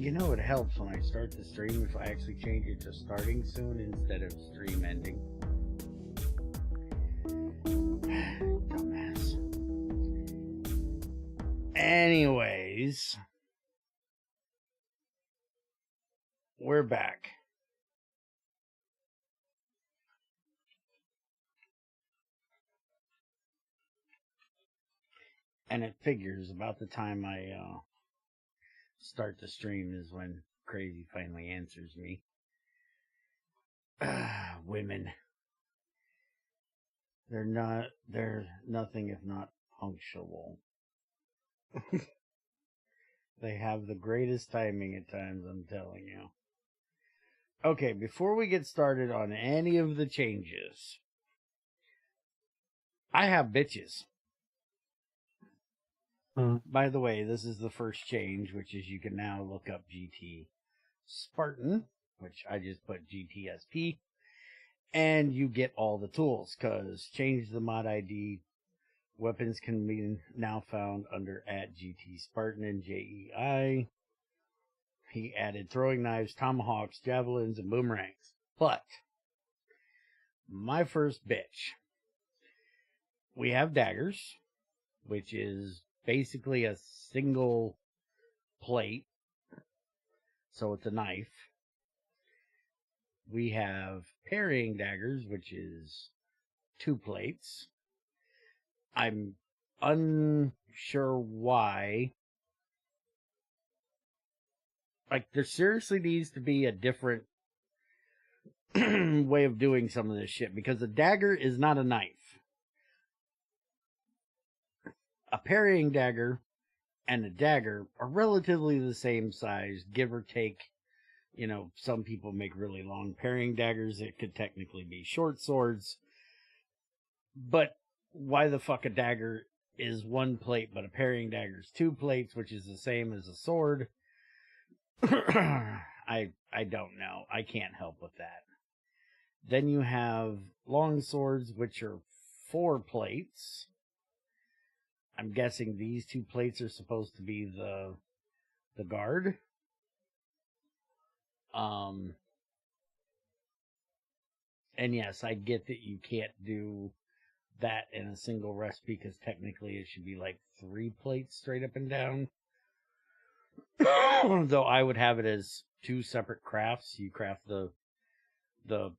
You know, it helps when I start the stream if I actually change it to starting soon instead of stream ending. Dumbass. Anyways, we're back. And it figures about the time I start the stream is when Crazy finally answers me. Women. They're nothing if not punctual. They have the greatest timing at times, I'm telling you. Okay, before we get started on any of the changes, I have bitches. By the way, this is the first change, which is you can now look up GT Spartan, which I just put GTSP, and you get all the tools, because change the mod ID. Weapons can be now found under @GT Spartan and JEI. He added throwing knives, tomahawks, javelins, and boomerangs. But my first bitch, we have daggers, which is basically a single plate, so it's a knife. We have parrying daggers, which is 2 plates. I'm unsure why. Like, there seriously needs to be a different way of doing some of this shit, because a dagger is not a knife. A parrying dagger and a dagger are relatively the same size, give or take. You know, some people make really long parrying daggers. It could technically be short swords. But why the fuck a dagger is 1 plate, but a parrying dagger is 2 plates, which is the same as a sword? I don't know. I can't help with that. Then you have long swords, which are 4 plates. I'm guessing these 2 plates are supposed to be the guard. And yes, I get that you can't do that in a single recipe, because technically it should be like 3 plates straight up and down. Though I would have it as 2 separate crafts. You craft the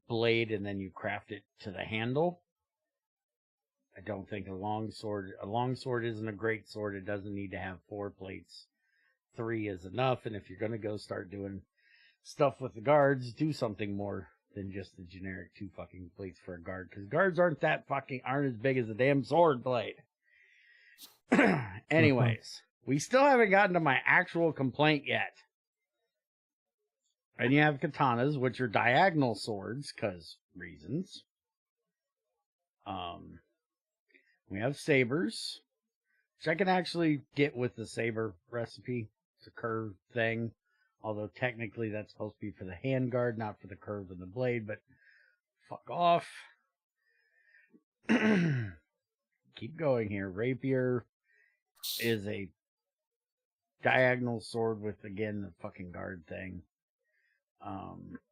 blade and then you craft it to the handle. I don't think a long sword isn't a great sword. It doesn't need to have 4 plates. 3 is enough. And if you're going to go start doing stuff with the guards, do something more than just the generic 2 fucking plates for a guard. Because guards aren't as big as a damn sword blade. Anyways, we still haven't gotten to my actual complaint yet. And you have katanas, which are diagonal swords, because reasons. We have sabers, which I can actually get with the saber recipe. It's a curved thing, although technically that's supposed to be for the handguard, not for the curve of the blade, but fuck off. Keep going here. Rapier is a diagonal sword with, again, the fucking guard thing.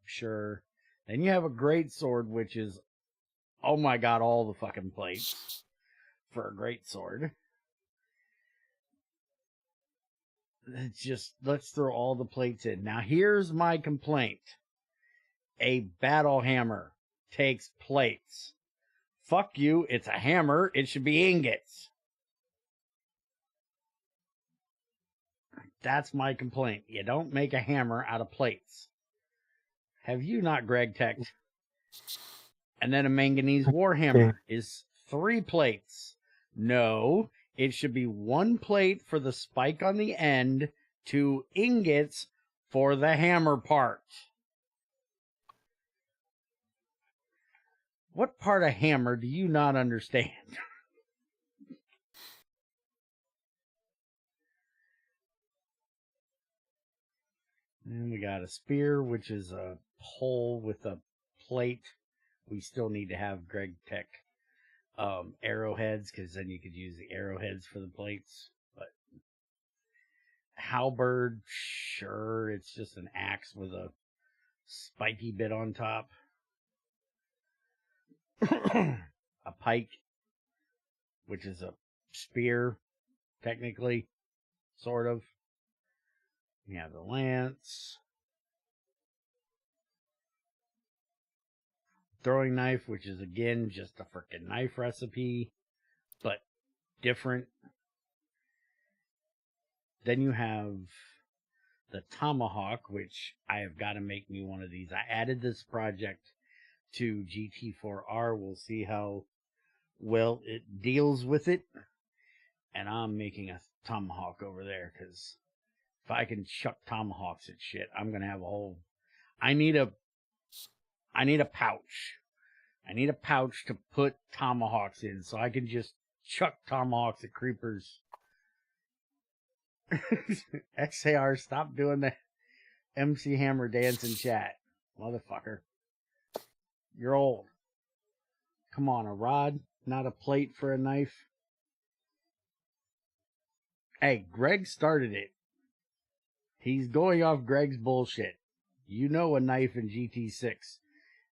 Sure. Then you have a great sword, which is, oh my god, all the fucking plates for a great sword. It's just, let's throw all the plates in. Now here's my complaint. A battle hammer takes plates. Fuck you, it's a hammer, it should be ingots. That's my complaint. You don't make a hammer out of plates. Have you not GregTech? And then a manganese warhammer is 3 plates. No, it should be 1 plate for the spike on the end, 2 ingots for the hammer part. What part of hammer do you not understand? And we got a spear, which is a pole with a plate. We still need to have GregTech arrowheads, because then you could use the arrowheads for the plates. But halberd, sure, it's just an axe with a spiky bit on top. A pike, which is a spear, technically, sort of. You have the lance. Throwing knife, which is, again, just a frickin' knife recipe, but different. Then you have the tomahawk, which I have got to make me one of these. I added this project to GT4R. We'll see how well it deals with it. And I'm making a tomahawk over there, because if I can chuck tomahawks at shit, I'm going to have a whole... I need a pouch. I need a pouch to put tomahawks in, so I can just chuck tomahawks at creepers. XAR, stop doing the MC Hammer dance in chat. Motherfucker. You're old. Come on, a rod, not a plate for a knife. Hey, Greg started it. He's going off Greg's bullshit. You know a knife in GT6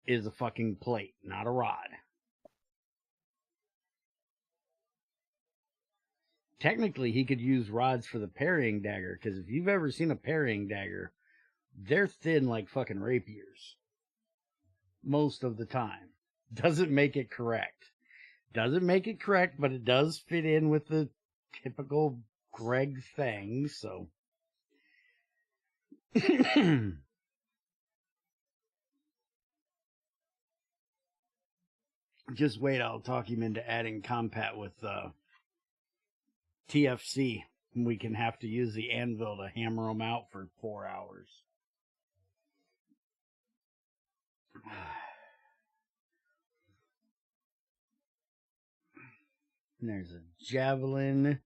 is a fucking plate, not a rod. Technically, he could use rods for the parrying dagger, because if you've ever seen a parrying dagger, they're thin like fucking rapiers. Most of the time. Doesn't make it correct. Doesn't make it correct, but it does fit in with the typical Greg thing, so... Just wait, I'll talk him into adding compat with TFC. We can have to use the anvil to hammer them out for 4 hours. And there's a javelin,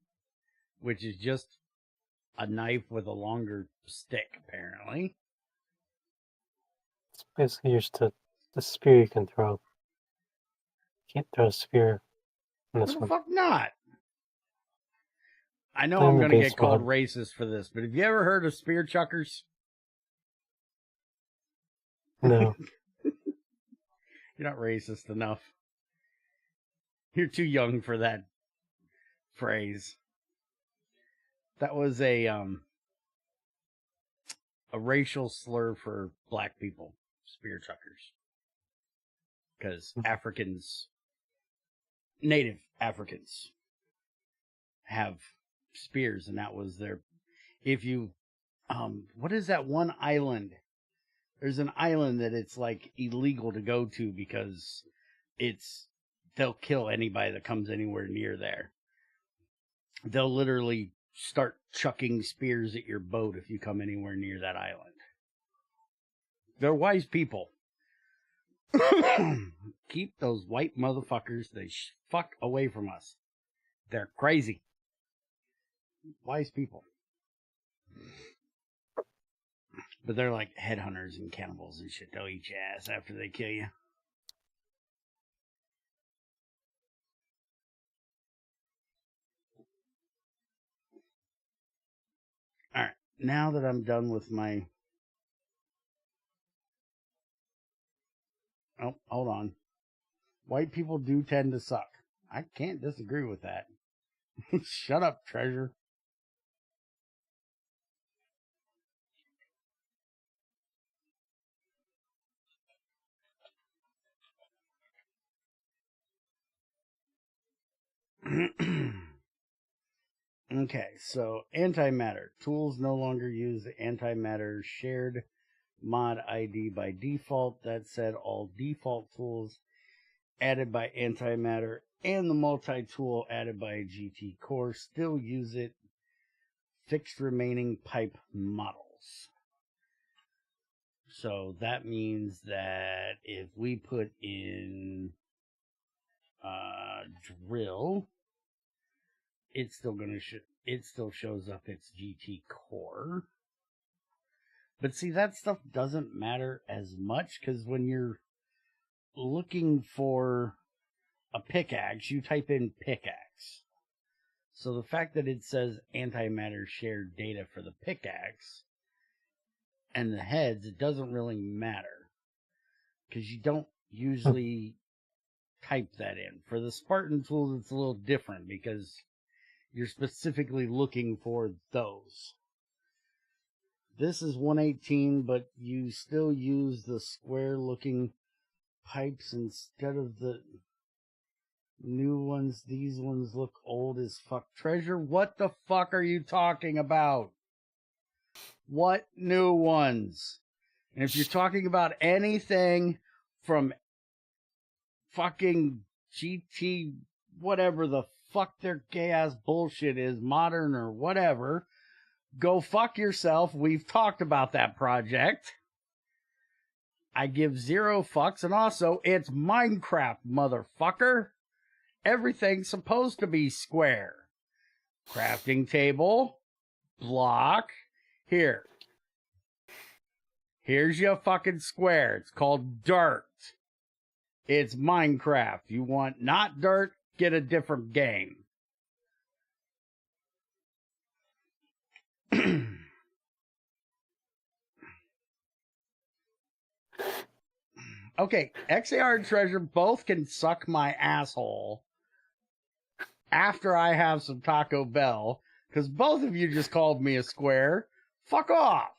which is just a knife with a longer stick, apparently. It's basically just a spear you can throw. Can't throw a spear in this What the one. fuck not? I know I'm going to get called racist for this, but have you ever heard of spear chuckers? No. You're not racist enough. You're too young for that phrase. That was a racial slur for black people, spear chuckers. Because Africans, native Africans, have spears, and that was their... If you... what is that one island? There's an island that it's, like, illegal to go to because they'll kill anybody that comes anywhere near there. They'll literally start chucking spears at your boat if you come anywhere near that island. They're wise people. Keep those white motherfuckers the fuck away from us. They're crazy. Wise people. But they're like headhunters and cannibals and shit. They'll eat your ass after they kill you. Alright, now that I'm done with my... Oh, hold on. White people do tend to suck. I can't disagree with that. Shut up, treasure. Okay, so antimatter. Tools no longer use the antimatter shared mod ID by default. That said, all default tools added by antimatter and the multi-tool added by GT Core still use it. Fixed remaining pipe models. So that means that if we put in drill, it's still gonna it still shows up its GT Core. But see, that stuff doesn't matter as much, because when you're looking for a pickaxe, you type in pickaxe. So the fact that it says antimatter shared data for the pickaxe and the heads, it doesn't really matter. Because you don't usually type that in. For the Spartan tools, it's a little different because you're specifically looking for those. This is 118, but you still use the square-looking pipes instead of the new ones. These ones look old as fuck. Treasure, what the fuck are you talking about? What new ones? And if you're talking about anything from fucking GT, whatever the fuck their gay-ass bullshit is, modern or whatever, go fuck yourself. We've talked about that project. I give 0 fucks, and also, it's Minecraft, motherfucker. Everything's supposed to be square. Crafting table, block, here. Here's your fucking square. It's called dirt. It's Minecraft. You want not dirt, get a different game. Okay, XAR and Treasure both can suck my asshole after I have some Taco Bell, because both of you just called me a square. Fuck off.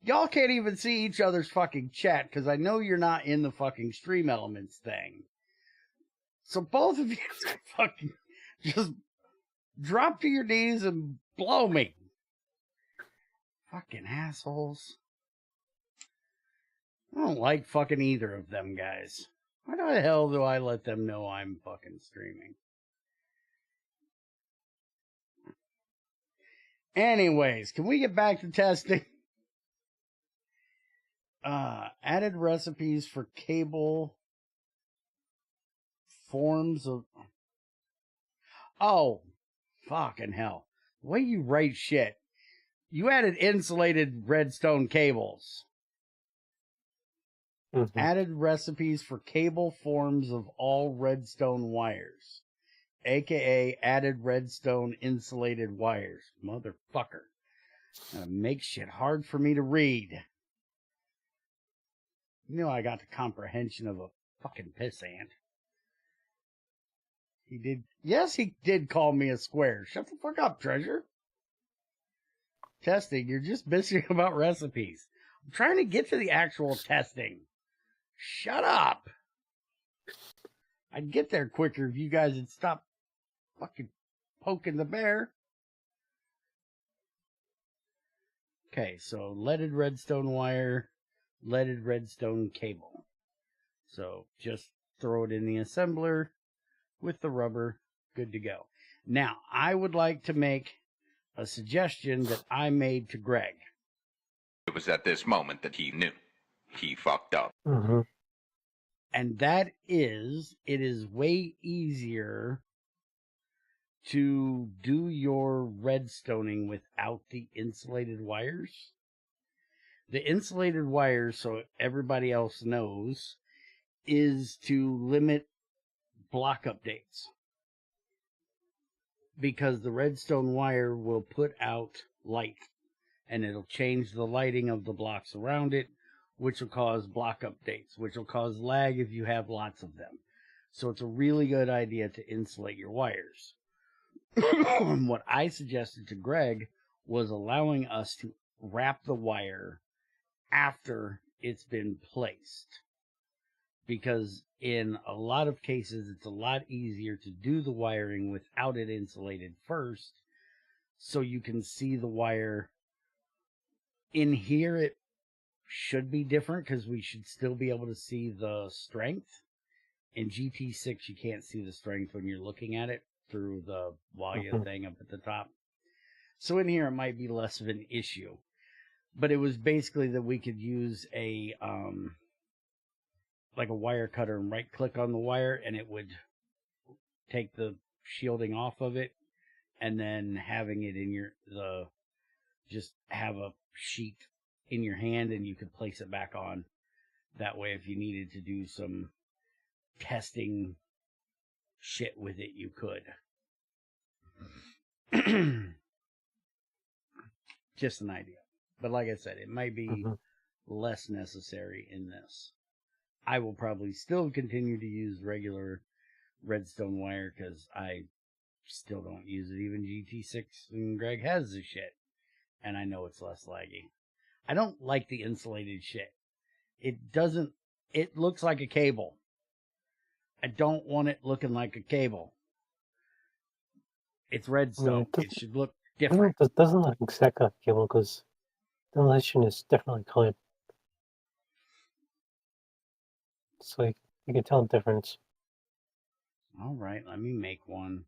Y'all can't even see each other's fucking chat, because I know you're not in the fucking Stream Elements thing. So both of you fucking just drop to your knees and blow me. Fucking assholes. I don't like fucking either of them guys. Why the hell do I let them know I'm fucking streaming? Anyways, can we get back to testing? Added recipes for cable forms of... Oh, fucking hell. The way you write shit. You added insulated redstone cables. Mm-hmm. Added recipes for cable forms of all redstone wires. AKA added redstone insulated wires. Motherfucker. Makes shit hard for me to read. You know I got the comprehension of a fucking pissant. He did. Yes, he did call me a square. Shut the fuck up, Treasure. Testing, you're just bitching about recipes. I'm trying to get to the actual testing. Shut up. I'd get there quicker if you guys had stopped fucking poking the bear. Okay, so leaded redstone wire, leaded redstone cable. So just throw it in the assembler with the rubber, good to go. Now, I would like to make a suggestion that I made to Greg. It was at this moment that he knew. He fucked up. Mm-hmm. And that is, it is way easier to do your redstoning without the insulated wires. The insulated wires, so everybody else knows, is to limit block updates. Because the redstone wire will put out light, and it'll change the lighting of the blocks around it, which will cause block updates, which will cause lag if you have lots of them. So it's a really good idea to insulate your wires. What I suggested to Greg was allowing us to wrap the wire after it's been placed. Because in a lot of cases, it's a lot easier to do the wiring without it insulated first, so you can see the wire. In here, it should be different because we should still be able to see the strength. In GT6, you can't see the strength when you're looking at it through the volume thing up at the top. So in here, it might be less of an issue. But it was basically that we could use a like a wire cutter and right click on the wire, and it would take the shielding off of it, and then having it in just have a sheet in your hand and you could place it back on. That way, if you needed to do some testing shit with it, you could. Just an idea. But like I said, it might be Mhm. less necessary in this. I will probably still continue to use regular redstone wire because I still don't use it. Even GT6 and Greg has the shit. And I know it's less laggy. I don't like the insulated shit. It looks like a cable. I don't want it looking like a cable. It's redstone. It should look different. It doesn't look exactly like a cable because the insulation is definitely colored. So you can tell the difference. All right, let me make one.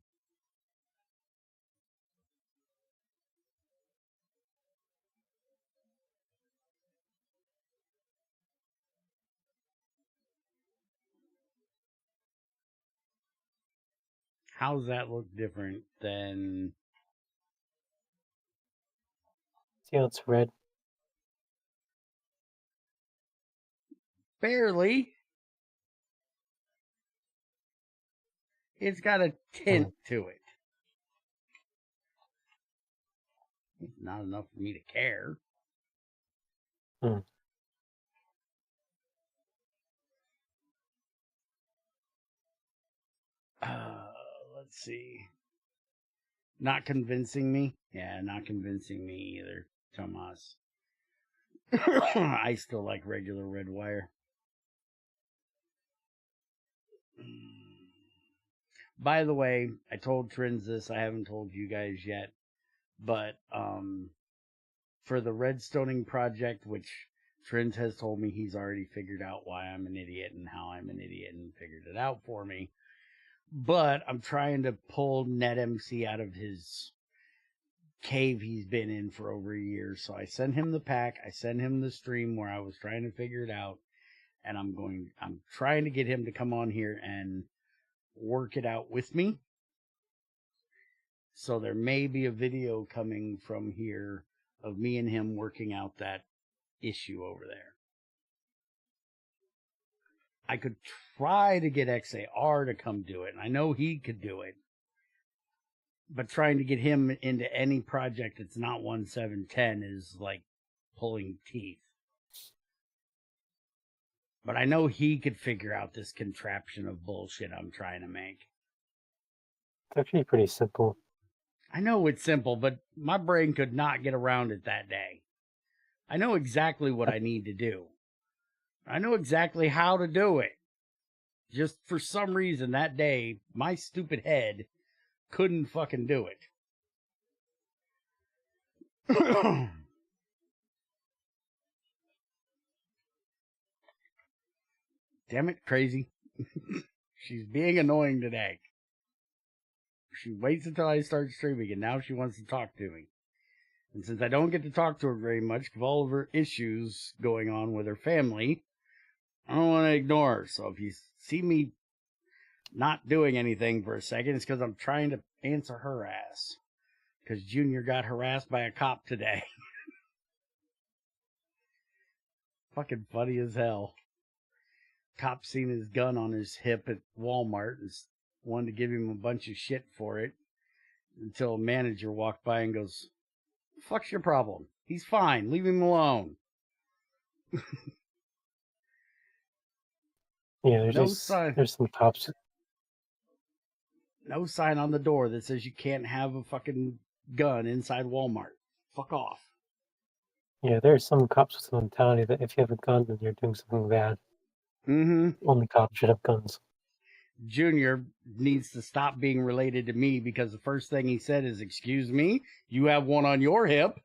How's that look different than... See how it's red? Barely. It's got a tint to it. It's not enough for me to care. Let's see. Not convincing me? Yeah, not convincing me either, Tomas. I still like regular red wire. By the way, I told Trins this, I haven't told you guys yet, but for the redstoning project, which Trins has told me he's already figured out why I'm an idiot and how I'm an idiot and figured it out for me. But I'm trying to pull NetMC out of his cave he's been in for over a year. So I sent him the pack. I sent him the stream where I was trying to figure it out. And I'm trying to get him to come on here and work it out with me. So there may be a video coming from here of me and him working out that issue over there. I could try to get XAR to come do it, and I know he could do it. But trying to get him into any project that's not 1710 is like pulling teeth. But I know he could figure out this contraption of bullshit I'm trying to make. It's actually pretty simple. I know it's simple, but my brain could not get around it that day. I know exactly what I need to do. I know exactly how to do it. Just for some reason that day, my stupid head couldn't fucking do it. Damn it, crazy. She's being annoying today. She waits until I start streaming, and now she wants to talk to me. And since I don't get to talk to her very much, because of all of her issues going on with her family, I don't want to ignore her. So if you see me not doing anything for a second, it's because I'm trying to answer her ass. Because Junior got harassed by a cop today. Fucking funny as hell. Cop seen his gun on his hip at Walmart and wanted to give him a bunch of shit for it. Until a manager walked by and goes, "Fuck's your problem? He's fine. Leave him alone." Yeah, there's some cops. No sign on the door that says you can't have a fucking gun inside Walmart. Fuck off. Yeah, there's some cops with the mentality that if you have a gun, then you're doing something bad. Only cops should have guns. Junior needs to stop being related to me because the first thing he said is, "Excuse me, you have one on your hip.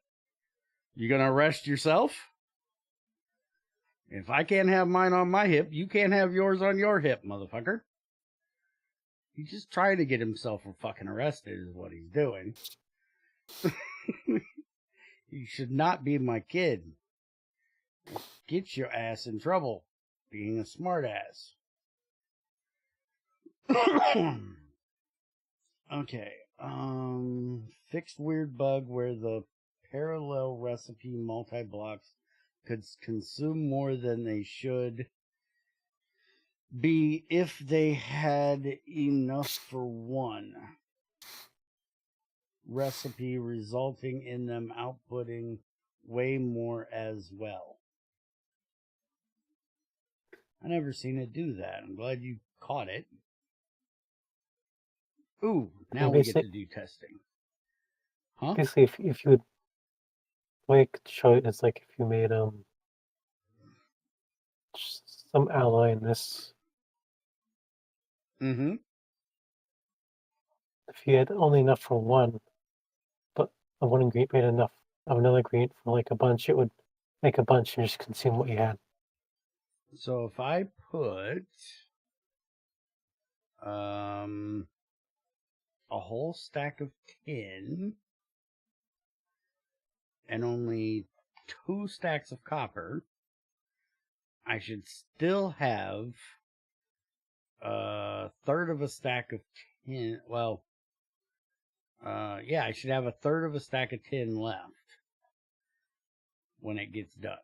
You gonna arrest yourself? If I can't have mine on my hip, you can't have yours on your hip, motherfucker." He's just trying to get himself fucking arrested is what he's doing. You should not be my kid. Get your ass in trouble being a smart ass. Okay. Fixed weird bug where the parallel recipe multi-blocks could consume more than they should be if they had enough for one. recipe, resulting in them outputting way more as well. I never seen it do that. I'm glad you caught it. Ooh, now we get to do testing. Huh? Basically, if you would like to show it, it's like if you made some ally in this. Mm-hmm. If you had only enough for one, but the one ingredient made enough of another ingredient for like a bunch, it would make a bunch and just consume what you had. So if I put a whole stack of tin and only 2 stacks of copper, I should still have a third of a stack of tin. Well, yeah, I should have a third of a stack of tin left when it gets done,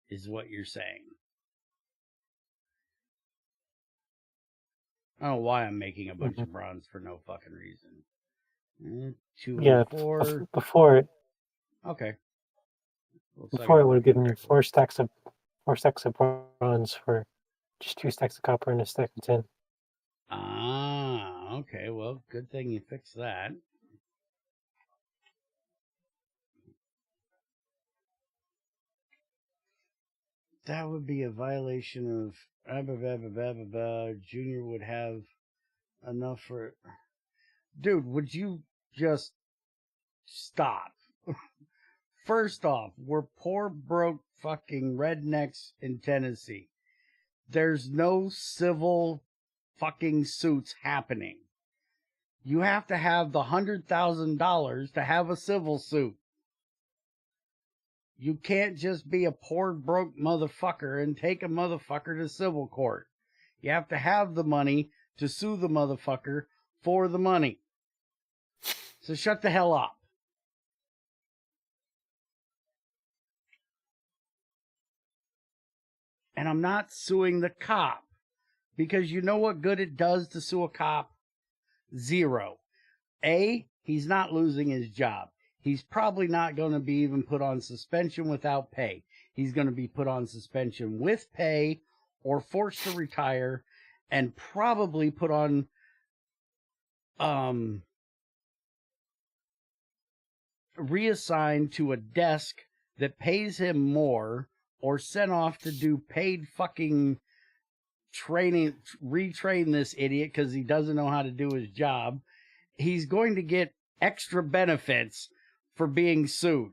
is what you're saying. I don't know why I'm making a bunch of bronze for no fucking reason. 2 and 4. Before it. Okay. Before it would have given you 4 stacks of bronze for just 2 stacks of copper and a stack of tin. Ah, okay. Well, good thing you fixed that. That would be a violation of Junior would have enough for... Dude, would you just stop? First off, we're poor, broke fucking rednecks in Tennessee. There's no civil fucking suits happening. You have to have the $100,000 to have a civil suit. You can't just be a poor, broke motherfucker and take a motherfucker to civil court. You have to have the money to sue the motherfucker for the money. So shut the hell up. And I'm not suing the cop. Because you know what good it does to sue a cop? 0. A, he's not losing his job. He's probably not going to be even put on suspension without pay. He's going to be put on suspension with pay or forced to retire and probably put on reassigned to a desk that pays him more or sent off to do paid fucking training, retrain this idiot because he doesn't know how to do his job. He's going to get extra benefits for being sued.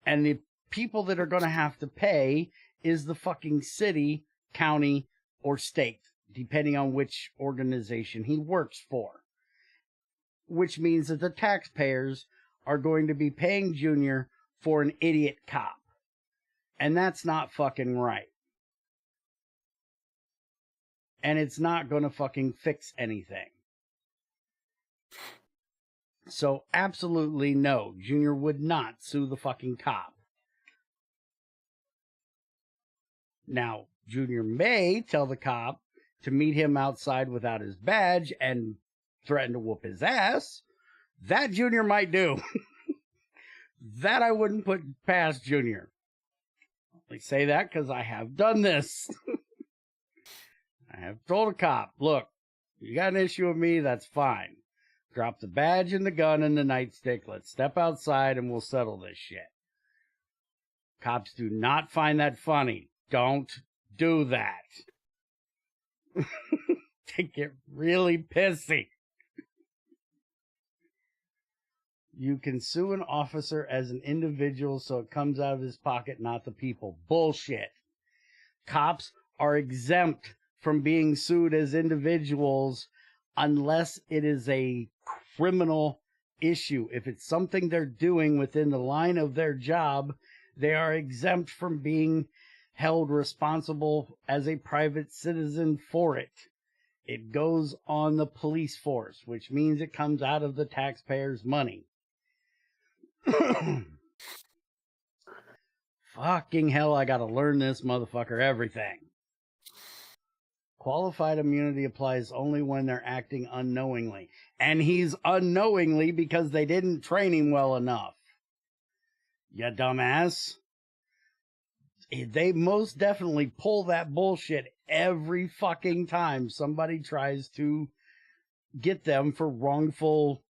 And the people that are going to have to pay is the fucking city, county, or state, depending on which organization he works for. Which means that the taxpayers are going to be paying Junior for an idiot cop. And that's not fucking right. And it's not going to fucking fix anything. So absolutely no, Junior would not sue the fucking cop. Now, Junior may tell the cop to meet him outside without his badge and threaten to whoop his ass. That Junior might do. That I wouldn't put past Junior. I say that because I have done this. I have told a cop, look, you got an issue with me, that's fine. Drop the badge and the gun and the nightstick. Let's step outside and we'll settle this shit. Cops do not find that funny. Don't do that. They get really pissy. You can sue an officer as an individual so it comes out of his pocket, not the people. Bullshit. Cops are exempt from being sued as individuals unless it is a criminal issue. If it's something they're doing within the line of their job, they are exempt from being held responsible as a private citizen for it. It goes on the police force, which means it comes out of the taxpayers' money. Fucking hell, I gotta learn this motherfucker everything. Qualified immunity applies only when they're acting unknowingly. And he's unknowingly because they didn't train him well enough. You dumbass. They most definitely pull that bullshit every fucking time somebody tries to get them for wrongful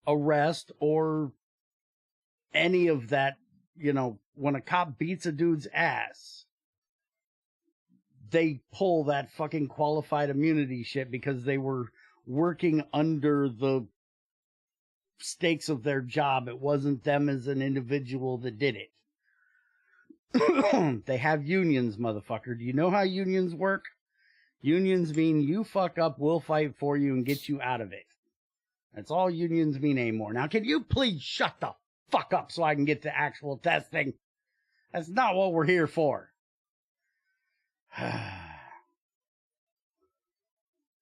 arrest or any of that, you know, when a cop beats a dude's ass, they pull that fucking qualified immunity shit because they were working under the stakes of their job. It wasn't them as an individual that did it. They have unions, motherfucker. Do you know how unions work? Unions mean you fuck up, we'll fight for you and get you out of it. That's all unions mean anymore. Now, can you please shut the fuck up so I can get to actual testing? That's not what we're here for.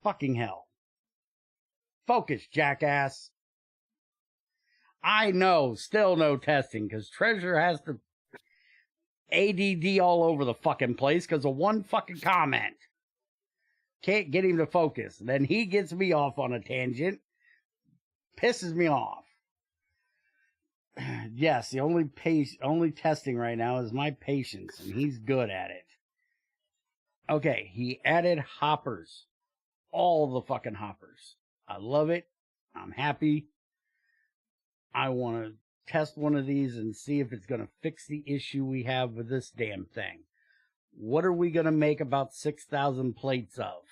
Fucking hell. Focus, jackass. I know, still no testing, because Treasure has to ADD all over the fucking place because of one fucking comment. Can't get him to focus. Then he gets me off on a tangent. Pisses me off. Yes, the only testing right now is my patience, and he's good at it. Okay, he added hoppers. All the fucking hoppers. I love it. I'm happy. I want to test one of these and see if it's going to fix the issue we have with this damn thing. What are we going to make about 6,000 plates of?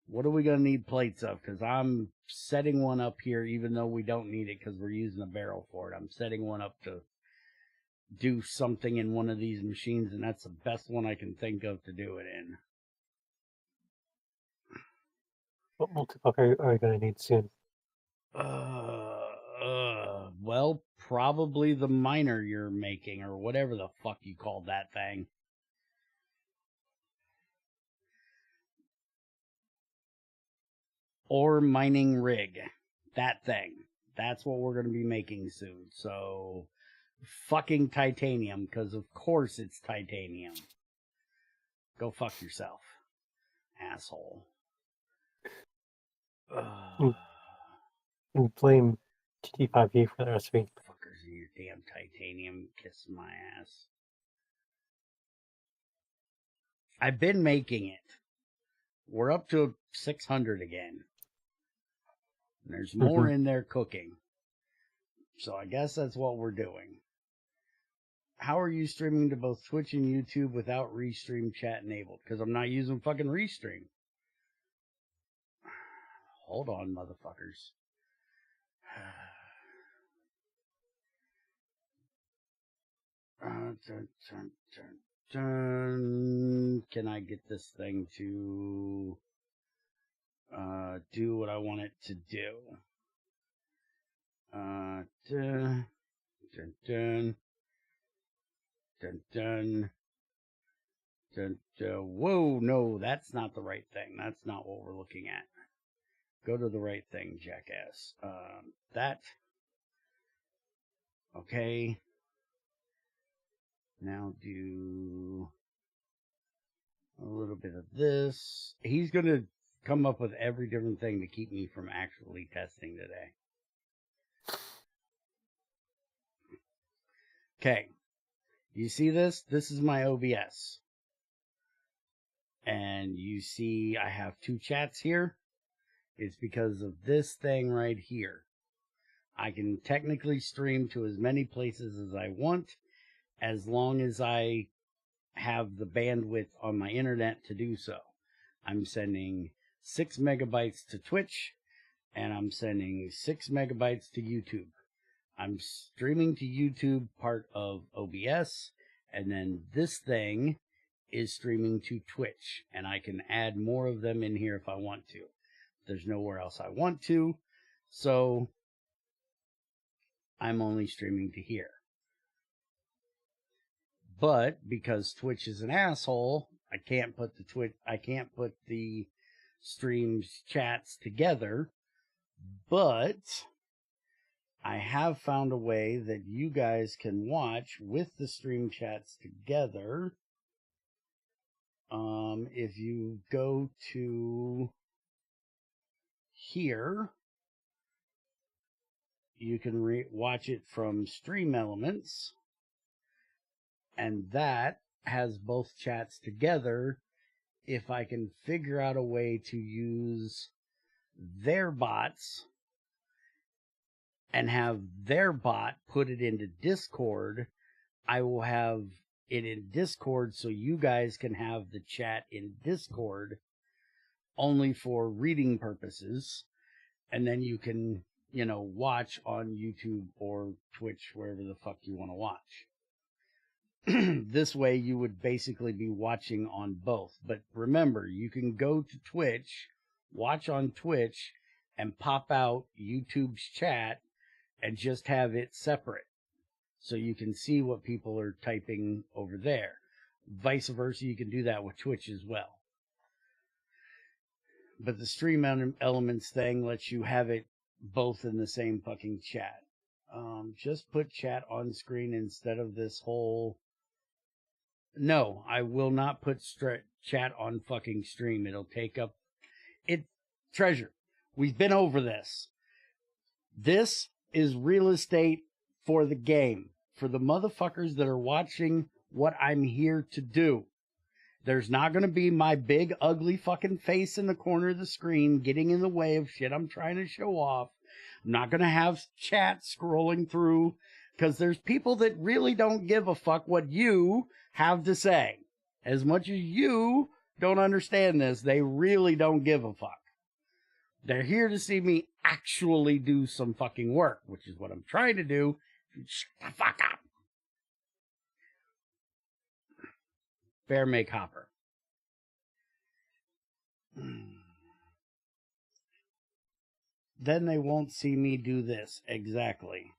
What are we going to need plates of? Because I'm setting one up here, even though we don't need it because we're using a barrel for it. I'm setting one up to do something in one of these machines, and that's the best one I can think of to do it in. What multiplier are you going to need soon? Well, probably the miner you're making, or whatever the fuck you called that thing. Or mining rig. That thing. That's what we're going to be making soon. So, fucking titanium, because of course it's titanium. Go fuck yourself, asshole. And blame GT5 for the recipe. Fuckers in your damn titanium, kiss my ass. I've been making it. We're up to 600 again. And there's more in there cooking. So I guess that's what we're doing. How are you streaming to both Twitch and YouTube without Restream chat enabled? Because I'm not using fucking Restream. Hold on, motherfuckers. Can I get this thing to do what I want it to do? Whoa, no, that's not the right thing. That's not what we're looking at. Go to the right thing, jackass. That. Okay. Now do a little bit of this. He's going to come up with every different thing to keep me from actually testing today. Okay. You see this? This is my OBS. And you see I have two chats here. It's because of this thing right here. I can technically stream to as many places as I want, as long as I have the bandwidth on my internet to do so. I'm sending 6 megabytes to Twitch, and I'm sending 6 megabytes to YouTube. I'm streaming to YouTube part of OBS, and then this thing is streaming to Twitch, and I can add more of them in here if I want to. There's nowhere else I want to, so I'm only streaming to here. But because Twitch is an asshole, I can't put the streams chats together. But I have found a way that you guys can watch with the stream chats together. If you go to here, you can watch it from Stream Elements, and that has both chats together. If I can figure out a way to use their bots and have their bot put it into Discord, I will have it in Discord so you guys can have the chat in Discord only for reading purposes, and then you can, watch on YouTube or Twitch, wherever the fuck you want to watch. This way you would basically be watching on both. But remember, you can go to Twitch, watch on Twitch, and pop out YouTube's chat and just have it separate, so you can see what people are typing over there. Vice versa, you can do that with Twitch as well. But the Stream Elements thing lets you have it both in the same fucking chat. Just put chat on screen instead of this whole... No, I will not put chat on fucking stream. It'll take up... Treasure, we've been over this. This is real estate for the game. For the motherfuckers that are watching what I'm here to do. There's not going to be my big, ugly fucking face in the corner of the screen getting in the way of shit I'm trying to show off. I'm not going to have chat scrolling through, because there's people that really don't give a fuck what you have to say. As much as you don't understand this, they really don't give a fuck. They're here to see me actually do some fucking work, which is what I'm trying to do. Shut the fuck up. Bear make hopper. Then they won't see me do this. Exactly.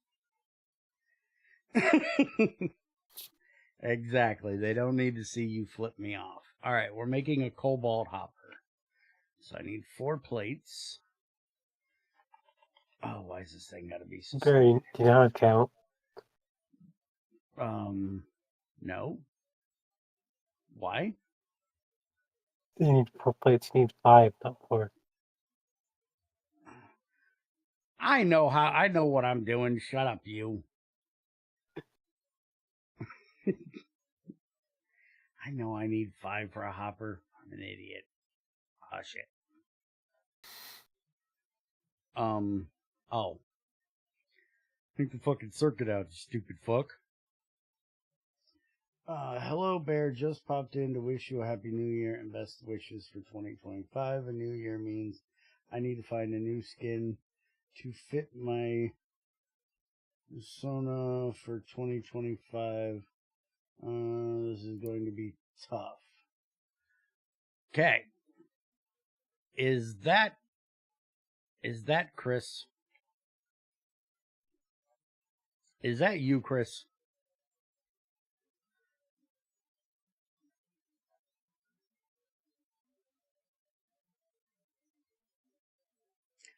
Exactly. They don't need to see you flip me off. All right, we're making a cobalt hopper. So I need 4 plates. Oh, why is this thing gotta be so Barry, do you know how to count? No. Why? You need 4 plates, you need 5, not 4. I know what I'm doing. Shut up, you. I know I need 5 for a hopper. I'm an idiot. Oh, shit. Oh. Think the fucking circuit out, you stupid fuck. Hello, Bear. Just popped in to wish you a happy new year and best wishes for 2025. A new year means I need to find a new skin to fit my persona for 2025. This is going to be tough. Okay. Is that Chris? Is that you, Chris?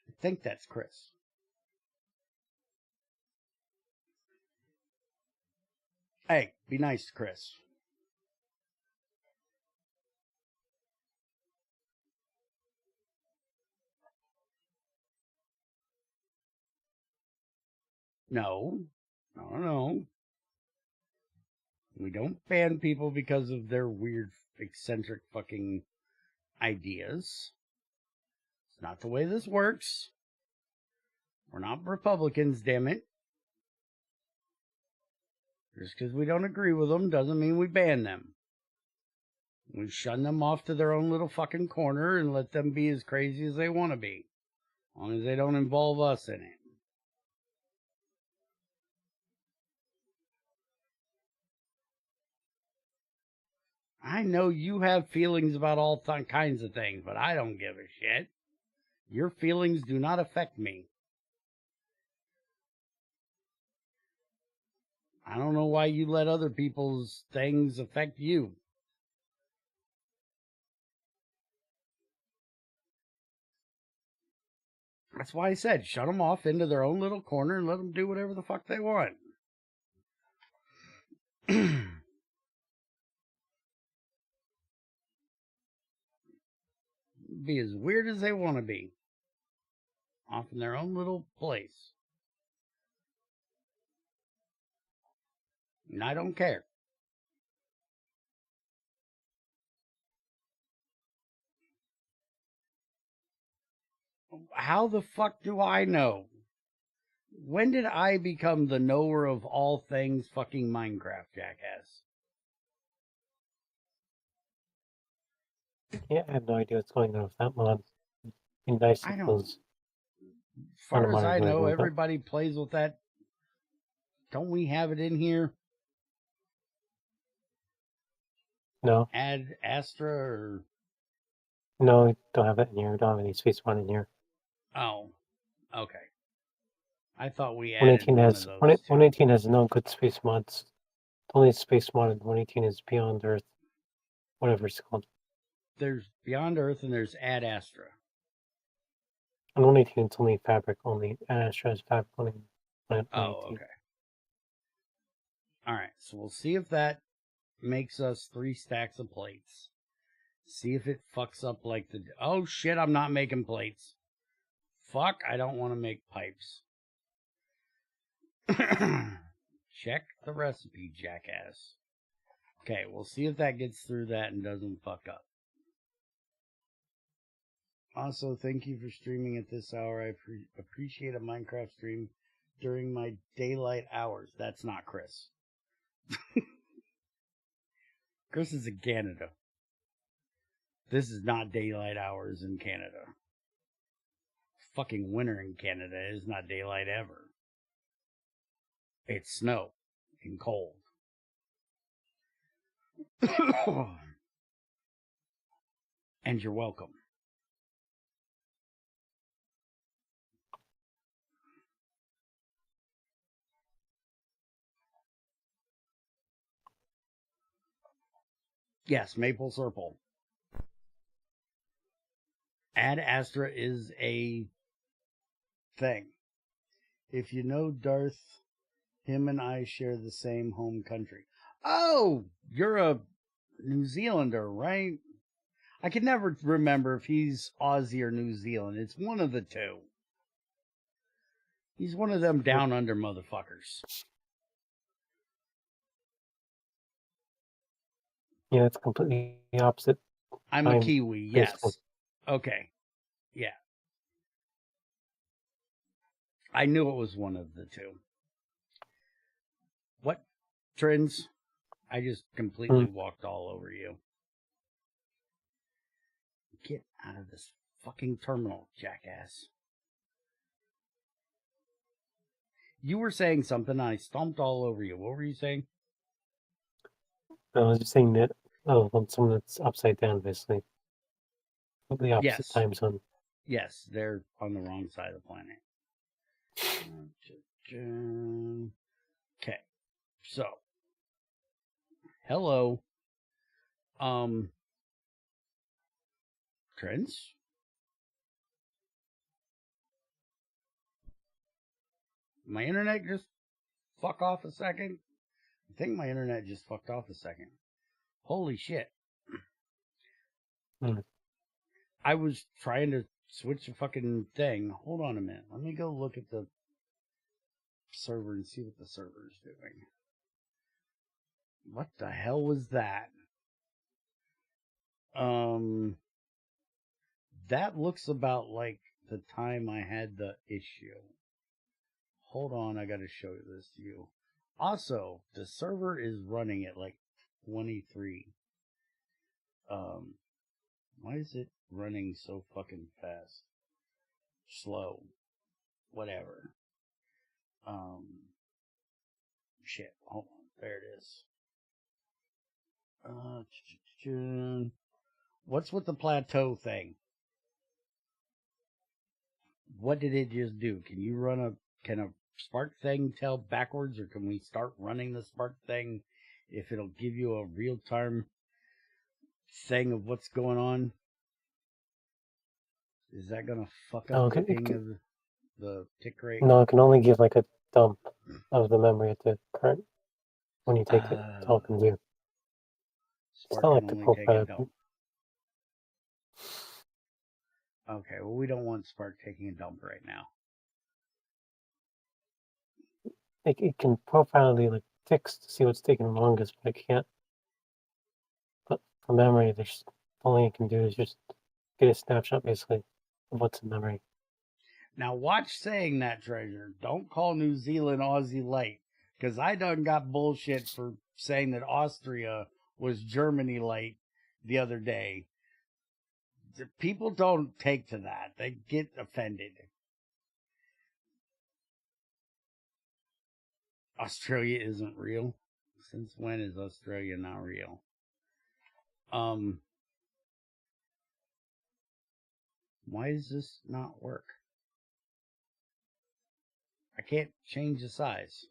I think that's Chris. Hey, be nice to Chris. No. We don't ban people because of their weird, eccentric fucking ideas. It's not the way this works. We're not Republicans, damn it. Just because we don't agree with them doesn't mean we ban them. We shun them off to their own little fucking corner and let them be as crazy as they want to be. As long as they don't involve us in it. I know you have feelings about all kinds of things, but I don't give a shit. Your feelings do not affect me. I don't know why you let other people's things affect you. That's why I said shut them off into their own little corner and let them do whatever the fuck they want. Be as weird as they want to be. Off in their own little place. And I don't care. How the fuck do I know? When did I become the knower of all things fucking Minecraft, jackass? Yeah, I have no idea what's going on with that mod. It'd be nice I if it don't. was As far on a as I modern know, version, but everybody plays with that. Don't we have it in here? no, Add Astra or... no, we don't have it in here. We don't have any space mod in here. Oh, okay. I thought we added 118 one has of those. 118 has no good space mods. The only space mod in 118 is Beyond Earth, whatever it's called. There's Beyond Earth and there's Ad Astra. On 118, it's only fabric only. And Astra has fabric only. On Oh, 118. okay. Alright, so we'll see if that makes us 3 stacks of plates. See if it fucks up like the... Oh shit, I'm not making plates. Fuck, I don't want to make pipes. Check the recipe, jackass. Okay, we'll see if that gets through that and doesn't fuck up. Also, thank you for streaming at this hour. I appreciate a Minecraft stream during my daylight hours. That's not Chris. Chris is in Canada. This is not daylight hours in Canada. Fucking winter in Canada is not daylight ever. It's snow and cold. And you're welcome. Yes, Maple Circle. Ad Astra is a thing. If you know Darth, him and I share the same home country. Oh, you're a New Zealander, right? I can never remember if he's Aussie or New Zealand. It's one of the two. He's one of them down under motherfuckers. Yeah, it's completely opposite. I'm a Kiwi, yes. Basically. Okay. Yeah. I knew it was one of the two. What? Trends? I just completely walked all over you. Get out of this fucking terminal, jackass. You were saying something, I stomped all over you. What were you saying? I was just saying that, when someone that's upside down, basically. The opposite time zone. Yes, they're on the wrong side of the planet. Okay, so hello, Trends. My internet just fuck off a second. I think my internet just fucked off a second. Holy shit! I was trying to switch the fucking thing. Hold on a minute. Let me go look at the server and see what the server is doing. What the hell was that? That looks about like the time I had the issue. Hold on, I gotta show this to you. Also, the server is running at like 23. Why is it running so fucking fast? Slow. Whatever. Shit. Hold on. There it is. What's with the plateau thing? What did it just do? Can a Spark thing tell backwards, or can we start running the Spark thing if it'll give you a real-time thing of what's going on? Is that gonna fuck up the ping of the tick rate? No, it can only give like a dump of the memory at the current when you take it. That's all it can do. It's not like the profile. Okay, well, we don't want Spark taking a dump right now. It can profile the ticks to see what's taking the longest, but it can't. But for memory, there's only it can do is just get a snapshot basically of what's in memory. Now watch saying that, Treasure. Don't call New Zealand Aussie light, because I done got bullshit for saying that Austria was Germany light the other day. People don't take to that. They get offended. Australia isn't real. Since when is Australia not real? Why does this not work? I can't change the size.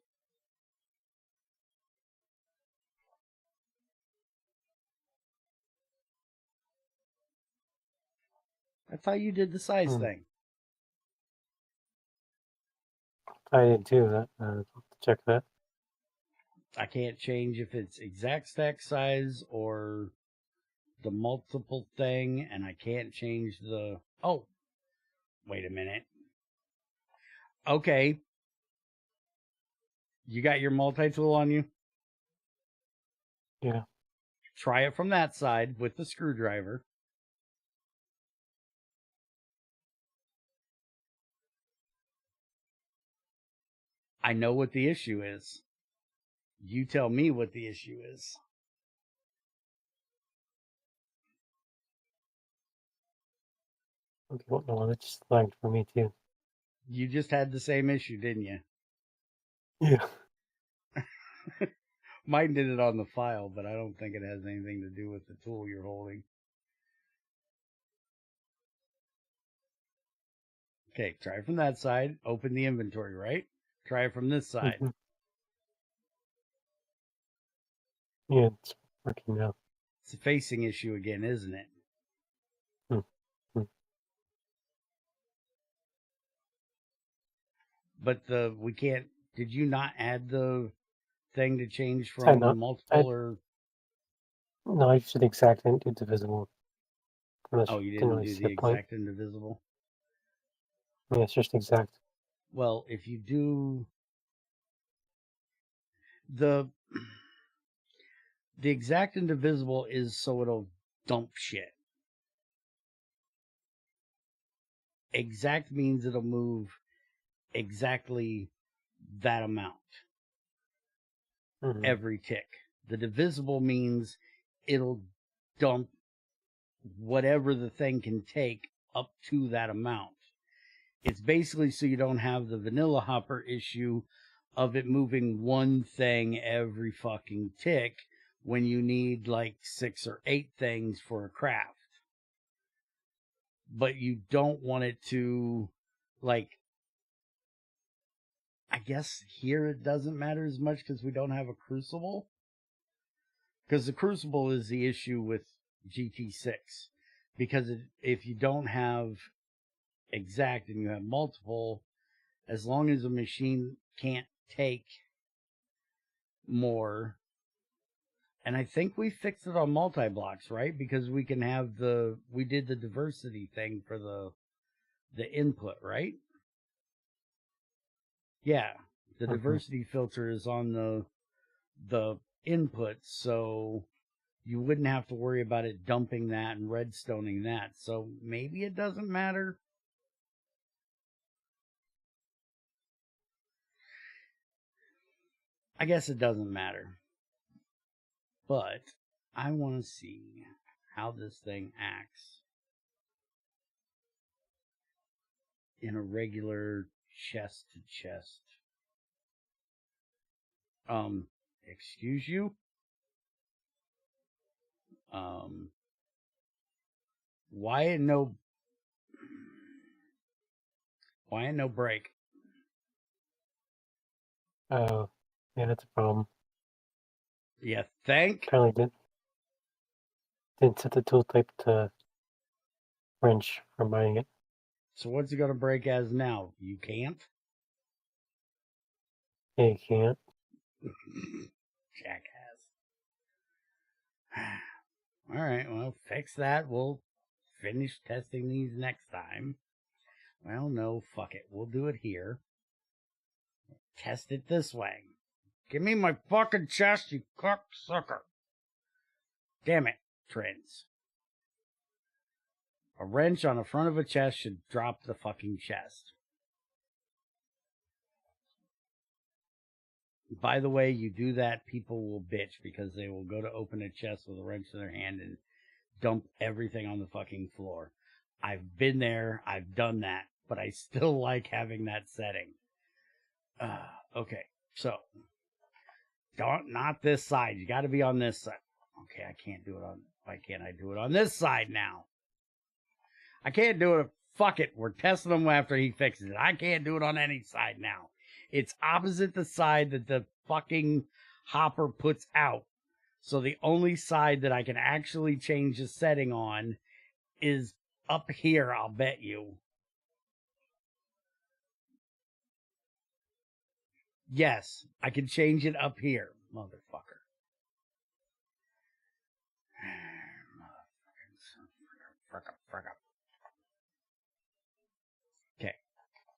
I thought you did the size thing. I did too. Check that. I can't change if it's exact stack size or the multiple thing, and I can't change the... Oh, wait a minute. Okay. You got your multi-tool on you? Yeah. Try it from that side with the screwdriver. I know what the issue is. You tell me what the issue is. Okay, well, no, that just lagged for me too. You just had the same issue, didn't you? Yeah. Mine did it on the file, but I don't think it has anything to do with the tool you're holding. Okay, try from that side. Open the inventory, right? Try from this side. Mm-hmm. Yeah, it's working now. It's a facing issue again, isn't it? Mm-hmm. But we can't... Did you not add the thing to change from multiple or... No, I just did exact and indivisible. Oh, you didn't do the exact indivisible? Yeah, it's just exact. Well, if you do the exact indivisible is so it'll dump shit. Exact means it'll move exactly that amount every tick. The divisible means it'll dump whatever the thing can take up to that amount. It's basically so you don't have the vanilla hopper issue of it moving one thing every fucking tick when you need like 6 or 8 things for a craft. But you don't want it to, like, I guess here it doesn't matter as much because we don't have a crucible. Because the crucible is the issue with GT6. Because if you don't have exact and you have multiple, as long as a machine can't take more, and I think we fixed it on multi-blocks, right? Because we can have we did the diversity thing for the input, right? Yeah, the diversity filter is on the input, so you wouldn't have to worry about it dumping that and redstoning that. So maybe it doesn't matter. I guess it doesn't matter. But I want to see how this thing acts in a regular chest to chest. Excuse you? Why no break? Oh, yeah, that's a problem. You think? Apparently didn't set the tool type to wrench for buying it. So what's it gonna break as now? You can't? Yeah, you can't. Jackass. Alright, well, fix that. We'll finish testing these next time. Well, no, fuck it. We'll do it here. Test it this way. Give me my fucking chest, you cocksucker. Damn it, Trends. A wrench on the front of a chest should drop the fucking chest. By the way, you do that, people will bitch because they will go to open a chest with a wrench in their hand and dump everything on the fucking floor. I've been there, I've done that, but I still like having that setting. Okay, so not this side. You got to be on this side. Okay, I can't do it on. Why can't I do it on this side now? I can't do it. Fuck it. We're testing him after he fixes it. I can't do it on any side now. It's opposite the side that the fucking hopper puts out. So the only side that I can actually change the setting on is up here, I'll bet you. Yes, I can change it up here, motherfucker. Okay,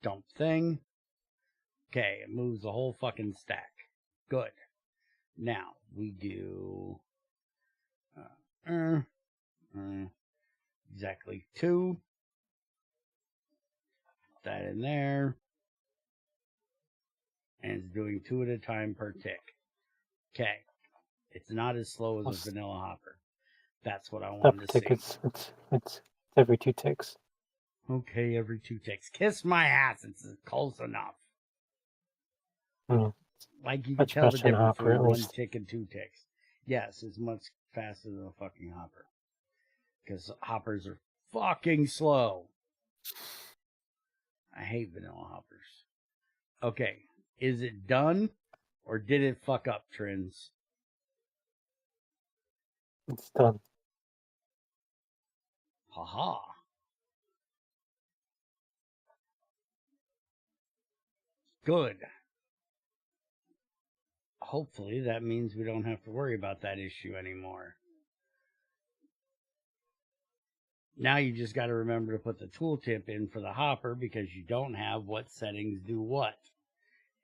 dump thing. Okay, it moves the whole fucking stack. Good. Now, we do exactly 2. Put that in there. And it's doing 2 at a time per tick. Okay. It's not as slow as a vanilla hopper. That's what I wanted to see. It's every 2 ticks. Okay, every 2 ticks. Kiss my ass. It's close enough. Like you can tell the difference between 1 tick and 2 ticks. Yes, it's much faster than a fucking hopper. Because hoppers are fucking slow. I hate vanilla hoppers. Okay, is it done? Or did it fuck up, Trends? It's done. Haha. Good. Hopefully that means we don't have to worry about that issue anymore. Now you just got to remember to put the tooltip in for the hopper because you don't have what settings do what.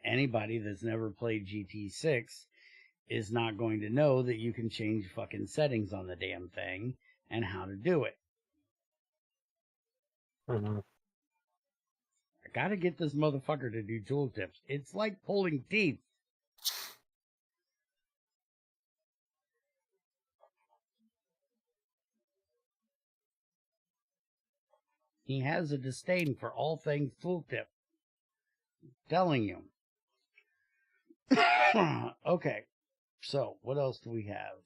Anybody that's never played GT6 is not going to know that you can change fucking settings on the damn thing and how to do it. I gotta get this motherfucker to do tooltips. It's like pulling teeth. He has a disdain for all things tooltip. I'm telling you. Okay, so what else do we have?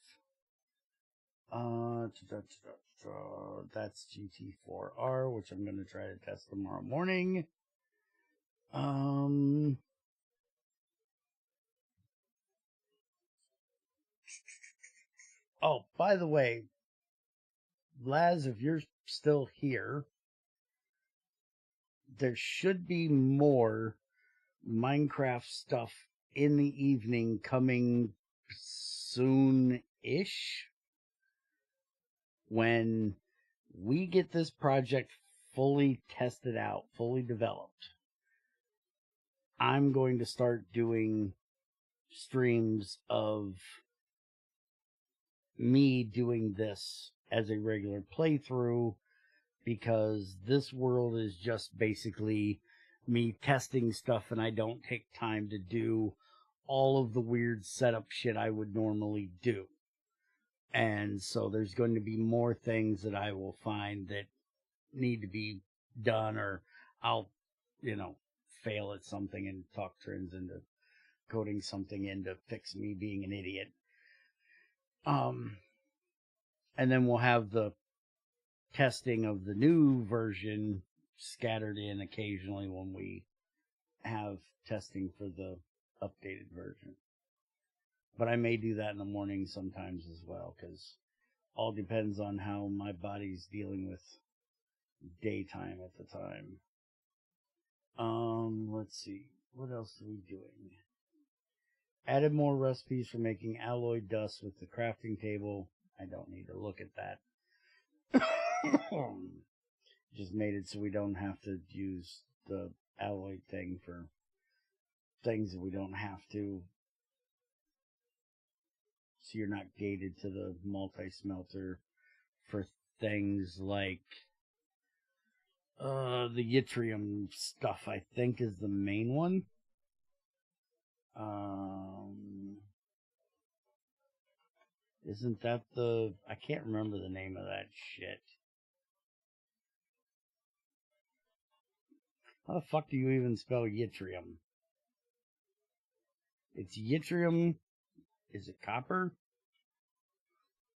That's GT4R, which I'm going to try to test tomorrow morning. Oh, by the way, Laz, if you're still here, there should be more Minecraft stuff in the evening coming soon-ish. When we get this project fully tested out, fully developed, I'm going to start doing streams of me doing this as a regular playthrough, because this world is just basically me testing stuff and I don't take time to do all of the weird setup shit I would normally do. And so there's going to be more things that I will find that need to be done, or I'll, fail at something and talk Trends into coding something in to fix me being an idiot. And then we'll have the testing of the new version scattered in occasionally when we have testing for the updated version. But I may do that in the morning sometimes as well, because all depends on how my body's dealing with daytime at the time. Let's see. What else are we doing? Added more recipes for making alloy dust with the crafting table. I don't need to look at that. Just made it so we don't have to use the alloy thing for things that we don't have to. So you're not gated to the multi-smelter for things like the yttrium stuff, I think, is the main one. Isn't that I can't remember the name of that shit. How the fuck do you even spell yttrium? It's yttrium. Is it copper?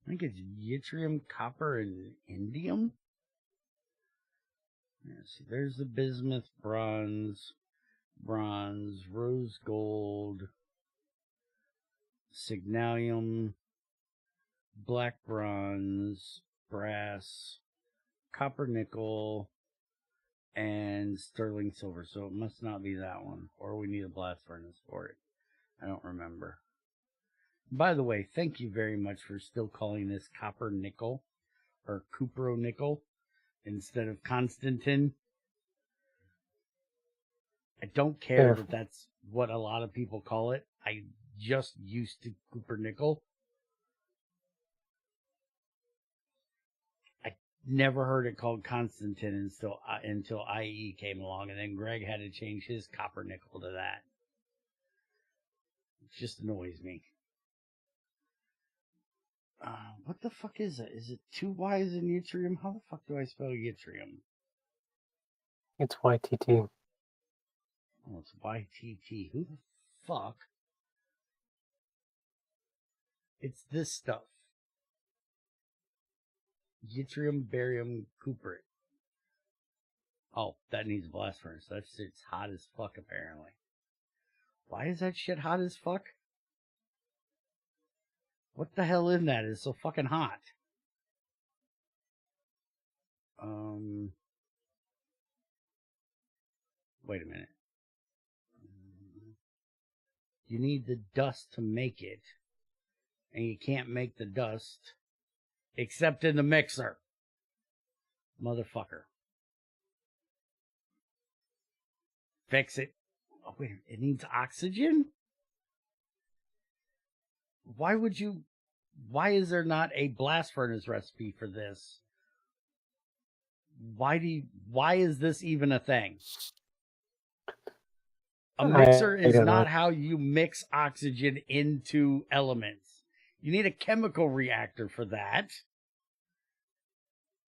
I think it's yttrium, copper, and indium. Yeah, see, there's the bismuth, bronze, rose gold, signalium, black bronze, brass, copper nickel, and sterling silver. So it must not be that one. Or we need a blast furnace for it. I don't remember. By the way, thank you very much for still calling this copper nickel or cupro nickel instead of Constantin. I don't care that that's what a lot of people call it. I just used to copper nickel. I never heard it called Constantin until IE came along, and then Greg had to change his copper nickel to that. It just annoys me. What the fuck is it? Is it 2 Y's in yttrium? How the fuck do I spell yttrium? It's YTT. Oh, it's YTT. Who the fuck? It's this stuff. Yttrium, barium, cuprit. Oh, that needs a blast furnace. That shit's hot as fuck, apparently. Why is that shit hot as fuck? What the hell in that is so fucking hot? Wait a minute. You need the dust to make it. And you can't make the dust except in the mixer. Motherfucker. Fix it. Oh, wait, it needs oxygen? Why is there not a blast furnace recipe for this? Why is this even a thing? A mixer is not how you mix oxygen into elements. You need a chemical reactor for that.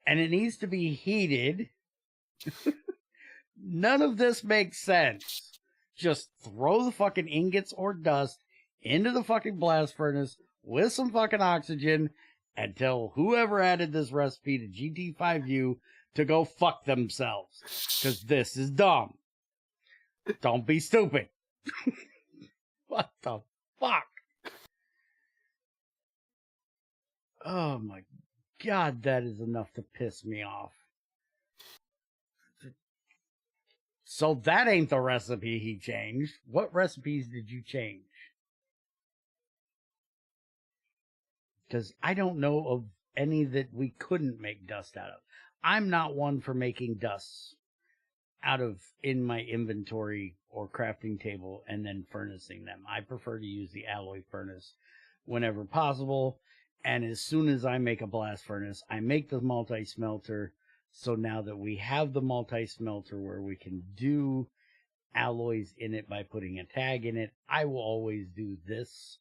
And it needs to be heated. None of this makes sense. Just throw the fucking ingots or dust into the fucking blast furnace with some fucking oxygen and tell whoever added this recipe to GT5U to go fuck themselves. Because this is dumb. Don't be stupid. What the fuck? Oh my god, that is enough to piss me off. So that ain't the recipe he changed. What recipes did you change? Because I don't know of any that we couldn't make dust out of. I'm not one for making dusts out of in my inventory or crafting table and then furnacing them. I prefer to use the alloy furnace whenever possible. And as soon as I make a blast furnace, I make the multi-smelter. So now that we have the multi-smelter where we can do alloys in it by putting a tag in it, I will always do this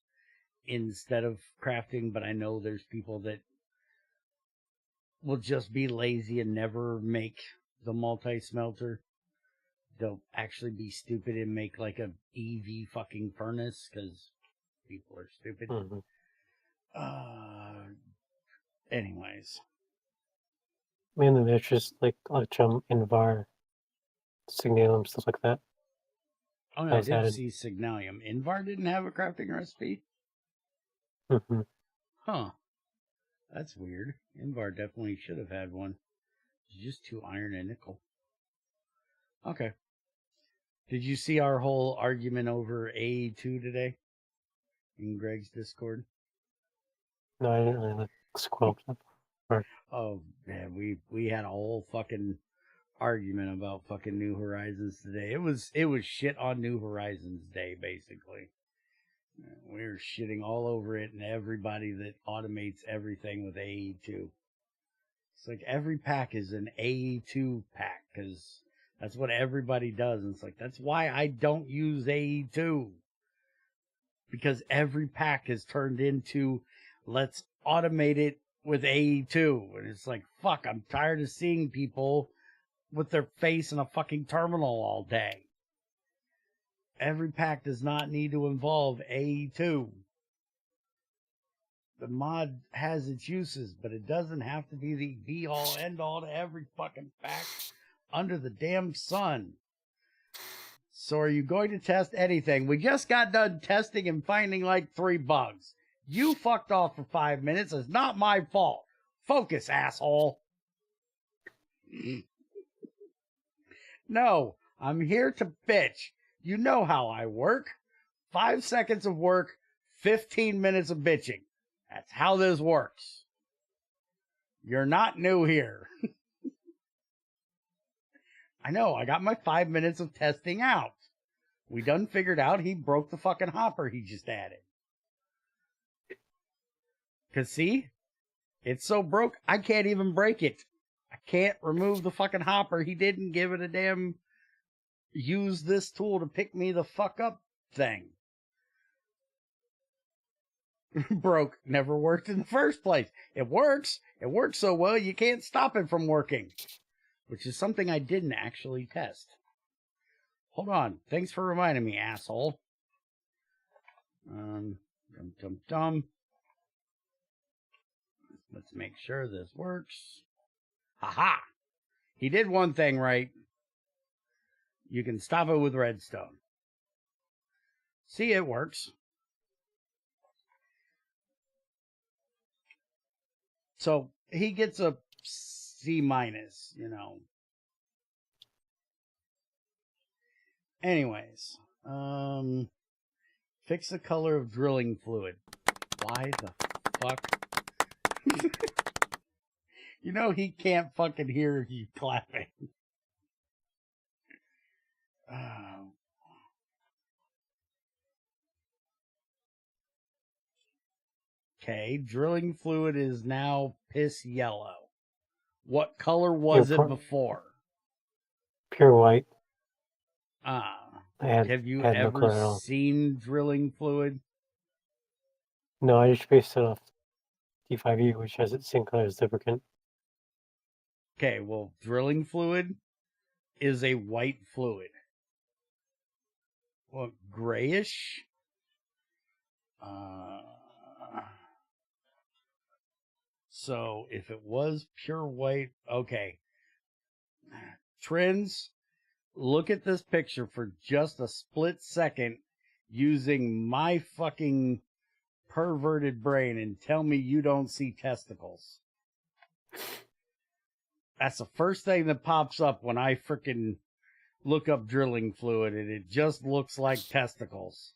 instead of crafting. But I know there's people that will just be lazy and never make the multi-smelter. They'll actually be stupid and make like a EV fucking furnace because people are stupid. Mm-hmm. Anyways. Mainly there's just like electrum, invar, signalum, stuff like that. Oh no, I did see signalium. Invar didn't have a crafting recipe? Mm-hmm. Huh. That's weird. Invar definitely should have had one. It's just 2 iron and nickel. Okay. Did you see our whole argument over AE2 today? In Greg's Discord? No, I didn't really scroll up. Right. Oh man, we had a whole fucking argument about fucking New Horizons today. It was shit on New Horizons Day, basically. We were shitting all over it and everybody that automates everything with AE2. It's like every pack is an AE2 pack because that's what everybody does. And it's like, that's why I don't use AE2. Because every pack is turned into, let's automate it with AE2. And it's like, fuck, I'm tired of seeing people with their face in a fucking terminal all day. Every pack does not need to involve AE2. The mod has its uses, but it doesn't have to be the be-all, end-all to every fucking pack under the damn sun. So are you going to test anything? We just got done testing and finding like 3 bugs. You fucked off for 5 minutes. It's not my fault. Focus, asshole. No, I'm here to bitch. You know how I work. 5 seconds of work, 15 minutes of bitching. That's how this works. You're not new here. I know, I got my 5 minutes of testing out. We done figured out he broke the fucking hopper he just added. 'Cause see? It's so broke, I can't even break it. I can't remove the fucking hopper. He didn't give it a damn use this tool to pick me the fuck up thing. Broke. Never worked in the first place. It works. It works so well you can't stop it from working. Which is something I didn't actually test. Hold on. Thanks for reminding me, asshole. Dum. Let's make sure this works. Haha! He did one thing right. You can stop it with redstone. See, it works. So he gets a C-, you know. Anyways, fix the color of drilling fluid. Why the fuck? You know he can't fucking hear you clapping. Okay, drilling fluid is now piss yellow. What color was it before? Pure white. Have you ever seen drilling fluid? No, I just based it off GT5, which has its same color as lubricant. Okay, well, drilling fluid is a white fluid. Well, grayish? So if it was pure white, okay. Trends, look at this picture for just a split second using my fucking perverted brain and tell me you don't see testicles. That's the first thing that pops up when I frickin' look up drilling fluid, and it just looks like testicles.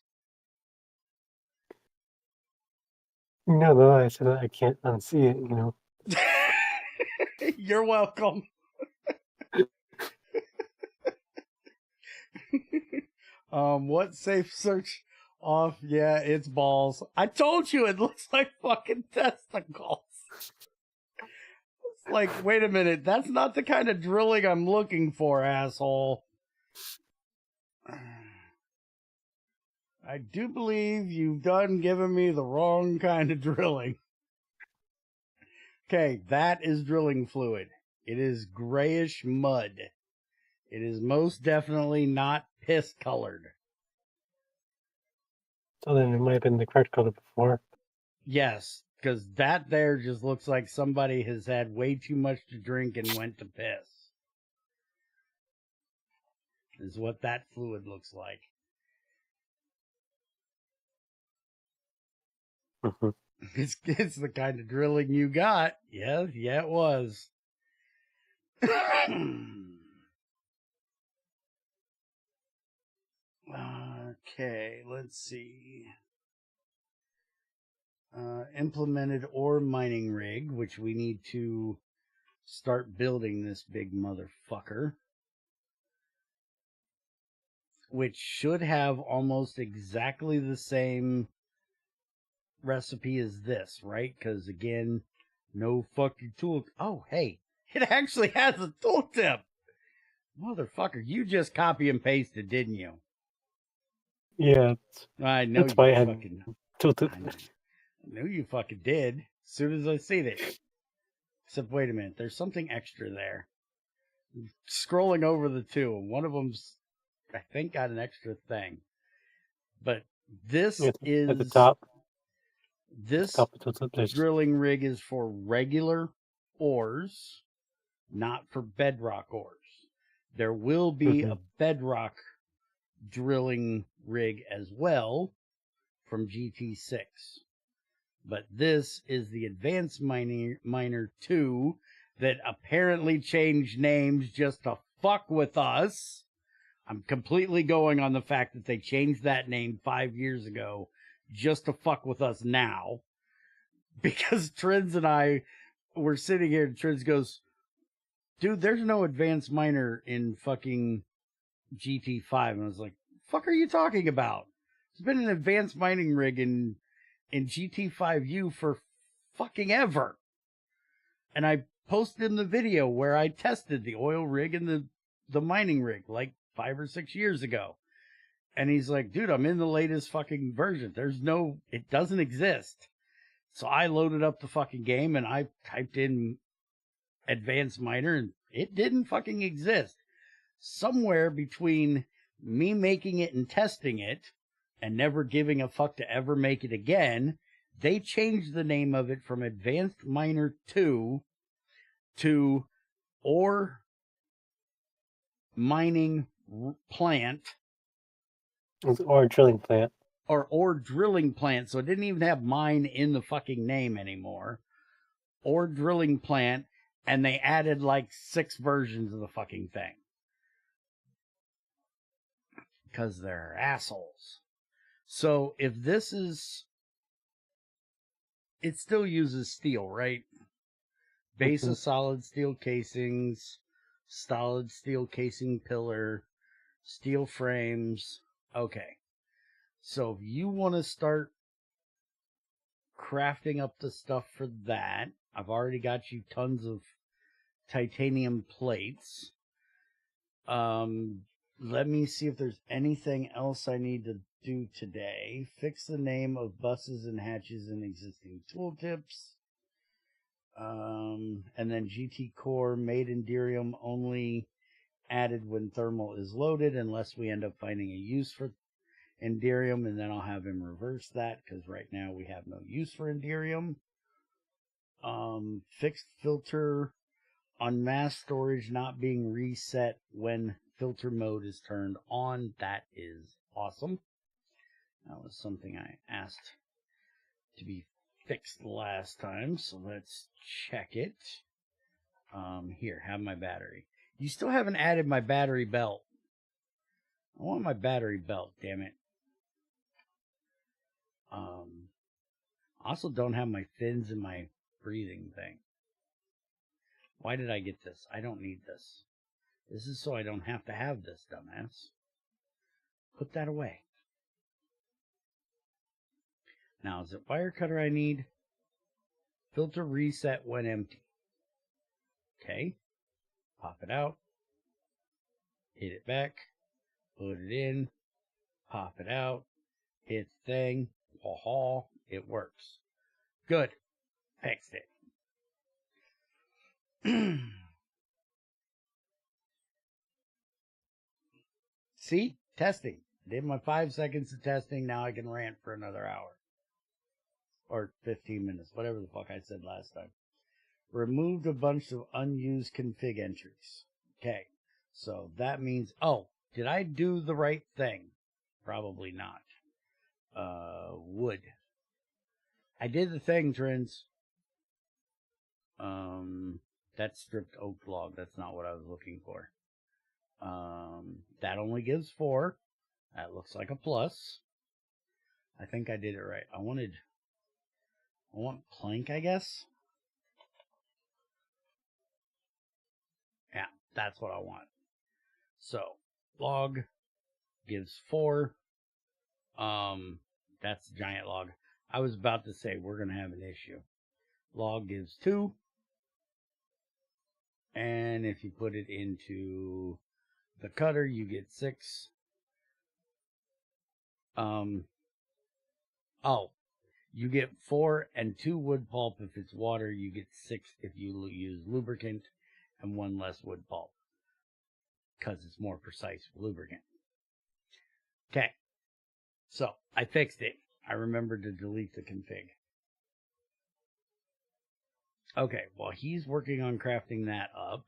No, though, I said I can't unsee it, you know. You're welcome. What safe search off? Yeah, it's balls. I told you it looks like fucking testicles. It's like, wait a minute, that's not the kind of drilling I'm looking for, asshole. I do believe you've given me the wrong kind of drilling. Okay, that is drilling fluid. It is grayish mud. It is most definitely not piss colored. So then it might have been the correct color before. Yes, because that there just looks like somebody has had way too much to drink and went to piss. Is what that fluid looks like. Mm-hmm. It's the kind of drilling you got. Yeah, it was. Okay, let's see. implemented ore mining rig, which we need to start building this big motherfucker, which should have almost exactly the same recipe as this, right? Because again, no fucking tool. Oh, hey, it actually has a tooltip. Motherfucker, you just copy and pasted, didn't you? Yeah, I know that's why I you had fucking. tilted. I knew you fucking did. As soon as I seen it. Except, wait a minute, there's something extra there. Scrolling over the two, and one of them's, I think, got an extra thing. But this is At the top. This Top of tilted, there's drilling rig is for regular ores, not for bedrock ores. There will be a bedrock drilling rig as well from GT6. But this is the Advanced Miner 2 that apparently changed names just to fuck with us. I'm completely going on the fact that they changed that name 5 years ago just to fuck with us now. Because Trins and I were sitting here and Trins goes, dude, there's no Advanced Miner in fucking GT5. And I was like, fuck are you talking about? There's been an advanced mining rig in GT5U for fucking ever. And I posted in the video where I tested the oil rig and the mining rig like 5 or 6 years ago. And he's like, dude, I'm in the latest fucking version. It doesn't exist. So I loaded up the fucking game and I typed in Advanced Miner and it didn't fucking exist. Somewhere between me making it and testing it and never giving a fuck to ever make it again, they changed the name of it from Advanced Miner 2 to Ore Mining Plant. or drilling plant. Or Ore Drilling Plant, so it didn't even have mine in the fucking name anymore. Ore Drilling Plant, and they added like 6 versions of the fucking thing. Because they're assholes. So if this is... It still uses steel, right? Base of solid steel casings, solid steel casing pillar, steel frames. Okay. So if you want to start crafting up the stuff for that, I've already got you tons of titanium plates. Let me see if there's anything else I need to do today. Fix the name of buses and hatches in existing tooltips. And then GT Core made Enderium only added when thermal is loaded, unless we end up finding a use for Enderium, and then I'll have him reverse that, because right now we have no use for Enderium. Fixed filter on mass storage not being reset when filter mode is turned on. That is awesome. That was something I asked to be fixed last time, so let's check it. Here, have my battery. You still haven't added my battery belt. I want my battery belt, damn it. Also don't have my fins and my breathing thing. Why did I get this? I don't need this. This is so I don't have to have this, dumbass. Put that away. Now, is it wire cutter I need? Filter reset when empty. Okay. Pop it out. Hit it back. Put it in. Pop it out. Hit the thing. Haw. It works. Good. Fixed it. See? Testing. Did my 5 seconds of testing. Now I can rant for another hour. Or 15 minutes. Whatever the fuck I said last time. Removed a bunch of unused config entries. Okay. So that means... Oh, did I do the right thing? Probably not. Wood. I did the thing, Trins. That's stripped oak log. That's not what I was looking for. That only gives 4. That looks like a plus. I think I did it right. I wanted I want plank, I guess. Yeah, that's what I want. So, log gives 4. That's a giant log. I was about to say we're going to have an issue. Log gives 2. And if you put it into the cutter, you get 6. You get 4 and 2 wood pulp if it's water. You get 6 if you use lubricant, and 1 less wood pulp, because it's more precise with lubricant. Okay, so I fixed it. I remembered to delete the config. Okay, while he's working on crafting that up,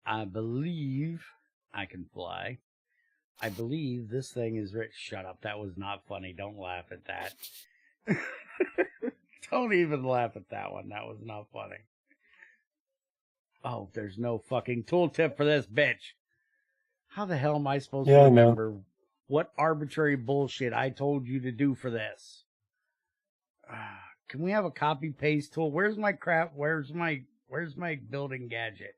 I believe I can fly. I believe this thing is rich. Shut up, that was not funny. Don't laugh at that. Don't even laugh at that one. That was not funny. Oh, there's no fucking tooltip for this bitch. How the hell am I supposed to remember what arbitrary bullshit I told you to do for this? Can we have a copy paste tool? Where's my crap? Where's my building gadget?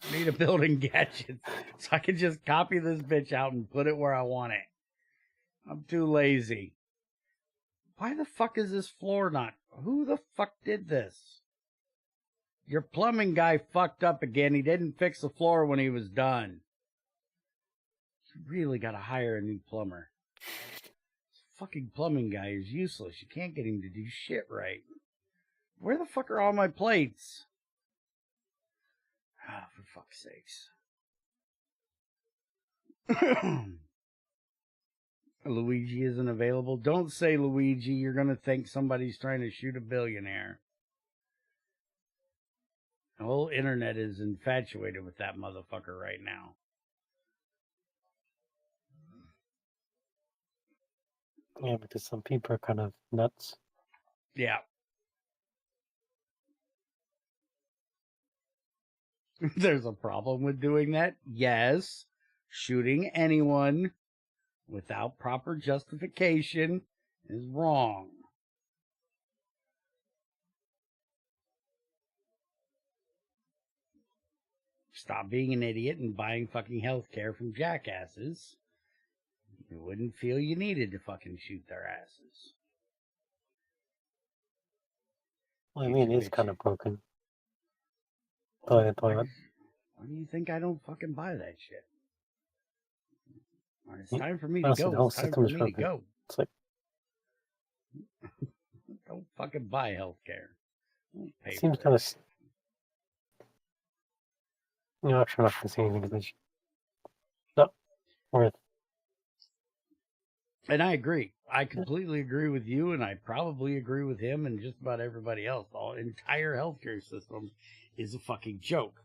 I need a building gadget so I can just copy this bitch out and put it where I want it. I'm too lazy. Why the fuck is this floor not? Who the fuck did this? Your plumbing guy fucked up again. He didn't fix the floor when he was done. You really gotta hire a new plumber. This fucking plumbing guy is useless. You can't get him to do shit right. Where the fuck are all my plates? Ah, for fuck's sakes. Luigi isn't available. Don't say Luigi. You're going to think somebody's trying to shoot a billionaire. The whole internet is infatuated with that motherfucker right now. Yeah, because some people are kind of nuts. Yeah. There's a problem with doing that? Yes. Shooting anyone without proper justification is wrong. Stop being an idiot and buying fucking healthcare from jackasses. You wouldn't feel you needed to fucking shoot their asses. Well, I mean, it's kind of broken. Toilet. Why do you think I don't fucking buy that shit? All right, it's time for me to Honestly, go. the whole It's time system for is me to broken. go. It's like, Don't fucking buy healthcare. Don't pay it seems for kind it. of. I'm sure not going to see anything because it's not worth. And I agree. I completely agree with you, and I probably agree with him and just about everybody else. The entire healthcare system is a fucking joke.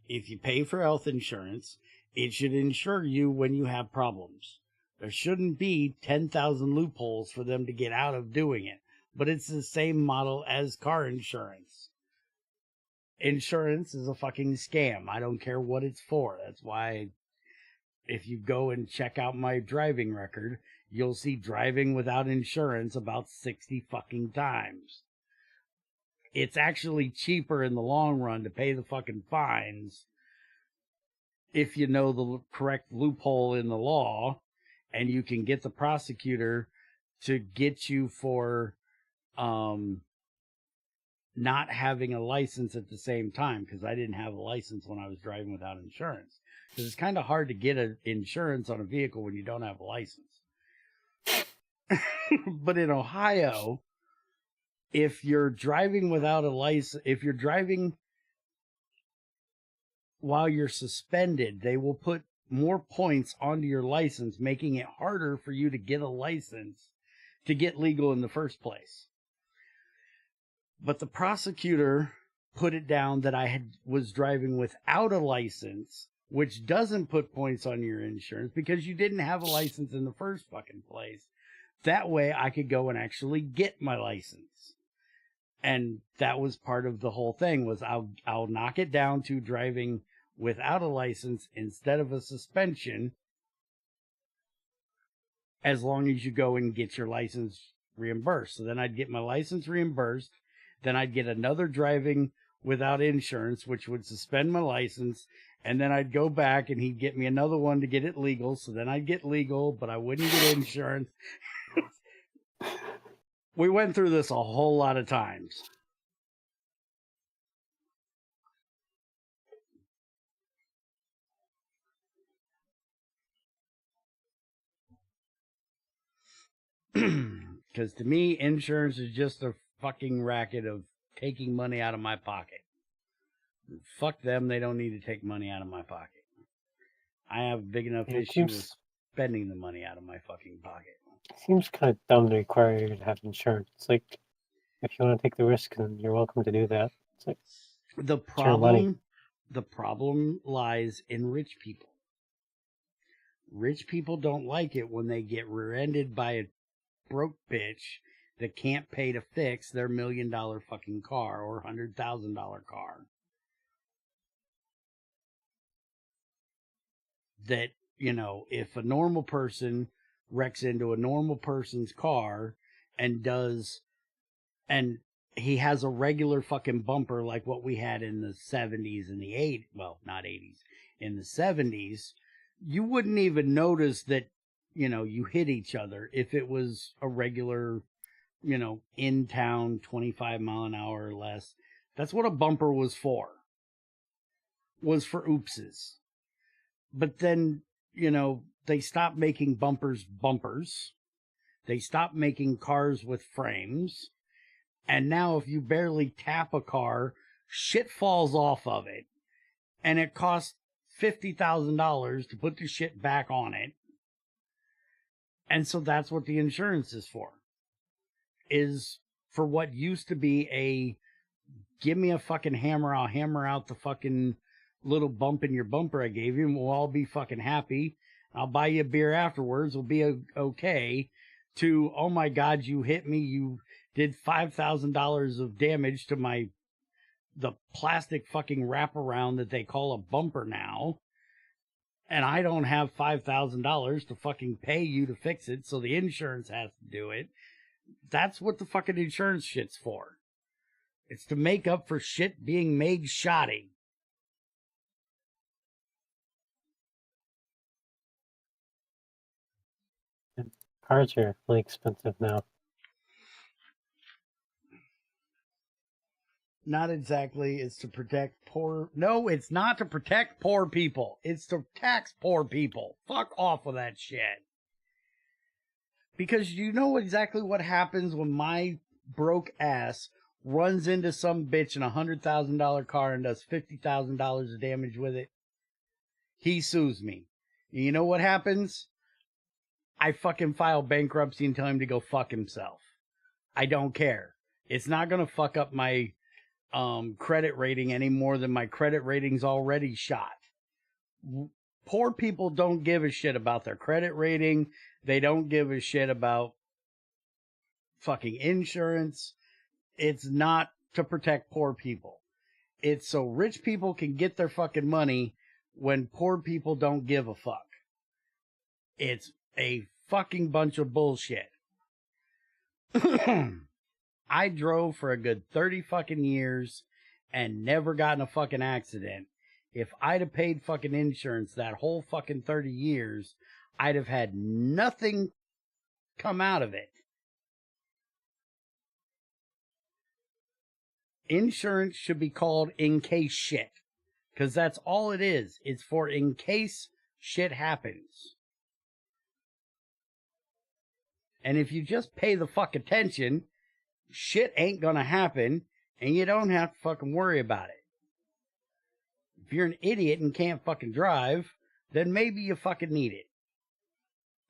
If you pay for health insurance, it should insure you when you have problems. There shouldn't be 10,000 loopholes for them to get out of doing it. But it's the same model as car insurance. Insurance is a fucking scam. I don't care what it's for. That's why if you go and check out my driving record, you'll see driving without insurance about 60 fucking times. It's actually cheaper in the long run to pay the fucking fines if you know the correct loophole in the law, and you can get the prosecutor to get you for not having a license at the same time, because I didn't have a license when I was driving without insurance. Because it's kind of hard to get insurance on a vehicle when you don't have a license. But in Ohio, if you're driving without a license, if you're driving while you're suspended, they will put more points onto your license, making it harder for you to get a license to get legal in the first place. But the prosecutor put it down that I was driving without a license, which doesn't put points on your insurance because you didn't have a license in the first fucking place. That way I could go and actually get my license. And that was part of the whole thing, was I'll knock it down to driving without a license instead of a suspension, as long as you go and get your license reimbursed. So then I'd get my license reimbursed. Then I'd get another driving without insurance, which would suspend my license. And then I'd go back and he'd get me another one to get it legal. So then I'd get legal, but I wouldn't get insurance. We went through this a whole lot of times. Because to me, insurance is just a fucking racket of taking money out of my pocket. Fuck them, they don't need to take money out of my pocket. I have a big enough issue with spending the money out of my fucking pocket. It seems kind of dumb to require you to have insurance. It's like, if you want to take the risk, then you're welcome to do that. It's like, the problem lies in rich people. Rich people don't like it when they get rear-ended by a broke bitch that can't pay to fix their $1 million fucking car or $100,000 car. That, you know, if a normal person wrecks into a normal person's car and he has a regular fucking bumper like what we had in the 70s and the 80s, well, not 80s, in the 70s, you wouldn't even notice that, you know, you hit each other if it was a regular, you know, in town 25 mile an hour or less. That's what a bumper was for oopses. But then, you know, they stopped making bumpers. They stopped making cars with frames. And now if you barely tap a car, shit falls off of it. And it costs $50,000 to put the shit back on it. And so that's what the insurance is for. Is for what used to be a, give me a fucking hammer, I'll hammer out the fucking little bump in your bumper I gave you, and we'll all be fucking happy. I'll buy you a beer afterwards, we'll be okay. To, oh my God, you hit me, you did $5,000 of damage to the plastic fucking wraparound that they call a bumper now. And I don't have $5,000 to fucking pay you to fix it, so the insurance has to do it. That's what the fucking insurance shit's for. It's to make up for shit being made shoddy. cars are really expensive now. Not exactly. It's to protect poor... No, it's not to protect poor people. It's to tax poor people. Fuck off with that shit. Because you know exactly what happens when my broke ass runs into some bitch in a $100,000 car and does $50,000 of damage with it. He sues me. And you know what happens? I fucking file bankruptcy and tell him to go fuck himself. I don't care. It's not going to fuck up my credit rating any more than my credit rating's already shot. Poor people don't give a shit about their credit rating. They don't give a shit about fucking insurance. It's not to protect poor people. It's so rich people can get their fucking money when poor people don't give a fuck. It's a fucking bunch of bullshit. I drove for a good 30 fucking years and never got in a fucking accident. If I'd have paid fucking insurance that whole fucking 30 years, I'd have had nothing come out of it. Insurance should be called in case shit. Because that's all it is. It's for in case shit happens. And if you just pay the fuck attention, shit ain't gonna happen, and you don't have to fucking worry about it. If you're an idiot and can't fucking drive, then maybe you fucking need it.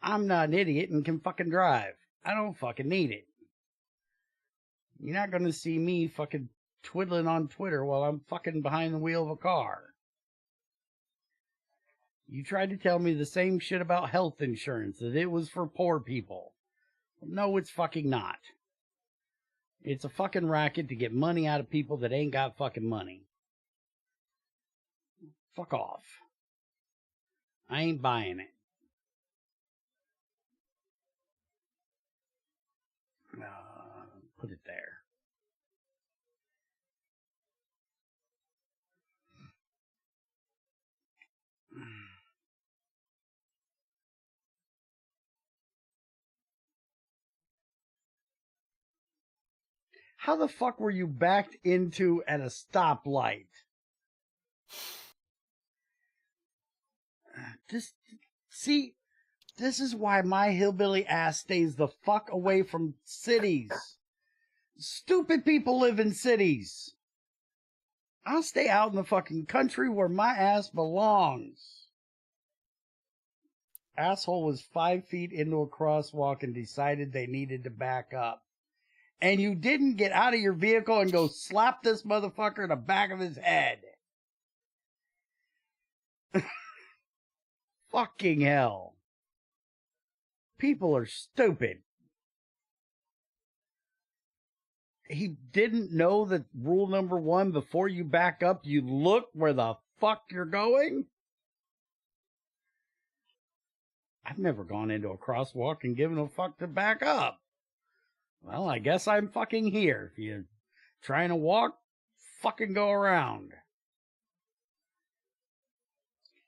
I'm not an idiot and can fucking drive. I don't fucking need it. You're not gonna see me fucking twiddling on Twitter while I'm fucking behind the wheel of a car. You tried to tell me the same shit about health insurance, that it was for poor people. No, it's fucking not. It's a fucking racket to get money out of people that ain't got fucking money. Fuck off. I ain't buying it. put it there. How the fuck were you backed into at a stoplight? See, this is why my hillbilly ass stays the fuck away from cities. Stupid people live in cities. I'll stay out in the fucking country where my ass belongs. Asshole was 5 feet into a crosswalk and decided they needed to back up. And you didn't get out of your vehicle and go slap this motherfucker in the back of his head. Fucking hell. People are stupid. He didn't know that rule number 1, before you back up, you look where the fuck you're going? I've never gone into a crosswalk and given a fuck to back up. Well, I guess I'm fucking here. If you're trying to walk, fucking go around.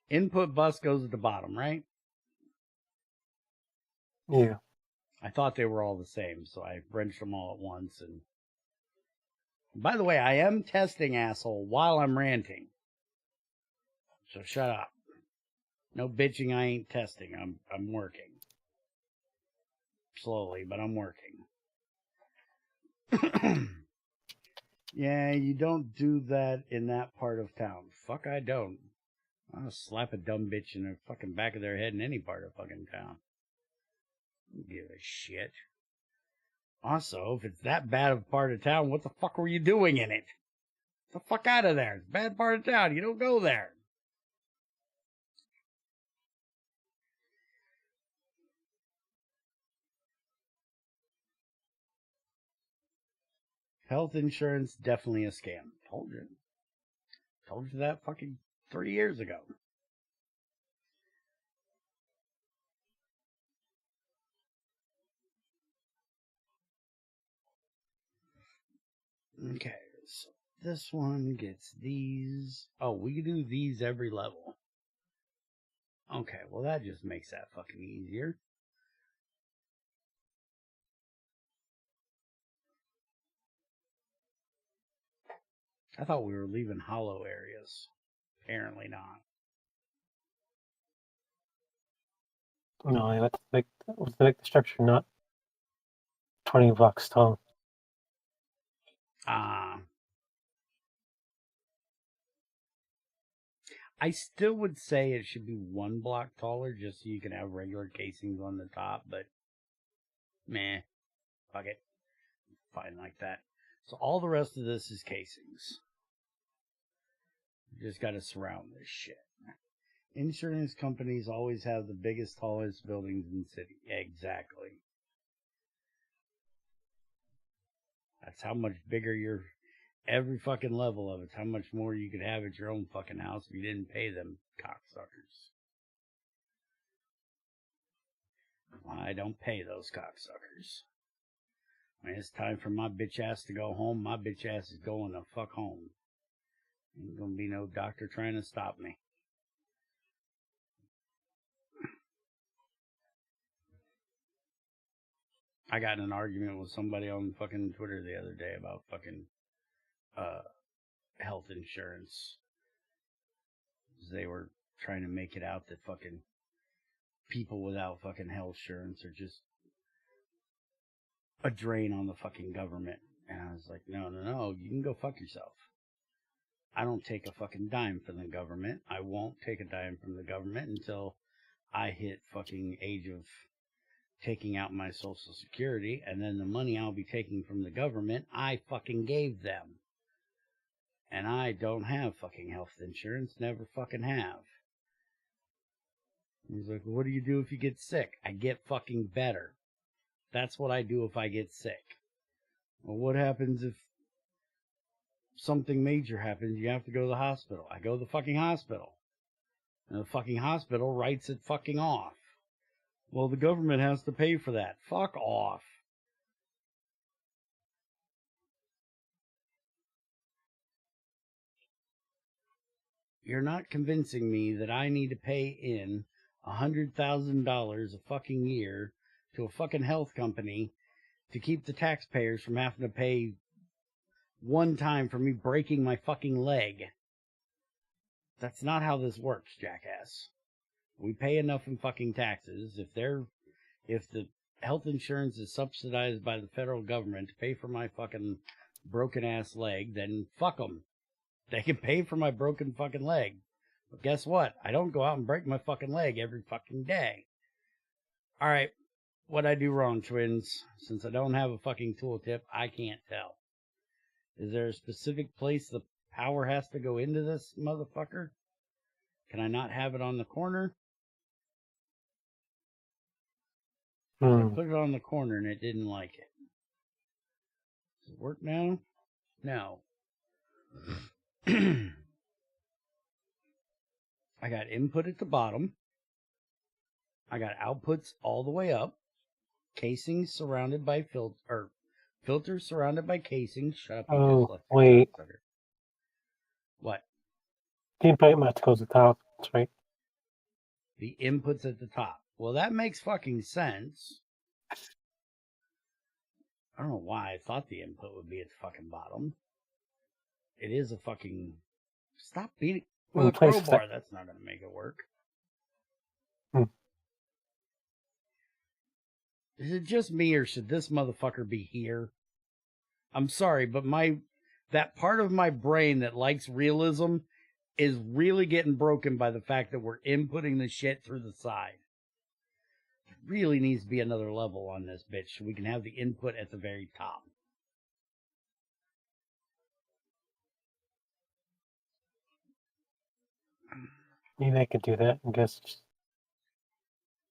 Input bus goes at the bottom, right? Yeah. I thought they were all the same, so I wrenched them all at once. And by the way, I am testing, asshole, while I'm ranting. So shut up. No bitching, I ain't testing. I'm working. Slowly, but I'm working. Yeah, you don't do that in that part of town. Fuck, I don't. I'll slap a dumb bitch in the fucking back of their head in any part of fucking town. Don't give a shit. Also, if it's that bad of a part of town, what the fuck were you doing in it? Get the fuck out of there. It's a bad part of town. You don't go there. Health insurance, definitely a scam. Told you. Told you that fucking 3 years ago. Okay, so this one gets these. Oh, we can do these every level. Okay, well that just makes that fucking easier. I thought we were leaving hollow areas. Apparently not. No, let's make the structure not $20 tall. I still would say it should be 1 block taller just so you can have regular casings on the top, but meh. Fuck it. Fine like that. So all the rest of this is casings. You just gotta surround this shit. Insurance companies always have the biggest, tallest buildings in the city. Exactly. That's how much bigger your every fucking level of it's how much more you could have at your own fucking house if you didn't pay them cocksuckers. I don't pay those cocksuckers. When it's time for my bitch ass to go home, my bitch ass is going the fuck home. Ain't gonna be no doctor trying to stop me. I got in an argument with somebody on fucking Twitter the other day about fucking health insurance. They were trying to make it out that fucking people without fucking health insurance are just a drain on the fucking government. And I was like, no, you can go fuck yourself. I don't take a fucking dime from the government. I won't take a dime from the government until I hit fucking age of taking out my Social Security, and then the money I'll be taking from the government, I fucking gave them. And I don't have fucking health insurance, never fucking have. He's like, well, what do you do if you get sick? I get fucking better. That's what I do if I get sick. Well, what happens if something major happens? You have to go to the hospital. I go to the fucking hospital. And the fucking hospital writes it fucking off. Well, the government has to pay for that. Fuck off. you're not convincing me that I need to pay in $100,000 a fucking year to a fucking health company to keep the taxpayers from having to pay one time for me breaking my fucking leg. That's not how this works, jackass. We pay enough in fucking taxes. If the health insurance is subsidized by the federal government to pay for my fucking broken ass leg, then fuck them. They can pay for my broken fucking leg. But guess what? I don't go out and break my fucking leg every fucking day. Alright, what'd I do wrong, twins? Since I don't have a fucking tooltip, I can't tell. Is there a specific place the power has to go into this motherfucker? Can I not have it on the corner? I put it on the corner and it didn't like it. Does it work now? No. I got input at the bottom. I got outputs all the way up. Casings surrounded by filters surrounded by casings. Shut up. Oh, wait. What? The input must go to the top. That's right. The input's at the top. Well, that makes fucking sense. I don't know why I thought the input would be at the fucking bottom. It is a fucking... Stop beating with a crowbar. That's not going to make it work. Is it just me, or should this motherfucker be here? I'm sorry, but that part of my brain that likes realism is really getting broken by the fact that we're inputting the shit through the side. There really needs to be another level on this bitch so we can have the input at the very top. Maybe I could do that. I guess just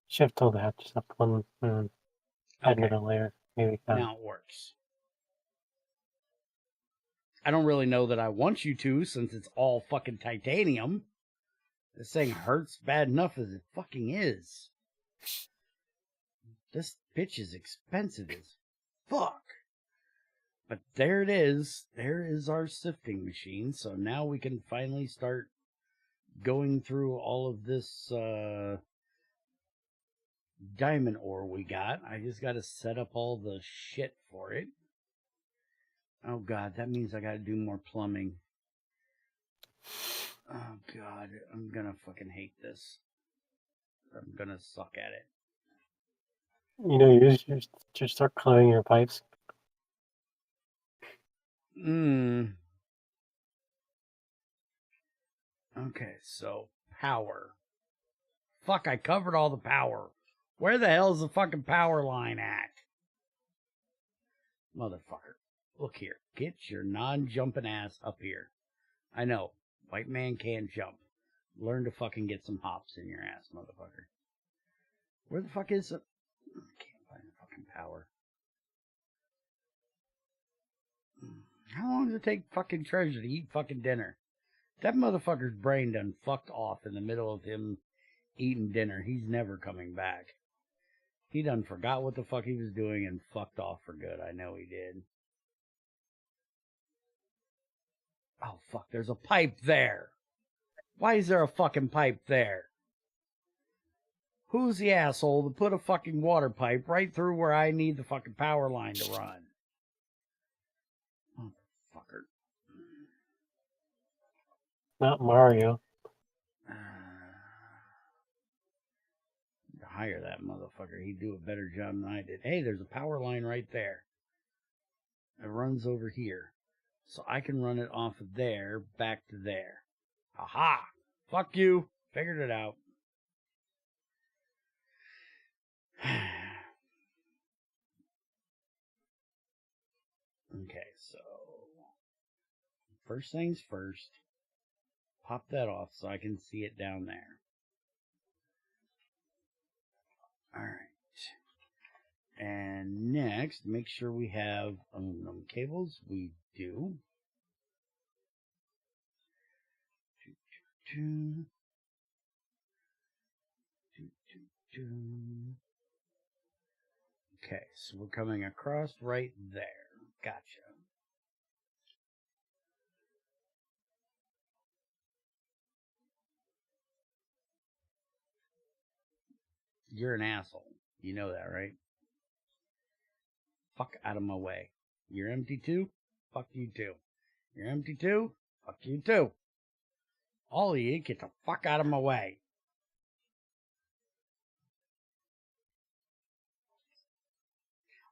shift all that just up one add another layer. Maybe now it works. I don't really know that I want you to, since it's all fucking titanium. This thing hurts bad enough as it fucking is. This bitch is expensive as fuck. But there it is. There is our sifting machine. So now we can finally start going through all of this diamond ore we got. I just got to set up all the shit for it. Oh god, that means I got to do more plumbing. Oh god, I'm gonna fucking hate this. I'm gonna suck at it. You know, you just start climbing your pipes. Okay, so power. Fuck, I covered all the power. Where the hell's the fucking power line at? Motherfucker. Look here. Get your non-jumping ass up here. I know. White man can't jump. Learn to fucking get some hops in your ass, motherfucker. Where the fuck is it? I can't find the fucking power. How long does it take fucking Treasure to eat fucking dinner? That motherfucker's brain done fucked off in the middle of him eating dinner. He's never coming back. He done forgot what the fuck he was doing and fucked off for good. I know he did. Oh, fuck, there's a pipe there. Why is there a fucking pipe there? Who's the asshole to put a fucking water pipe right through where I need the fucking power line to run? Motherfucker. Not Mario. To hire that motherfucker, he'd do a better job than I did. Hey, there's a power line right there. It runs over here. So I can run it off of there back to there. Aha! Fuck you. Figured it out. Okay, so first things first. Pop that off so I can see it down there. Alright. And next, make sure we have aluminum cables. We do. Okay, so we're coming across right there. Gotcha. You're an asshole. You know that, right? Fuck out of my way. You're empty too? Fuck you too. You're empty too? Fuck you too. All of you, get the fuck out of my way.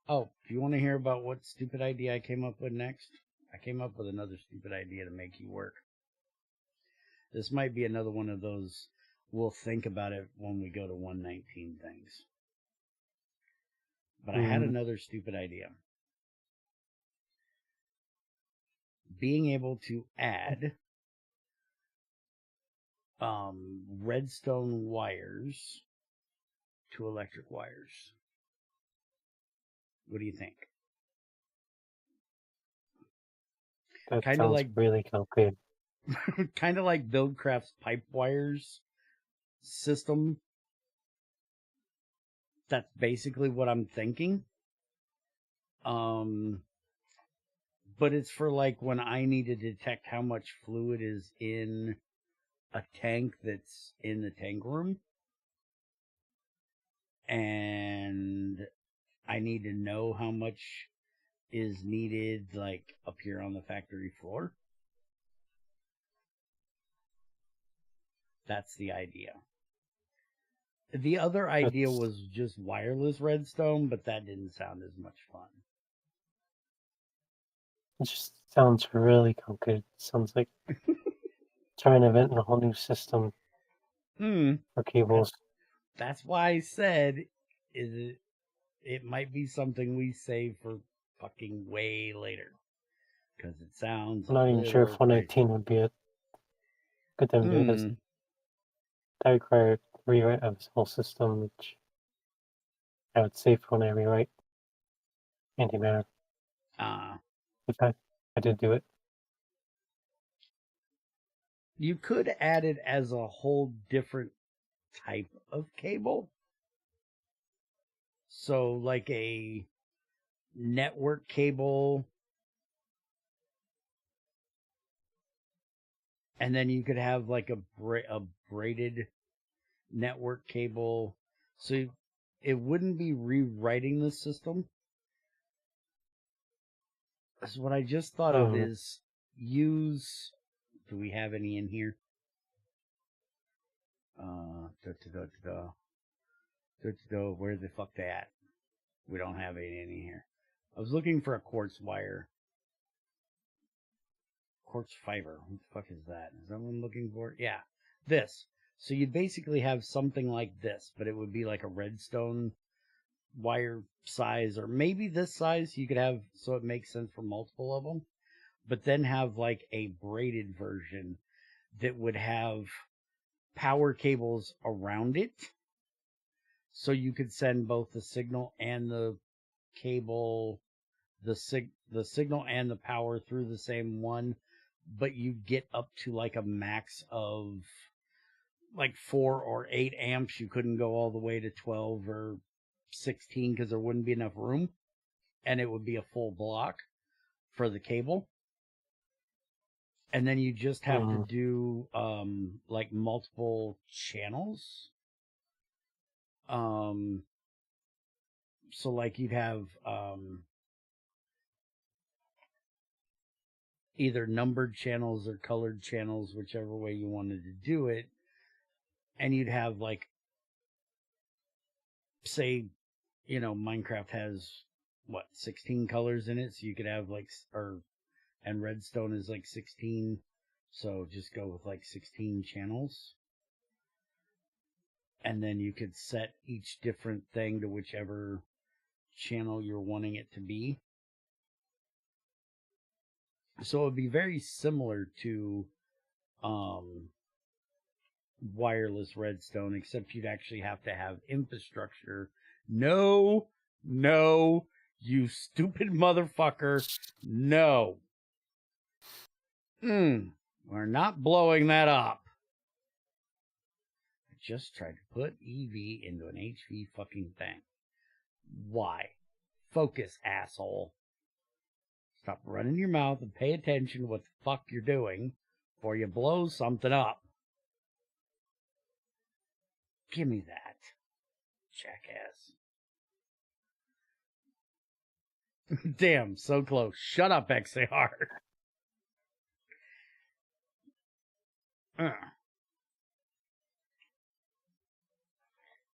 Oh, do you want to hear about what stupid idea I came up with next? I came up with another stupid idea to make you work. This might be another one of those, we'll think about it when we go to 119 things. But I had another stupid idea. Being able to add redstone wires to electric wires. What do you think? That Kinda sounds like really complicated. kind of like Buildcraft's pipe wires system. That's basically what I'm thinking. But it's for like when I need to detect how much fluid is in a tank that's in the tank room. And I need to know how much is needed, like, up here on the factory floor. That's the idea. The other idea was just wireless redstone, but that didn't sound as much fun. It just sounds really complicated. It sounds like trying to invent a whole new system for cables. That's why I said it might be something we save for fucking way later. Because it sounds I'm not even sure if 119 would be a good time to do this. That required rewrite of this whole system, which I would save for when I rewrite antimatter. If I did do it. You could add it as a whole different type of cable. So, like a network cable. And then you could have like a braided network cable. So it wouldn't be rewriting the system. So what I just thought of is use... Do we have any in here? Where the fuck they at? We don't have any in here. I was looking for a quartz wire. Quartz fiber. What the fuck is that? Is that what I'm looking for? Yeah. This. So you'd basically have something like this, but it would be like a redstone wire size, or maybe this size you could have, so it makes sense for multiple of them. But then have like a braided version that would have power cables around it. So you could send both the signal and the cable, the signal and the power through the same one, but you get up to like a max of like 4 or 8 amps. You couldn't go all the way to 12 or 16 because there wouldn't be enough room, and it would be a full block for the cable. And then you just have to do like multiple channels. So like you'd have either numbered channels or colored channels, whichever way you wanted to do it. And you'd have like, say, you know, Minecraft has what, 16 colors in it, so you could have like, and redstone is like 16, so just go with like 16 channels. And then you could set each different thing to whichever channel you're wanting it to be. So it would be very similar to wireless redstone, except you'd actually have to have infrastructure. No, you stupid motherfucker. No. We're not blowing that up. I just tried to put EV into an HV fucking thing. Why? Focus, asshole. Stop running your mouth and pay attention to what the fuck you're doing before you blow something up. Give me that. Jackass. Damn, so close. Shut up, XAR.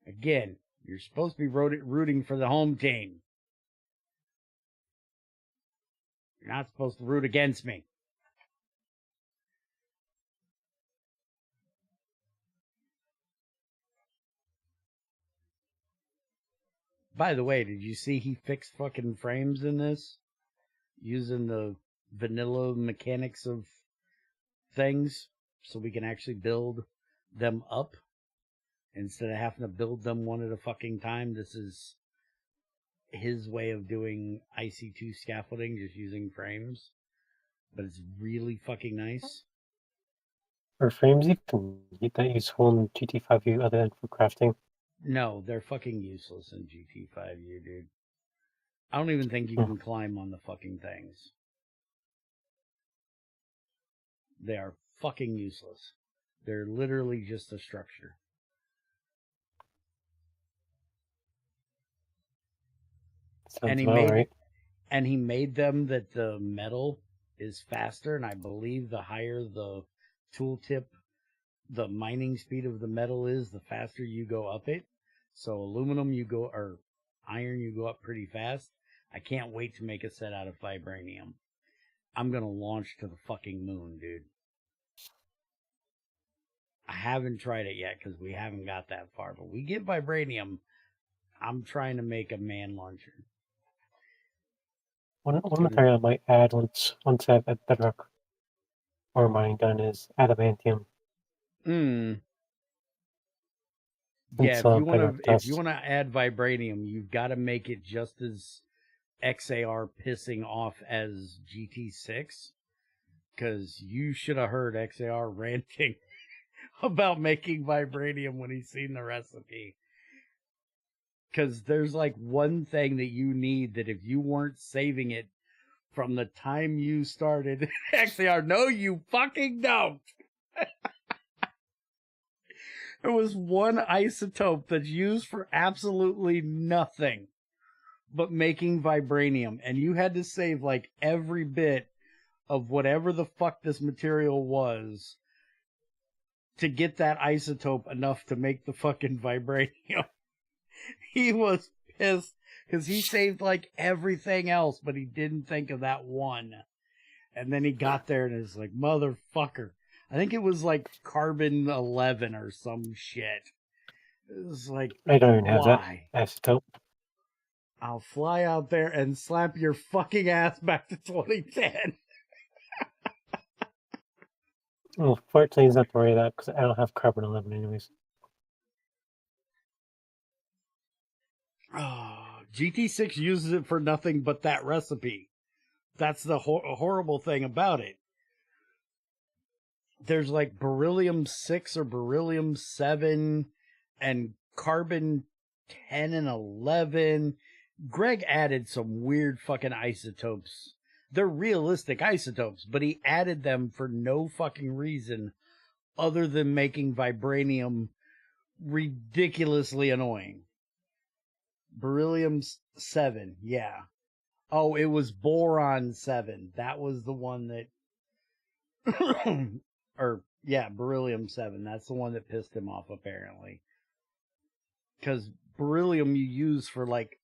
Again, you're supposed to be rooting for the home team. You're not supposed to root against me. By the way, did you see he fixed fucking frames in this? Using the vanilla mechanics of things so we can actually build them up instead of having to build them one at a fucking time. This is his way of doing IC2 scaffolding, just using frames. But it's really fucking nice. For frames, you can get that useful in GT5U other than for crafting. No, they're fucking useless in GT5U, dude. I don't even think you can climb on the fucking things. They are fucking useless. They're literally just a structure. Sounds about right. And he made them that the metal is faster, and I believe the higher the tooltip, the mining speed of the metal is, the faster you go up it. So aluminum or iron you go up pretty fast. I can't wait to make a set out of vibranium. I'm gonna launch to the fucking moon, dude. I haven't tried it yet because we haven't got that far, but we get vibranium. I'm trying to make a man launcher. One material I might add once I have that bedrock ore mining done is adamantium. Yeah, if you wanna add vibranium, you've got to make it just as XAR pissing off as GT6, because you should have heard XAR ranting about making vibranium when he's seen the recipe. Because there's like one thing that you need that if you weren't saving it from the time you started XAR, no, you fucking don't. There was one isotope that's used for absolutely nothing but making vibranium, and you had to save like every bit of whatever the fuck this material was to get that isotope enough to make the fucking vibranium. He was pissed because he saved like everything else, but he didn't think of that one. And then he got there and it's like, motherfucker. I think it was like carbon 11 or some shit. It was like, I don't even have that why? isotope. I'll fly out there and slap your fucking ass back to 2010. Well, fortunately, he's not to worry about because I don't have carbon 11 anyways. Oh, GT6 uses it for nothing but that recipe. That's the horrible thing about it. There's like beryllium 6 or beryllium 7 and carbon 10 and 11. Greg added some weird fucking isotopes. They're realistic isotopes, but he added them for no fucking reason other than making vibranium ridiculously annoying. Beryllium 7, yeah. Oh, it was boron 7. That was the one that... beryllium 7. That's the one that pissed him off, apparently. Because beryllium you use for, like,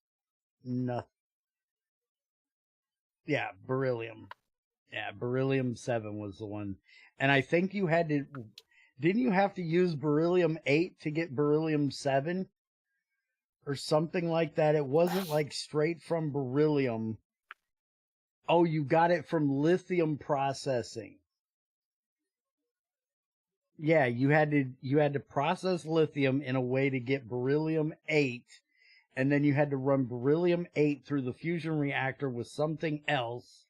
nothing. Yeah, beryllium. Yeah, beryllium 7 was the one. And I think you had to... Didn't you have to use beryllium 8 to get beryllium 7? Or something like that. It wasn't, like, straight from beryllium. Oh, you got it from lithium processing. Yeah, you had to process lithium in a way to get beryllium 8, and then you had to run beryllium 8 through the fusion reactor with something else,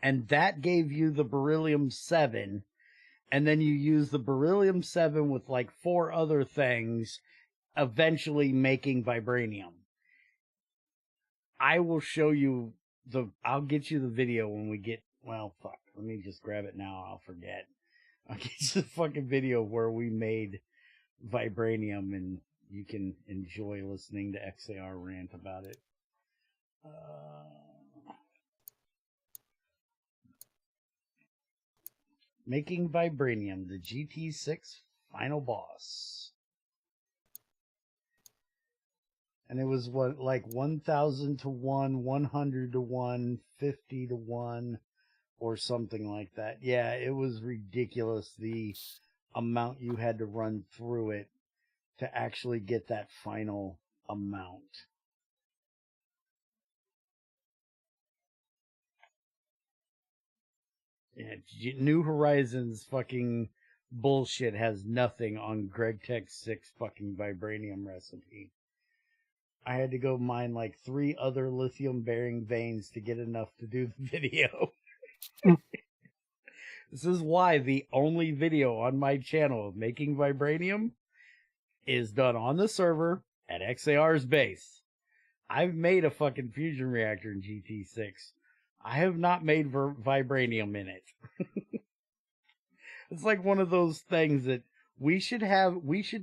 and that gave you the beryllium 7, and then you use the beryllium 7 with like 4 other things, eventually making vibranium. I will show you I'll get you the video when we get, well, fuck, let me just grab it now, I'll forget. I'll get you the fucking video where we made vibranium, and you can enjoy listening to XAR rant about it. Making Vibranium, the GT6 final boss. And it was what, like 1,000 to 1, 100 to 1, 50 to 1, or something like that. Yeah, it was ridiculous, the amount you had to run through it to actually get that final amount. Yeah, New Horizons fucking bullshit has nothing on GregTech's 6 fucking Vibranium recipe. I had to go mine like 3 other lithium-bearing veins to get enough to do the video. This is why the only video on my channel of making Vibranium is done on the server at XAR's base. I've made a fucking fusion reactor in GT6. I have not made Vibranium in it. It's like one of those things that we should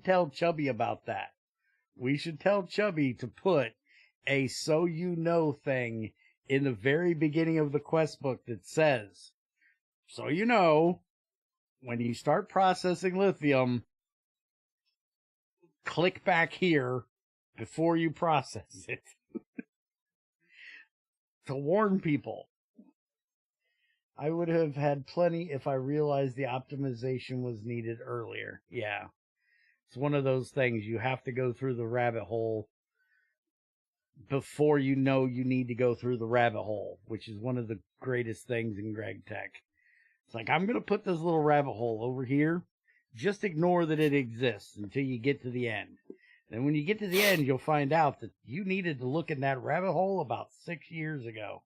tell Chubby about that. We should tell Chubby to put a so you know thing in the very beginning of the quest book that says, so you know, when you start processing lithium, click back here before you process it. To warn people. I would have had plenty if I realized the optimization was needed earlier. Yeah. It's one of those things, you have to go through the rabbit hole before you know you need to go through the rabbit hole, which is one of the greatest things in GregTech. It's like, I'm going to put this little rabbit hole over here. Just ignore that it exists until you get to the end. And when you get to the end, you'll find out that you needed to look in that rabbit hole about 6 years ago.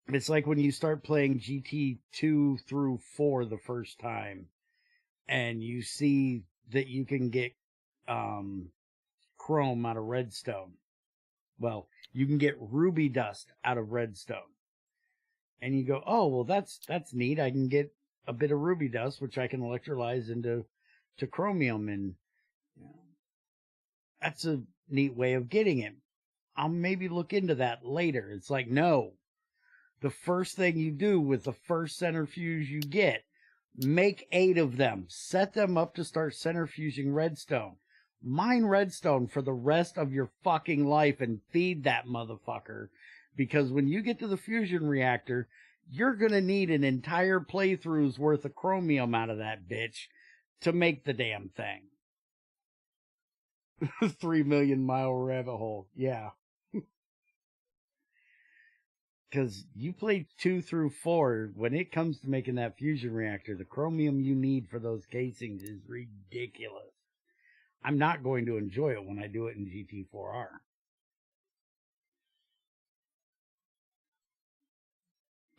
It's like when you start playing GT2 through 4 the first time, and you see that you can get chrome out of redstone. Well, you can get ruby dust out of redstone. And you go, oh, well, that's neat. I can get a bit of ruby dust, which I can electrolyze into chromium, and you know, that's a neat way of getting it. I'll maybe look into that later. It's like, no. The first thing you do with the first centrifuge you get, make 8 of them. Set them up to start centrifuging redstone. Mine redstone for the rest of your fucking life and feed that motherfucker. Because when you get to the fusion reactor, you're going to need an entire playthrough's worth of chromium out of that bitch to make the damn thing. 3 million mile rabbit hole. Yeah. Because you play 2 through 4, when it comes to making that fusion reactor, the chromium you need for those casings is ridiculous. I'm not going to enjoy it when I do it in GT4R.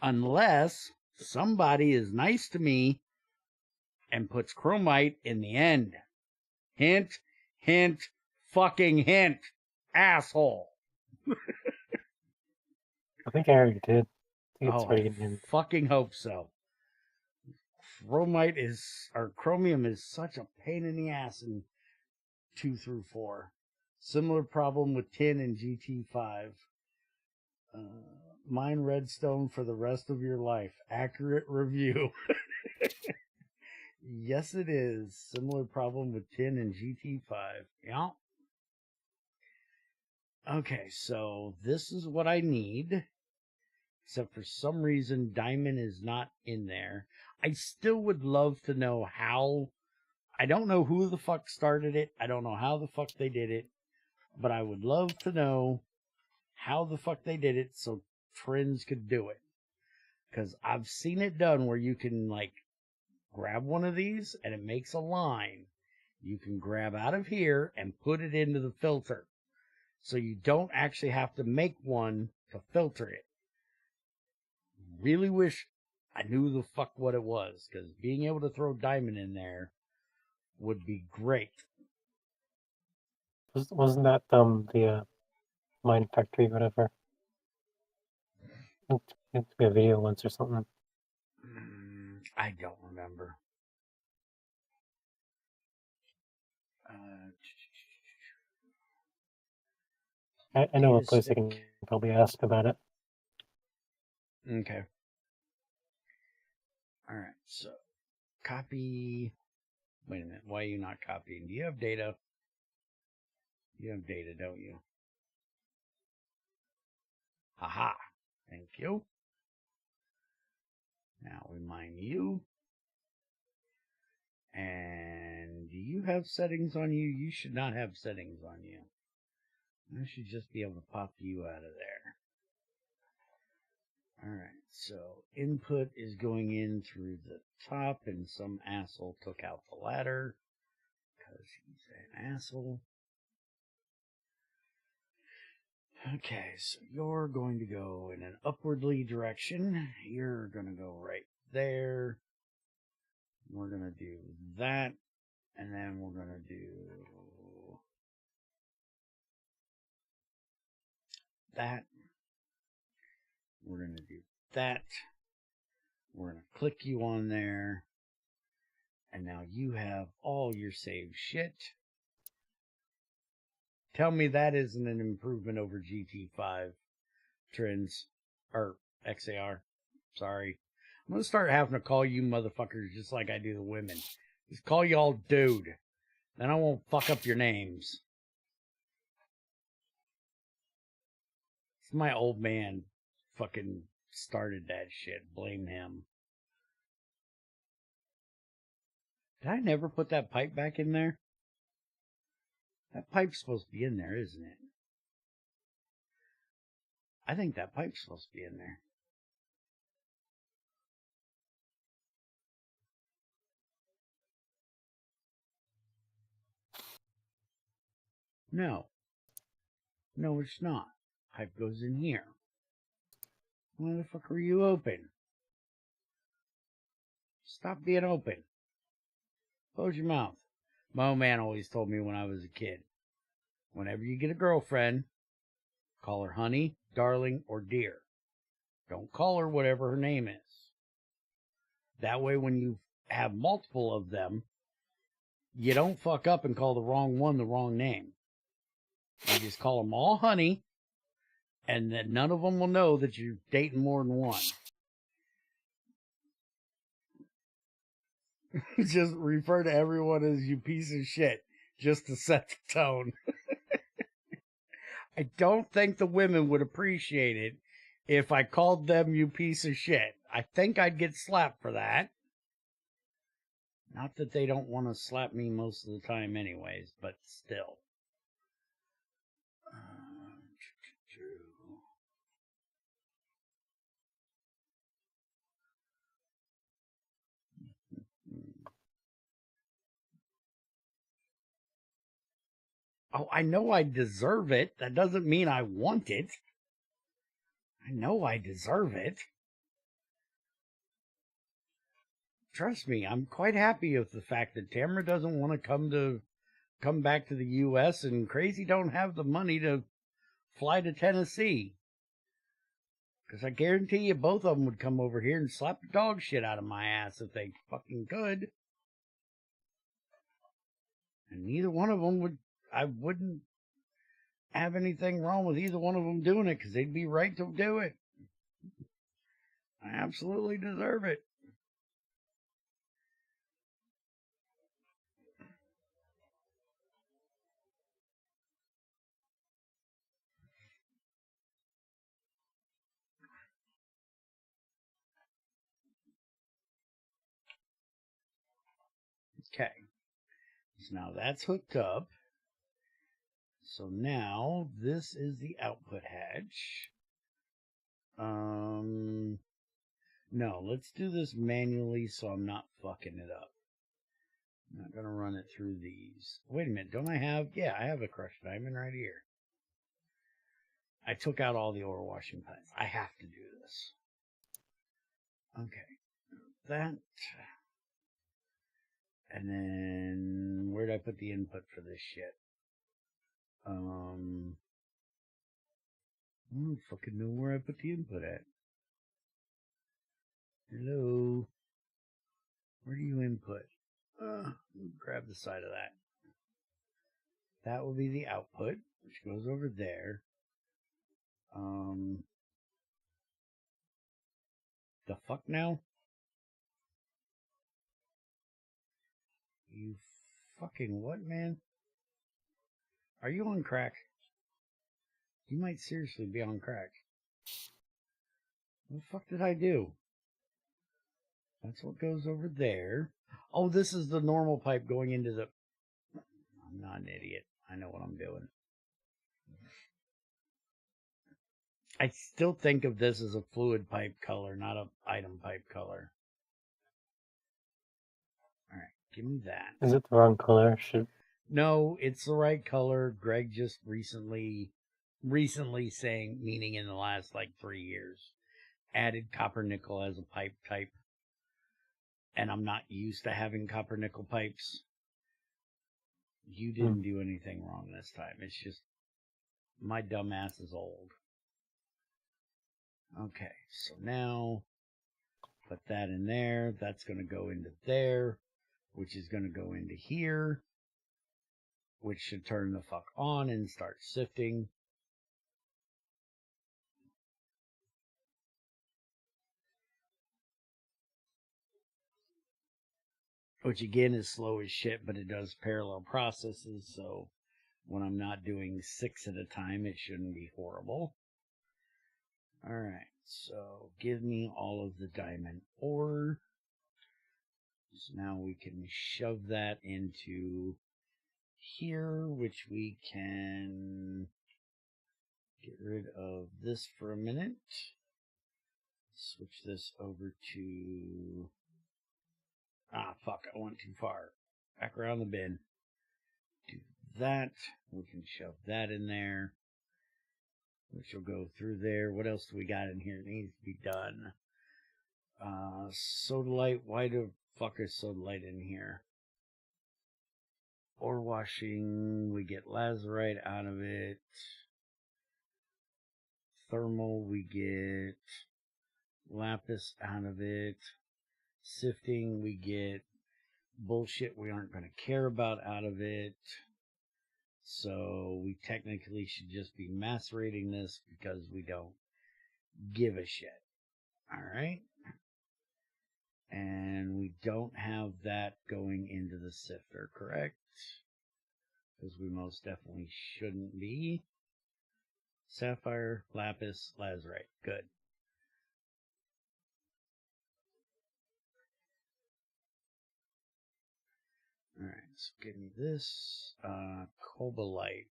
Unless somebody is nice to me and puts chromite in the end. Hint, hint, fucking hint, asshole. I think I already did. I think it's Oh, already I in. fucking hope so. Chromium is such a pain in the ass in 2 through 4. Similar problem with tin and GT5. Mine redstone for the rest of your life. Accurate review. Yes, it is. Similar problem with tin and GT5. Yeah. Okay, so this is what I need. Except for some reason, diamond is not in there. I still would love to know how. I don't know who the fuck started it. I don't know how the fuck they did it. But I would love to know how the fuck they did it so Trends could do it. Because I've seen it done where you can, like, grab one of these and it makes a line. You can grab out of here and put it into the filter. So you don't actually have to make one to filter it. Really wish I knew the fuck what it was, because being able to throw diamond in there would be great. Wasn't that the mine factory, whatever? It had to be a video once or something. I don't remember. I know a Data place I can stick. probably ask about it. Okay. All right. So copy. Wait a minute. Why are you not copying? Do you have data? You have data, don't you? Haha. Thank you. Now we mine you. And do you have settings on you? You should not have settings on you. I should just be able to pop you out of there. Alright, so input is going in through the top, and some asshole took out the ladder because he's an asshole. Okay, so you're going to go in an upwardly direction. You're going to go right there. We're going to do that, and then we're going to do that. We're going to do that. We're going to click you on there. And now you have all your saved shit. Tell me that isn't an improvement over GT5 trends. Or XAR. Sorry. I'm going to start having to call you motherfuckers just like I do the women. Just call you all dude. Then I won't fuck up your names. It's my old man fucking started that shit. Blame him. Did I never put that pipe back in there? That pipe's supposed to be in there, isn't it? I think that pipe's supposed to be in there. No. No, it's not. Pipe goes in here. Why the fuck are you open? Stop being open. Close your mouth. My old man always told me when I was a kid, whenever you get a girlfriend, call her honey, darling, or dear. Don't call her whatever her name is. That way when you have multiple of them, you don't fuck up and call the wrong one the wrong name. You just call them all honey, and then none of them will know that you're dating more than one. Just refer to everyone as you piece of shit, just to set the tone. I don't think the women would appreciate it if I called them you piece of shit. I think I'd get slapped for that. Not that they don't want to slap me most of the time anyways, but still. Oh, I know I deserve it. That doesn't mean I want it. I know I deserve it. Trust me, I'm quite happy with the fact that Tamara doesn't want to come back to the U.S. and Crazy don't have the money to fly to Tennessee. Because I guarantee you both of them would come over here and slap the dog shit out of my ass if they fucking could. And neither one of them I wouldn't have anything wrong with either one of them doing it because they'd be right to do it. I absolutely deserve it. Okay. So now that's hooked up. So now this is the output hatch. No, let's do this manually so I'm not fucking it up. I'm not going to run it through these. Wait a minute, don't I have... Yeah, I have a crushed diamond right here. I took out all the ore washing pans. I have to do this. Okay. That. And then... Where'd I put the input for this shit? I don't fucking know where I put the input at. Hello? Where do you input? Grab the side of that. That will be the output, which goes over there. The fuck now? You fucking what, man? Are you on crack? You might seriously be on crack. What the fuck did I do? That's what goes over there. Oh, this is the normal pipe going into the... I'm not an idiot. I know what I'm doing. I still think of this as a fluid pipe color, not a item pipe color. Alright, give me that. Is it the wrong color? No, it's the right color. Greg just recently saying, meaning in the last like 3 years, added copper nickel as a pipe type. And I'm not used to having copper nickel pipes. You didn't do anything wrong this time. It's just my dumb ass is old. Okay, so now put that in there. That's going to go into there, which is going to go into here, which should turn the fuck on and start sifting. Which again is slow as shit, but it does parallel processes, so when I'm not doing 6 at a time, it shouldn't be horrible. Alright, so give me all of the diamond ore. So now we can shove that into here, which we can get rid of this for a minute. Switch this over to... Ah, fuck, I went too far. Back around the bin. Do that. We can shove that in there, which will go through there. What else do we got in here that needs to be done? Sodalite. Why the fuck is sodalite in here? Ore washing. We get lazurite out of it. Thermal. We get lapis out of it. Sifting. We get bullshit we aren't going to care about out of it. So we technically should just be macerating this because we don't give a shit. Alright? And we don't have that going into the sifter, correct? Because we most definitely shouldn't be. Sapphire, lapis, lazurite. Good. Alright, so give me this. Cobalite.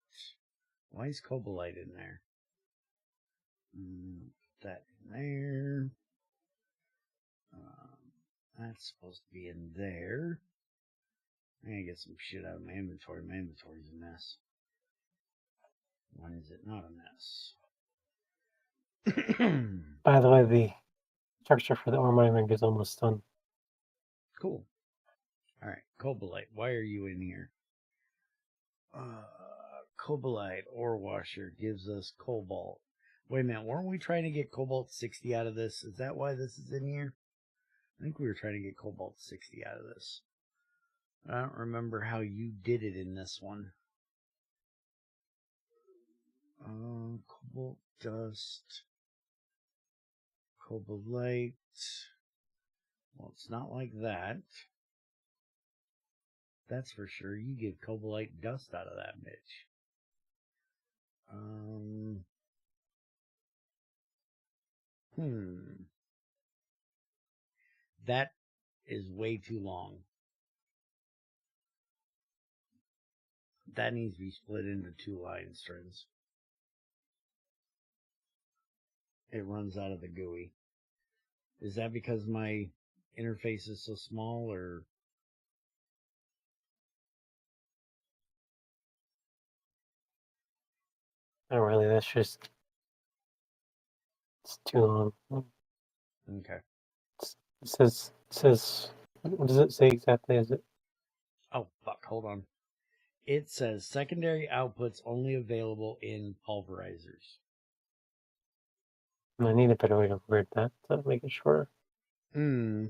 Why is cobalite in there? Put that in there. That's supposed to be in there. I gotta get some shit out of my inventory. My inventory's a mess. When is it not a mess? By the way, the structure for the ore mining is almost done. Cool. Alright, Cobalite, why are you in here? Cobalite ore washer gives us cobalt. Wait a minute, weren't we trying to get cobalt 60 out of this? Is that why this is in here? I think we were trying to get cobalt 60 out of this. I don't remember how you did it in this one. Cobalt dust. Cobalite. Well, it's not like that. That's for sure. You get cobalite dust out of that bitch. That is way too long. That needs to be split into 2 line strings. It runs out of the GUI. Is that because my interface is so small, or... Not really, that's just... It's too long. Okay. It says... What does it say exactly? Is it... Oh, fuck, hold on. It says secondary outputs only available in pulverizers. I need a better way to word that to make it shorter. I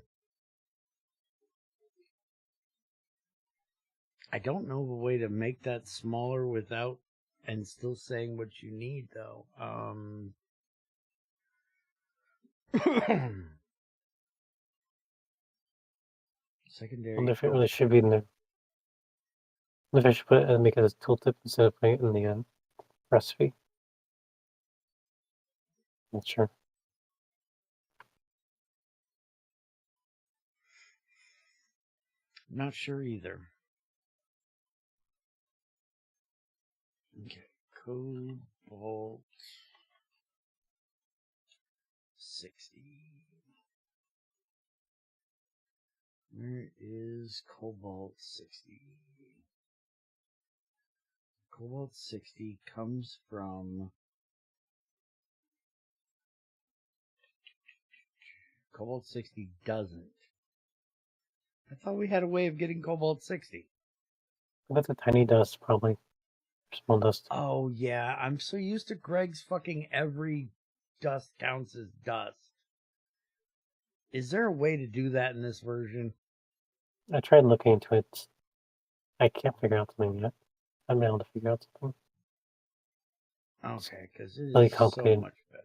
don't know a way to make that smaller without and still saying what you need, though. Secondary. I wonder if it really should be in there. I wonder if I should put it and make it as tooltip instead of putting it in the recipe. Not sure. Not sure either. Okay, Cobalt 60. Where is Cobalt 60? Cobalt 60 comes from Cobalt 60 doesn't. I thought we had a way of getting Cobalt 60. That's a tiny dust, probably. Small dust. Oh, yeah. I'm so used to Greg's fucking every dust counts as dust. Is there a way to do that in this version? I tried looking into it. I can't figure out something yet. I'm able to figure out something. Okay, because it Really is so complicated. much better.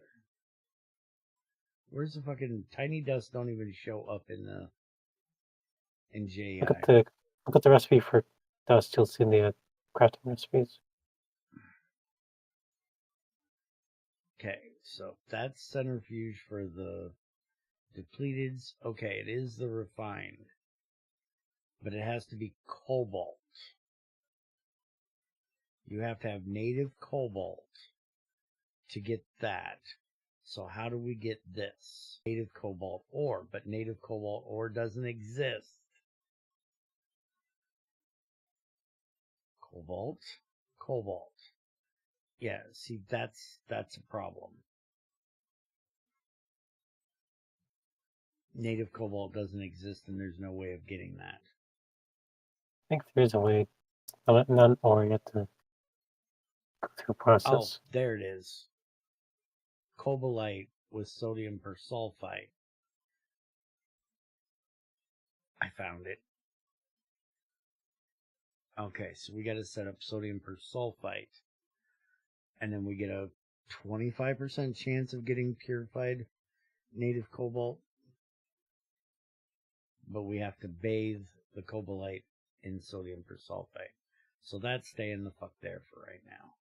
Where's the fucking tiny dust? Don't even show up in JI. Look at the recipe for dust. You'll see in the crafting recipes. Okay, so that's centrifuge for the depleteds. Okay, it is the refined, but it has to be cobalt. You have to have native cobalt to get that. So how do we get this? Native cobalt ore, but native cobalt ore doesn't exist. Cobalt. Yeah, see, that's a problem. Native cobalt doesn't exist, and there's no way of getting that. I think there's a way. Not or you have to go through a process. Oh, there it is. Cobalite with sodium persulfite. I found it. Okay, so we got to set up sodium persulfite. And then we get a 25% chance of getting purified native cobalt. But we have to bathe the cobalite in sodium persulfite. So that's staying the fuck there for right now.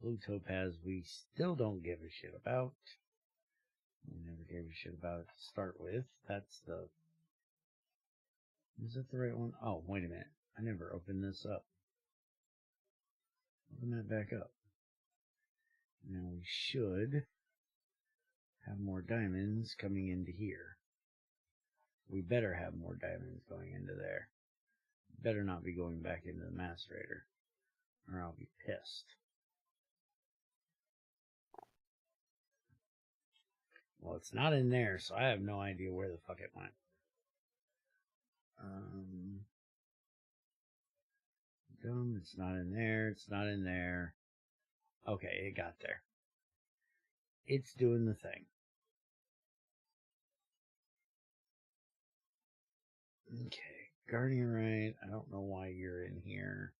Blue topaz we still don't give a shit about. We never gave a shit about it to start with. That's the... Is that the right one? Oh, wait a minute. I never opened this up. Open that back up. Now we should have more diamonds coming into here. We better have more diamonds going into there. Better not be going back into the macerator, or I'll be pissed. Well, it's not in there, so I have no idea where the fuck it went. It's not in there. It's not in there. Okay, it got there. It's doing the thing. Okay, Garnierite, I don't know why you're in here.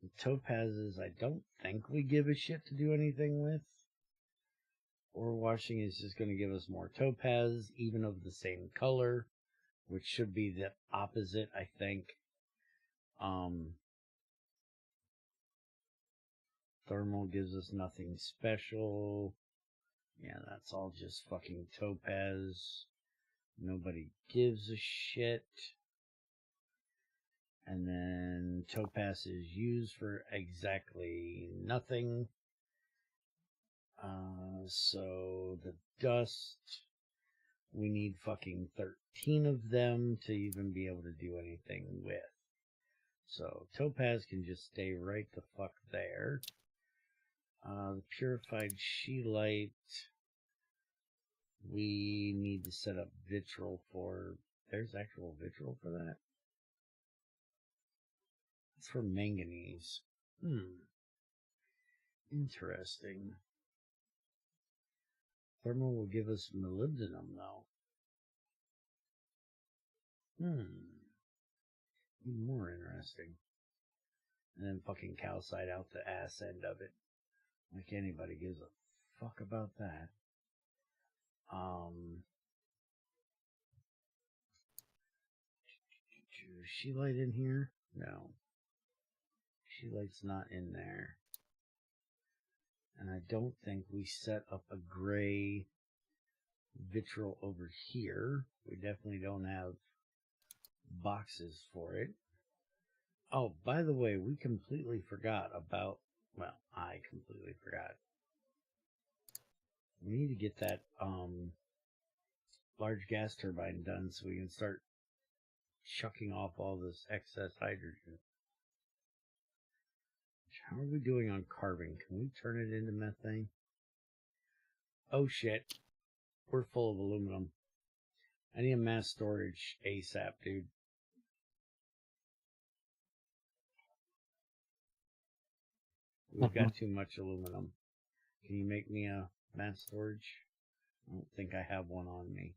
The topazes, I don't think we give a shit to do anything with. Ore washing is just going to give us more topaz, even of the same color, which should be the opposite, I think. Thermal gives us nothing special. Yeah, that's all just fucking topaz. Nobody gives a shit. And then topaz is used for exactly nothing. So the dust, we need fucking 13 of them to even be able to do anything with. So topaz can just stay right the fuck there. The purified scheelite, we need to set up vitriol for. There's actual vitriol for that. It's for manganese. Interesting. Thermal will give us molybdenum, though. More interesting. And then fucking calcite out the ass end of it. Like anybody gives a fuck about that. Is she light in here? No. She light's not in there. And I don't think we set up a gray vitriol over here. We definitely don't have boxes for it. Oh, by the way, we completely forgot about, well, I completely forgot. We need to get that large gas turbine done so we can start chucking off all this excess hydrogen. How are we doing on carbon? Can we turn it into methane? Oh shit. We're full of aluminum. I need a mass storage ASAP, dude. We've got too much aluminum. Can you make me a mass storage? I don't think I have one on me.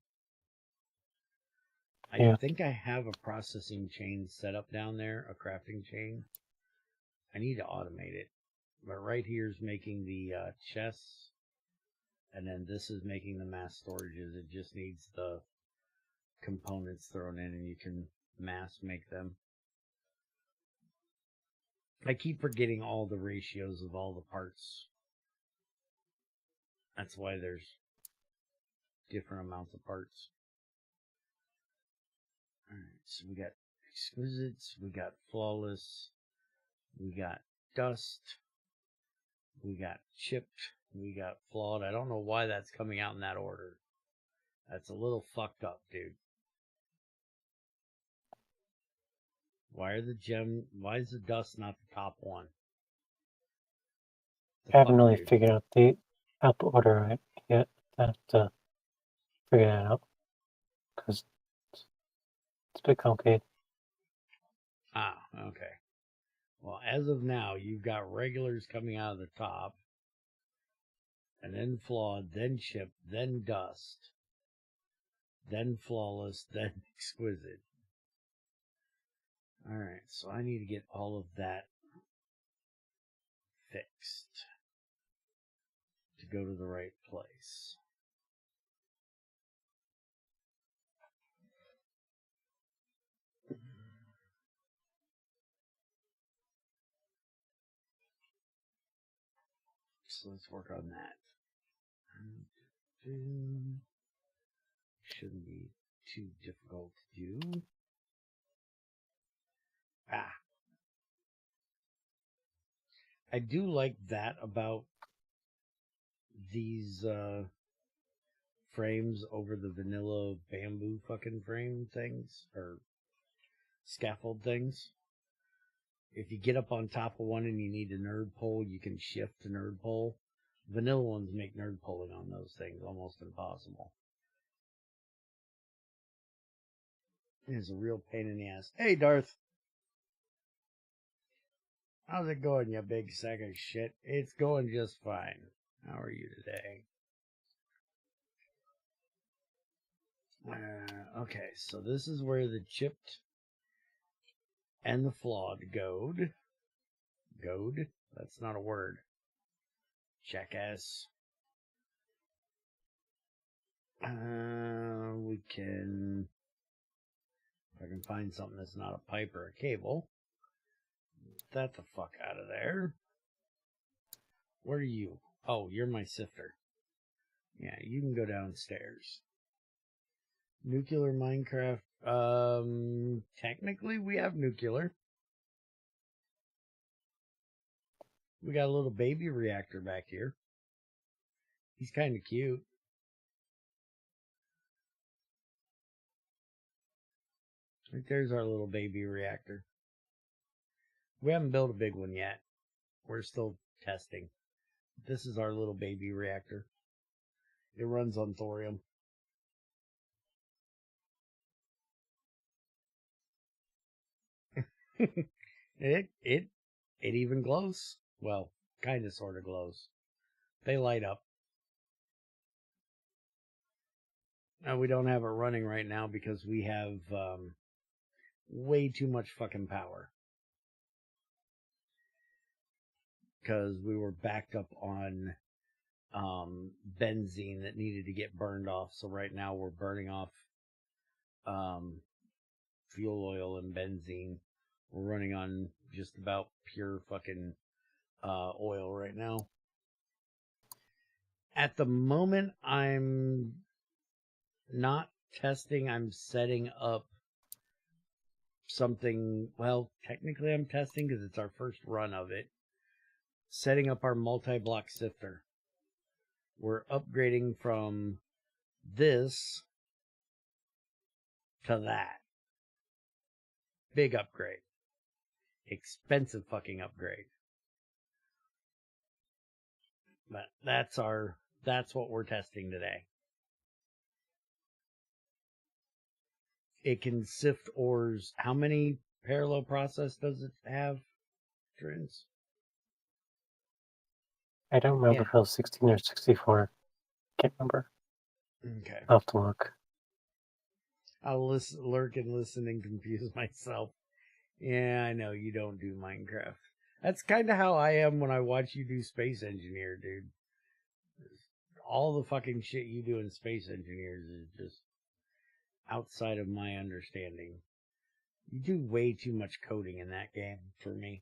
I think I have a processing chain set up down there, a crafting chain. I need to automate it. But right here is making the chests, and then this is making the mass storages. It just needs the components thrown in, and you can mass make them. I keep forgetting all the ratios of all the parts. That's why there's different amounts of parts. Alright, so we got exquisites, we got flawless, we got dust, we got chipped, we got flawed. I don't know why that's coming out in that order. That's a little fucked up, dude. Why is the dust not the top one? I haven't really figured out the order right yet. I have to figure that out because it's a bit complicated. Ah, okay. Well, as of now, you've got regulars coming out of the top, and then flawed, then chipped, then dust, then flawless, then exquisite. Alright, so I need to get all of that fixed to go to the right place. So let's work on that. Shouldn't be too difficult to do. Ah. I do like that about these frames over the vanilla bamboo fucking frame things, or scaffold things. If you get up on top of one and you need a nerd pole, you can shift to nerd pole. Vanilla ones make nerd pulling on those things almost impossible. It's a real pain in the ass. Hey, Darth. How's it going, you big sack of shit? It's going just fine. How are you today? Okay, so this is where the chipped and the flawed goad. Goad? That's not a word. Jackass. We can... If I can find something that's not a pipe or a cable. Get that the fuck out of there. Where are you? Oh, you're my sifter. Yeah, you can go downstairs. Nuclear Minecraft. Technically we have nuclear. We got a little baby reactor back here. He's kind of cute. Right there's our little baby reactor. We haven't built a big one yet. We're still testing. This is our little baby reactor. It runs on thorium. It even glows. Well, kind of sort of glows. They light up. Now we don't have it running right now because we have way too much fucking power. Because we were backed up on benzene that needed to get burned off. So right now we're burning off fuel oil and benzene. We're running on just about pure fucking oil right now. At the moment, I'm not testing. I'm setting up something. Well, technically I'm testing because it's our first run of it. Setting up our multi-block sifter. We're upgrading from this to that. Big upgrade. Expensive fucking upgrade. But that's what we're testing today. It can sift ores. How many parallel process does it have, Trins? I don't remember if it was 16 or 64. Can't remember. Okay. I'll have to look. I'll lurk and listen and confuse myself. Yeah, I know you don't do Minecraft. That's kind of how I am when I watch you do Space Engineer, dude. All the fucking shit you do in Space Engineers is just outside of my understanding. You do way too much coding in that game for me.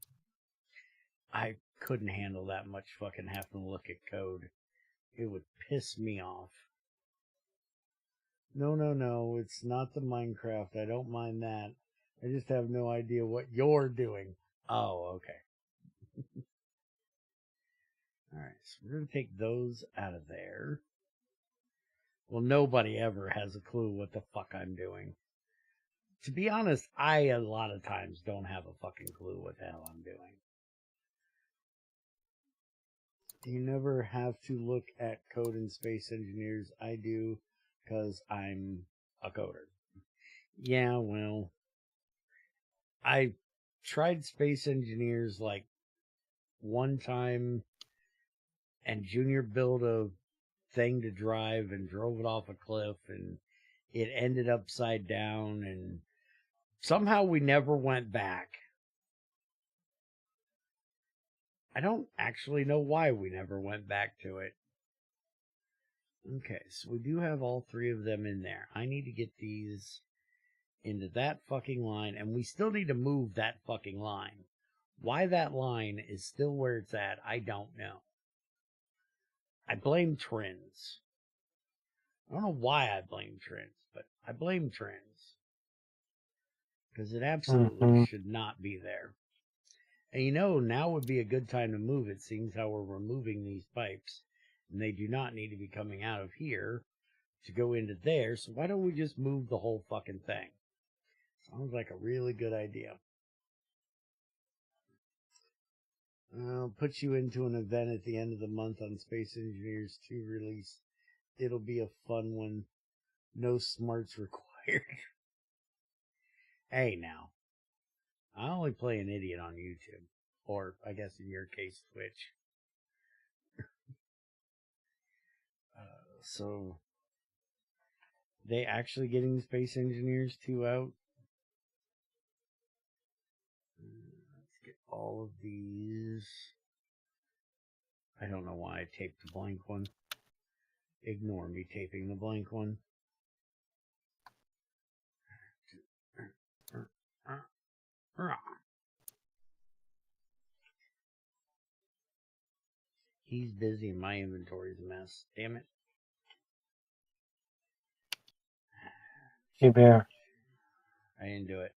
I couldn't handle that much fucking having to look at code. It would piss me off. No, it's not the Minecraft. I don't mind that. I just have no idea what you're doing. Oh, okay. Alright, so we're going to take those out of there. Well, nobody ever has a clue what the fuck I'm doing. To be honest, I a lot of times don't have a fucking clue what the hell I'm doing. You never have to look at code in Space Engineers. I do, because I'm a coder. Yeah, well, I tried Space Engineers like one time and Junior built a thing to drive and drove it off a cliff and it ended upside down and somehow we never went back. I don't actually know why we never went back to it. Okay, so we do have all three of them in there. I need to get these into that fucking line, and we still need to move that fucking line. Why that line is still where it's at, I don't know. I blame Trends. I don't know why I blame Trends, but I blame Trends. Because it absolutely should not be there. And you know, now would be a good time to move it, seeing how we're removing these pipes. And they do not need to be coming out of here to go into there. So why don't we just move the whole fucking thing? Sounds like a really good idea. I'll put you into an event at the end of the month on Space Engineers 2 release. It'll be a fun one. No smarts required. Hey, now. I only play an idiot on YouTube. Or, I guess in your case, Twitch. So, they actually getting Space Engineers 2 out? Let's get all of these. I don't know why I taped the blank one. Ignore me taping the blank one. He's busy and my inventory's a mess. Damn it. Hey, Bear. I didn't do it.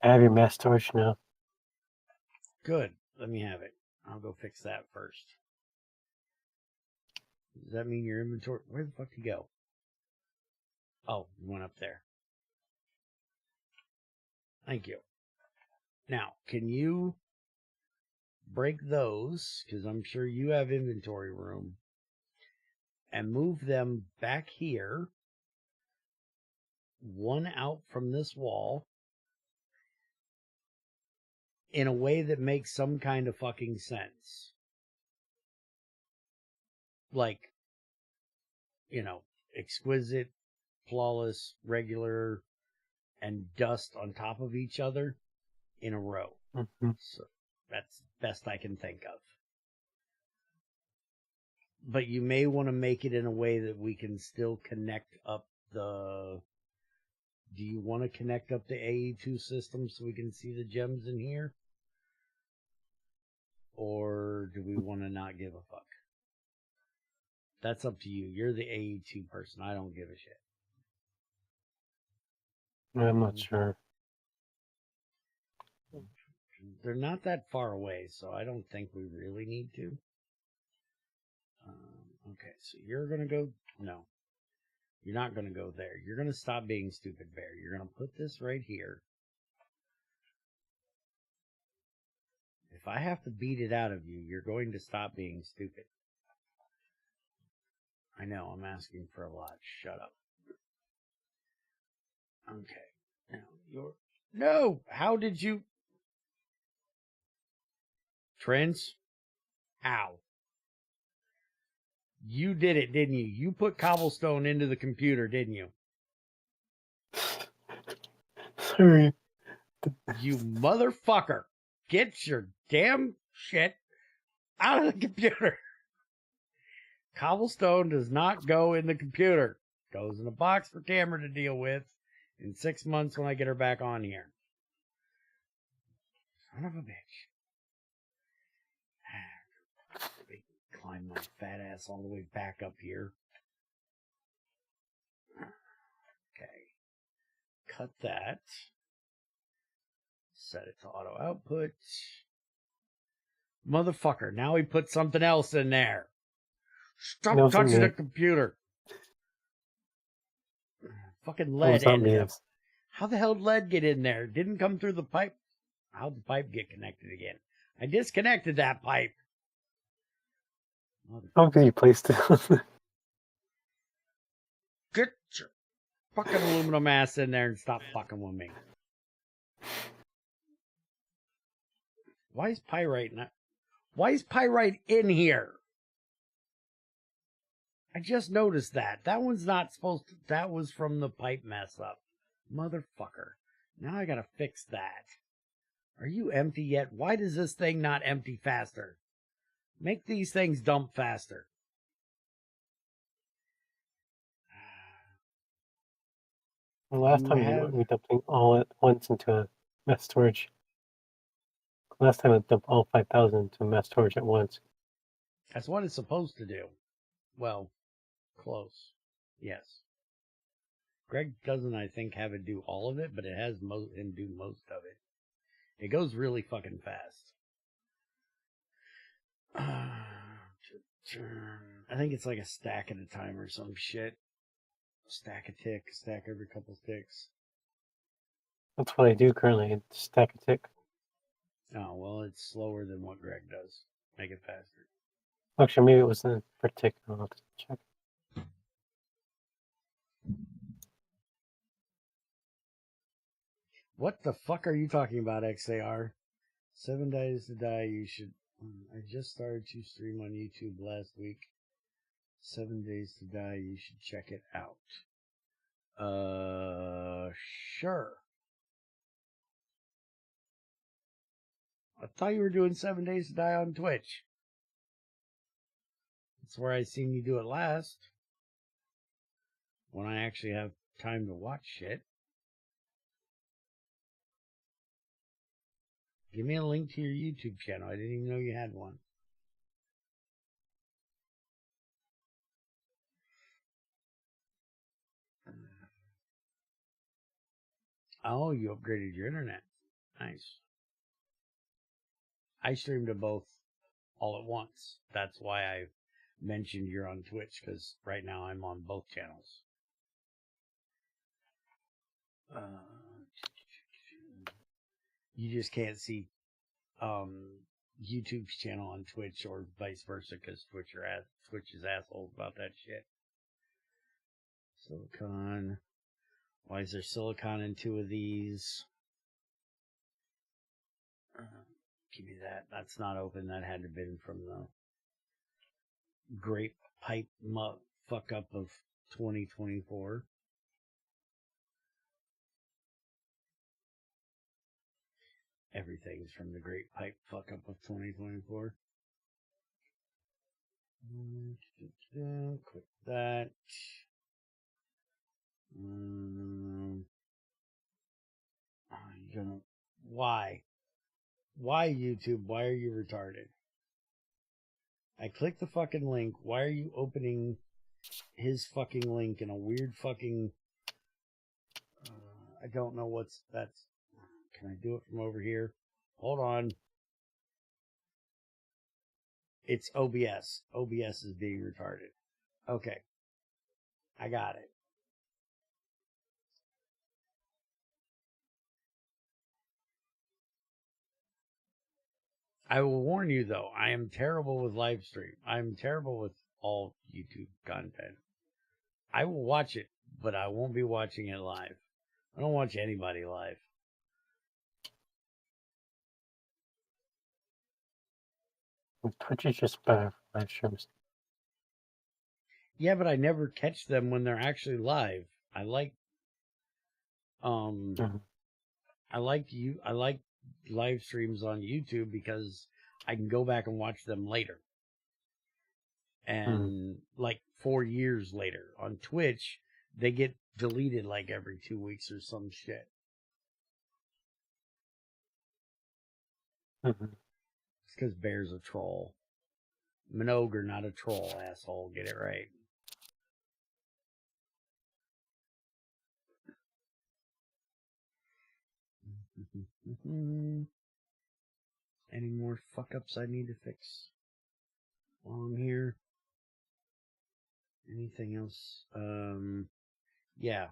I have your mass storage now. Good. Let me have it. I'll go fix that first. Does that mean your inventory... Where the fuck did you go? Oh, you went up there. Thank you. Now, can you break those, because I'm sure you have inventory room, and move them back here, one out from this wall, in a way that makes some kind of fucking sense. Like, you know, exquisite, flawless, regular, and dust on top of each other in a row. Mm-hmm. So that's best I can think of. But you may want to make it in a way that we can still connect up the... Do you want to connect up the AE2 system so we can see the gems in here? Or do we want to not give a fuck? That's up to you. You're the AE2 person. I don't give a shit. I'm not sure. They're not that far away, so I don't think we really need to. Okay, so you're going to go... No. You're not going to go there. You're going to stop being stupid, Bear. You're going to put this right here. If I have to beat it out of you, you're going to stop being stupid. I know, I'm asking for a lot. Shut up. Okay. Now, you're... No! How did you... Trends? Ow. You did it, didn't you? You put cobblestone into the computer, didn't you? Sorry. You motherfucker. Get your damn shit out of the computer. Cobblestone does not go in the computer. It goes in a box for Cameron to deal with in 6 months when I get her back on here. Son of a bitch. Climb my fat ass all the way back up here. Okay. Cut that. Set it to auto output. Motherfucker, now he put something else in there. Stop touching the computer. Fucking lead ended up. How the hell did lead get in there? Didn't come through the pipe. How'd the pipe get connected again? I disconnected that pipe. How could you place it? Get your fucking aluminum ass in there and stop fucking with me. Why is pyrite not... Why is pyrite in here? I just noticed that. That one's not supposed to... That was from the pipe mess up. Motherfucker. Now I gotta fix that. Are you empty yet? Why does this thing not empty faster? Make these things dump faster. The last time we dumped all at once into mass storage. Last time it dumped all 5,000 into mass storage at once. That's what it's supposed to do. Well, close. Yes. Greg doesn't, I think, have it do all of it, but it has him do most of it. It goes really fucking fast. I think it's like a stack at a time or some shit. Stack a tick, stack every couple ticks. That's what I do currently, stack a tick. Oh, well, it's slower than what Greg does. Make it faster. Actually, maybe it was per tick. I'll have to check. What the fuck are you talking about, XAR? 7 days to die, you should... I just started to stream on YouTube last week. 7 days to die, you should check it out. Sure. I thought you were doing 7 days to die on Twitch. That's where I seen you do it last. When I actually have time to watch shit. Give me a link to your YouTube channel. I didn't even know you had one. Oh, you upgraded your internet. Nice. I stream to both all at once. That's why I mentioned you're on Twitch, because right now I'm on both channels. You just can't see YouTube's channel on Twitch or vice versa, because Twitch is assholes about that shit. Silicon. Why is there silicon in 2 of these? Give me that. That's not open. That had to have been from the grape pipe fuck up of 2024. Everything's from the great pipe fuck up of 2024. Click that. You're gonna, why? Why, YouTube? Why are you retarded? I clicked the fucking link. Why are you opening his fucking link in a weird fucking... I don't know what's... That's... Can I do it from over here? Hold on. It's OBS. OBS is being retarded. Okay. I got it. I will warn you, though, I am terrible with live stream. I'm terrible with all YouTube content. I will watch it, but I won't be watching it live. I don't watch anybody live. Twitch is just better for live streams. Yeah, but I never catch them when they're actually live. I like I like live streams on YouTube because I can go back and watch them later. And like 4 years later. On Twitch, they get deleted like every 2 weeks or some shit. It's because Bear's a troll. Minogue, not a troll, asshole. Get it right. Any more fuck-ups I need to fix while I'm here? Anything else? Yeah.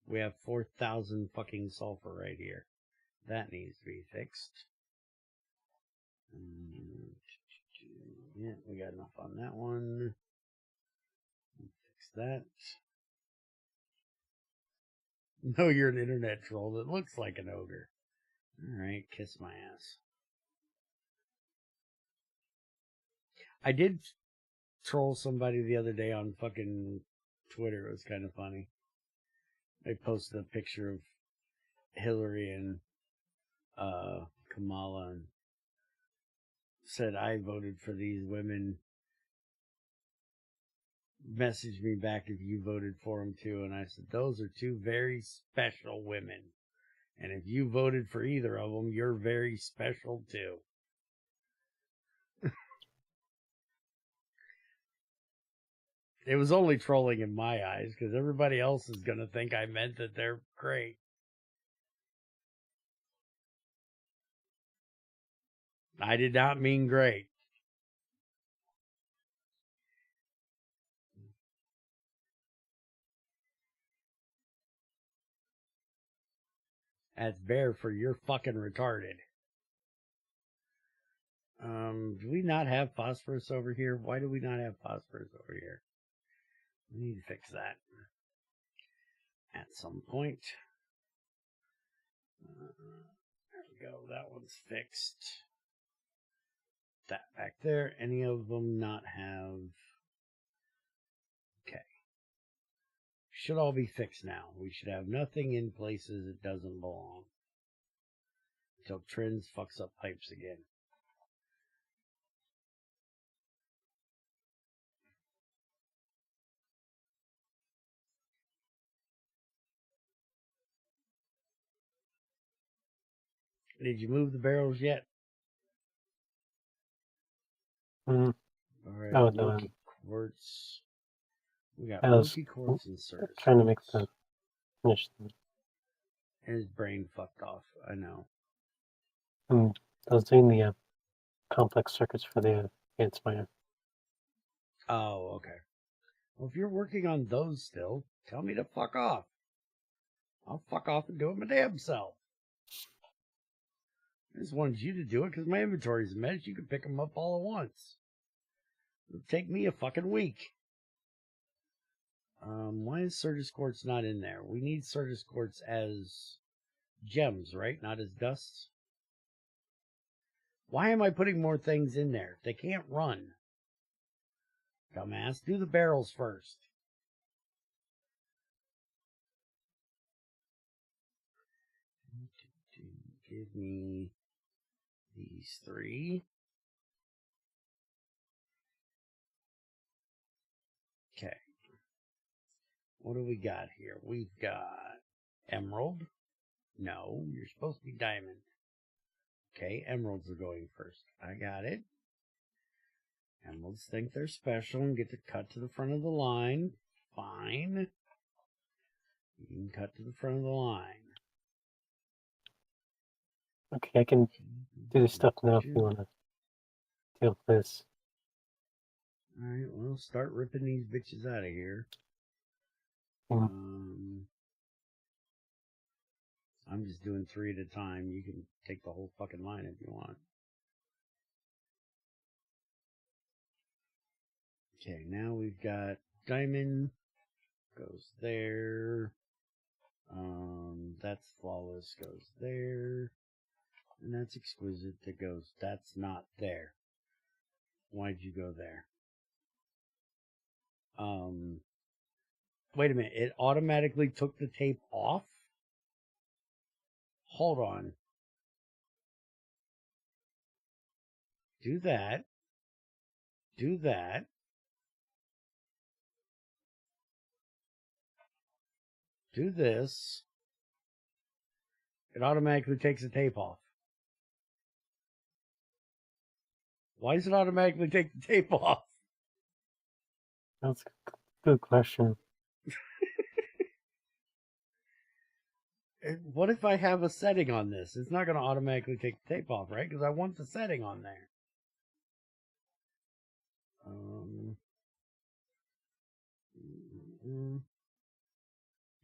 We have 4,000 fucking sulfur right here. That needs to be fixed. Yeah, we got enough on that one. Fix that. No, you're an internet troll that looks like an ogre. Alright, kiss my ass. I did troll somebody the other day on fucking Twitter. It was kind of funny. They posted a picture of Hillary and Kamala and said, I voted for these women. Message me back if you voted for them too. And I said, those are two very special women. And if you voted for either of them, you're very special too. It was only trolling in my eyes because everybody else is going to think I meant that they're great. I did not mean great. That's Bear for you're fucking retarded. Do we not have phosphorus over here? Why do we not have phosphorus over here? We need to fix that at some point. There we go. That one's fixed. That back there. Any of them not have... Okay. Should all be fixed now. We should have nothing in places it doesn't belong. Until Trends fucks up pipes again. Did you move the barrels yet? All right. Oh, Milky quartz. We got I was milky quartz and surface. trying to make the finish them. His brain fucked off. I know. I was doing the complex circuits for the Inspire. Oh, okay. Well, if you're working on those still, tell me to fuck off. I'll fuck off and do it my damn self. I just wanted you to do it because my inventory's a mess. You can pick them up all at once. It'll take me a fucking week. Why is Certus Quartz not in there? We need Certus Quartz as gems, right? Not as dusts. Why am I putting more things in there? They can't run. Dumbass, do the barrels first. Give me these three. What do we got here? We've got emerald. No, you're supposed to be diamond. Okay, emeralds are going first. I got it. Emeralds think they're special and get to cut to the front of the line. Fine. You can cut to the front of the line. Okay, I can do this stuff now if you want to deal with this. Alright, well, start ripping these bitches out of here. I'm just doing 3 at a time. You can take the whole fucking line if you want. Okay, now we've got diamond. Goes there. That's flawless. Goes there. And that's exquisite. That goes. That's not there. Why'd you go there? Wait a minute. It automatically took the tape off? Hold on. Do that. Do that. Do this. It automatically takes the tape off. Why does it automatically take the tape off? That's a good question. What if I have a setting on this? It's not going to automatically take the tape off, right? Because I want the setting on there.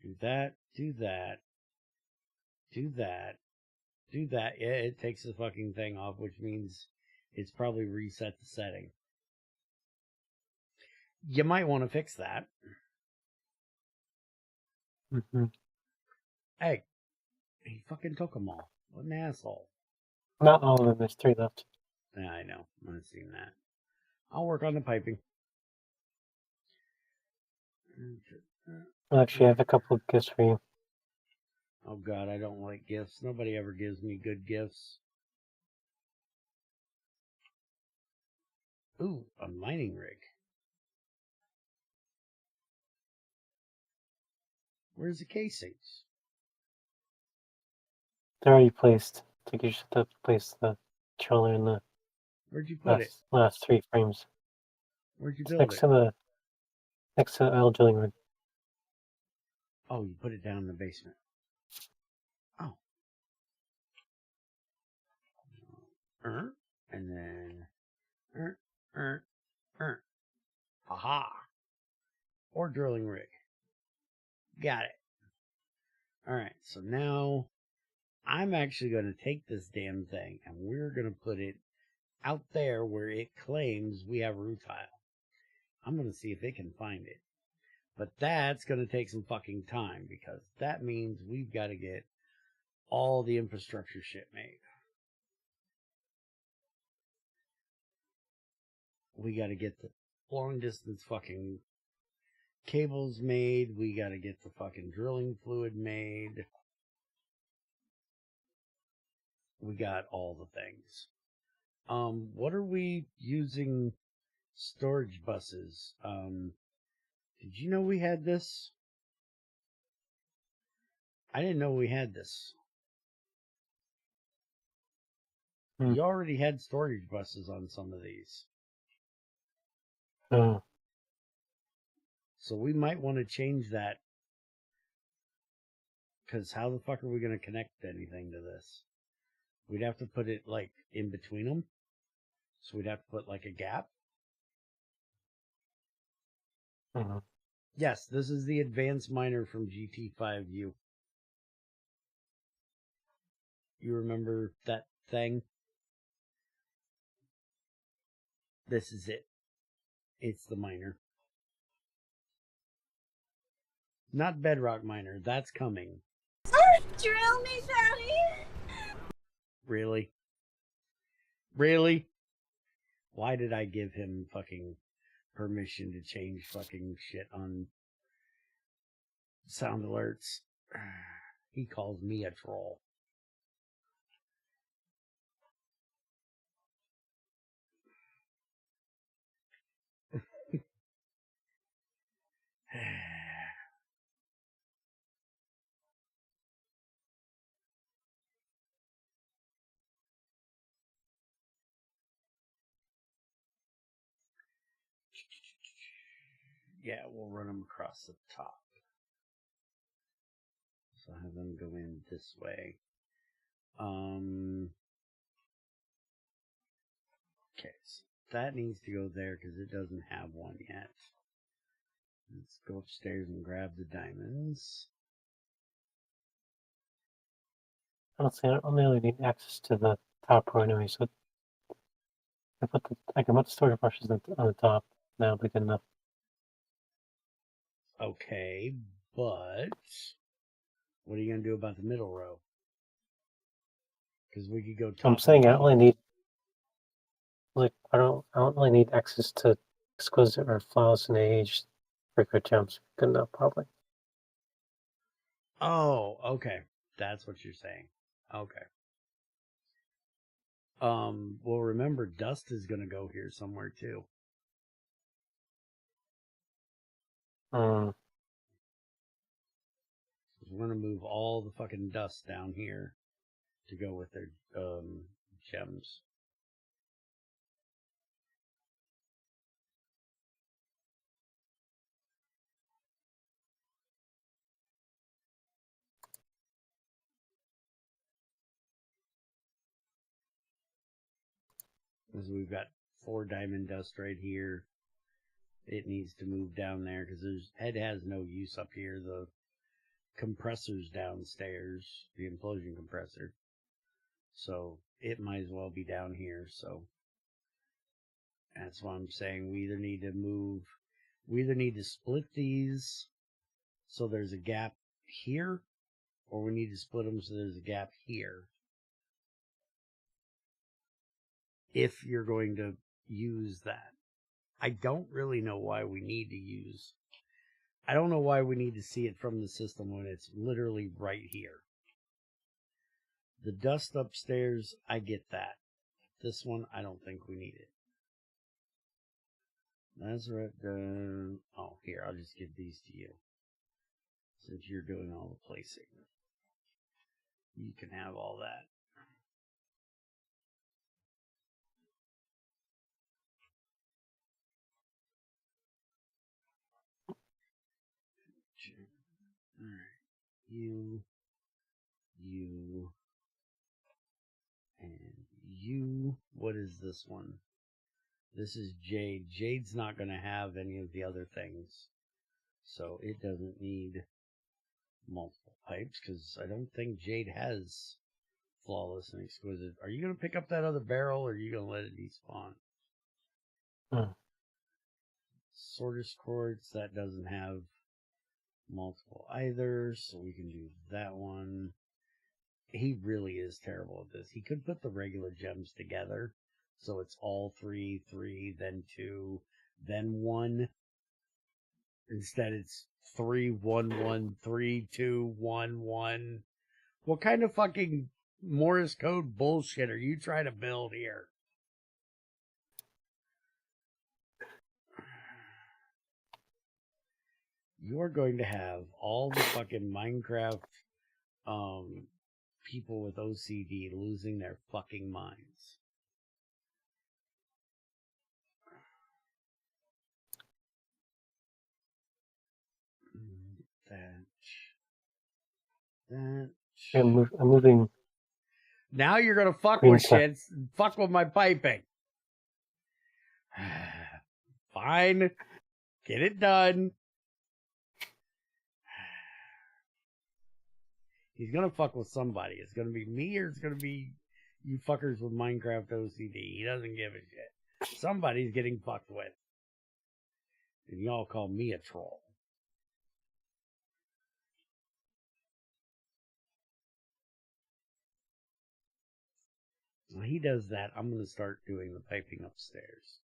Do that, do that, do that, do that. Yeah, it takes the fucking thing off, which means it's probably reset the setting. You might want to fix that. Hey, he fucking took them all. What an asshole. Not all of them, there's 3 left. Yeah, I know. I've seen that. I'll work on the piping. Actually, I have a couple of gifts for you. Oh god, I don't like gifts. Nobody ever gives me good gifts. Ooh, a mining rig. Where's the casings? They're already placed. I think you should have placed the controller in the Where'd you put it? last 3 frames. Where'd you It's build next it? to the L drilling rig. Oh, you put it down in the basement. Oh. And then Aha. Or drilling rig. Got it. Alright, so now I'm actually going to take this damn thing and we're going to put it out there where it claims we have rutile. I'm going to see if it can find it. But that's going to take some fucking time because that means we've got to get all the infrastructure shit made. We got to get the long distance fucking cables made. We got to get the fucking drilling fluid made. We got all the things. What are we using storage buses? Did you know we had this? I didn't know we had this. You already had storage buses on some of these. Oh. So we might want to change that. Because how the fuck are we going to connect anything to this? We'd have to put it, like, in between them. So we'd have to put, like, a gap. Yes, this is the advanced miner from GT5U. You remember that thing? This is it. It's the miner. Not bedrock miner. That's coming. Drill me, Daddy! Really? Really? Why did I give him fucking permission to change fucking shit on sound alerts? He calls me a troll. Yeah, we'll run them across the top. So have them go in this way. Okay, so that needs to go there because it doesn't have one yet. Let's go upstairs and grab the diamonds. Honestly, I only really need access to the top row anyway, so I can put the storage brushes on the top. That'll be good enough. Okay, but what are you gonna do about the middle row? Because we could go top. I'm saying I only need, like, I don't really need access to exquisite or flawless and aged frequent gems. Good enough, probably. Oh, okay. That's what you're saying. Okay. Well, remember, dust is gonna go here somewhere too. Hmm. We're gonna move all the fucking dust down here to go with their gems. Because we've got 4 diamond dust right here. It needs to move down there because it has no use up here. The compressor's downstairs, the implosion compressor. So it might as well be down here. So that's why I'm saying we either need to split these so there's a gap here, or we need to split them so there's a gap here. If you're going to use that. I don't really know why we need to use. I don't know why we need to see it from the system when it's literally right here. The dust upstairs, I get that. This one, I don't think we need it. That's right. Oh, here, I'll just give these to you. Since you're doing all the placing. You can have all that. Alright. You, and you. What is this one? This is Jade. Jade's not going to have any of the other things. So it doesn't need multiple pipes because I don't think Jade has flawless and exquisite. Are you going to pick up that other barrel or are you going to let it despawn? Sorter's quartz, that doesn't have multiple either, so we can do that one. He really is terrible at this. He could put the regular gems together, so it's all 3, 3, then 2, then 1. Instead, it's 3, 1, 1, 3, 2, 1, 1. What kind of fucking Morse code bullshit are you trying to build here? You're going to have all the fucking Minecraft people with OCD losing their fucking minds. That. I'm moving. Now you're gonna fuck green with shit. Fuck with my piping. Fine. Get it done. He's gonna fuck with somebody. It's gonna be me or it's gonna be you fuckers with Minecraft OCD. He doesn't give a shit. Somebody's getting fucked with. And y'all call me a troll. When he does that, I'm gonna start doing the piping upstairs.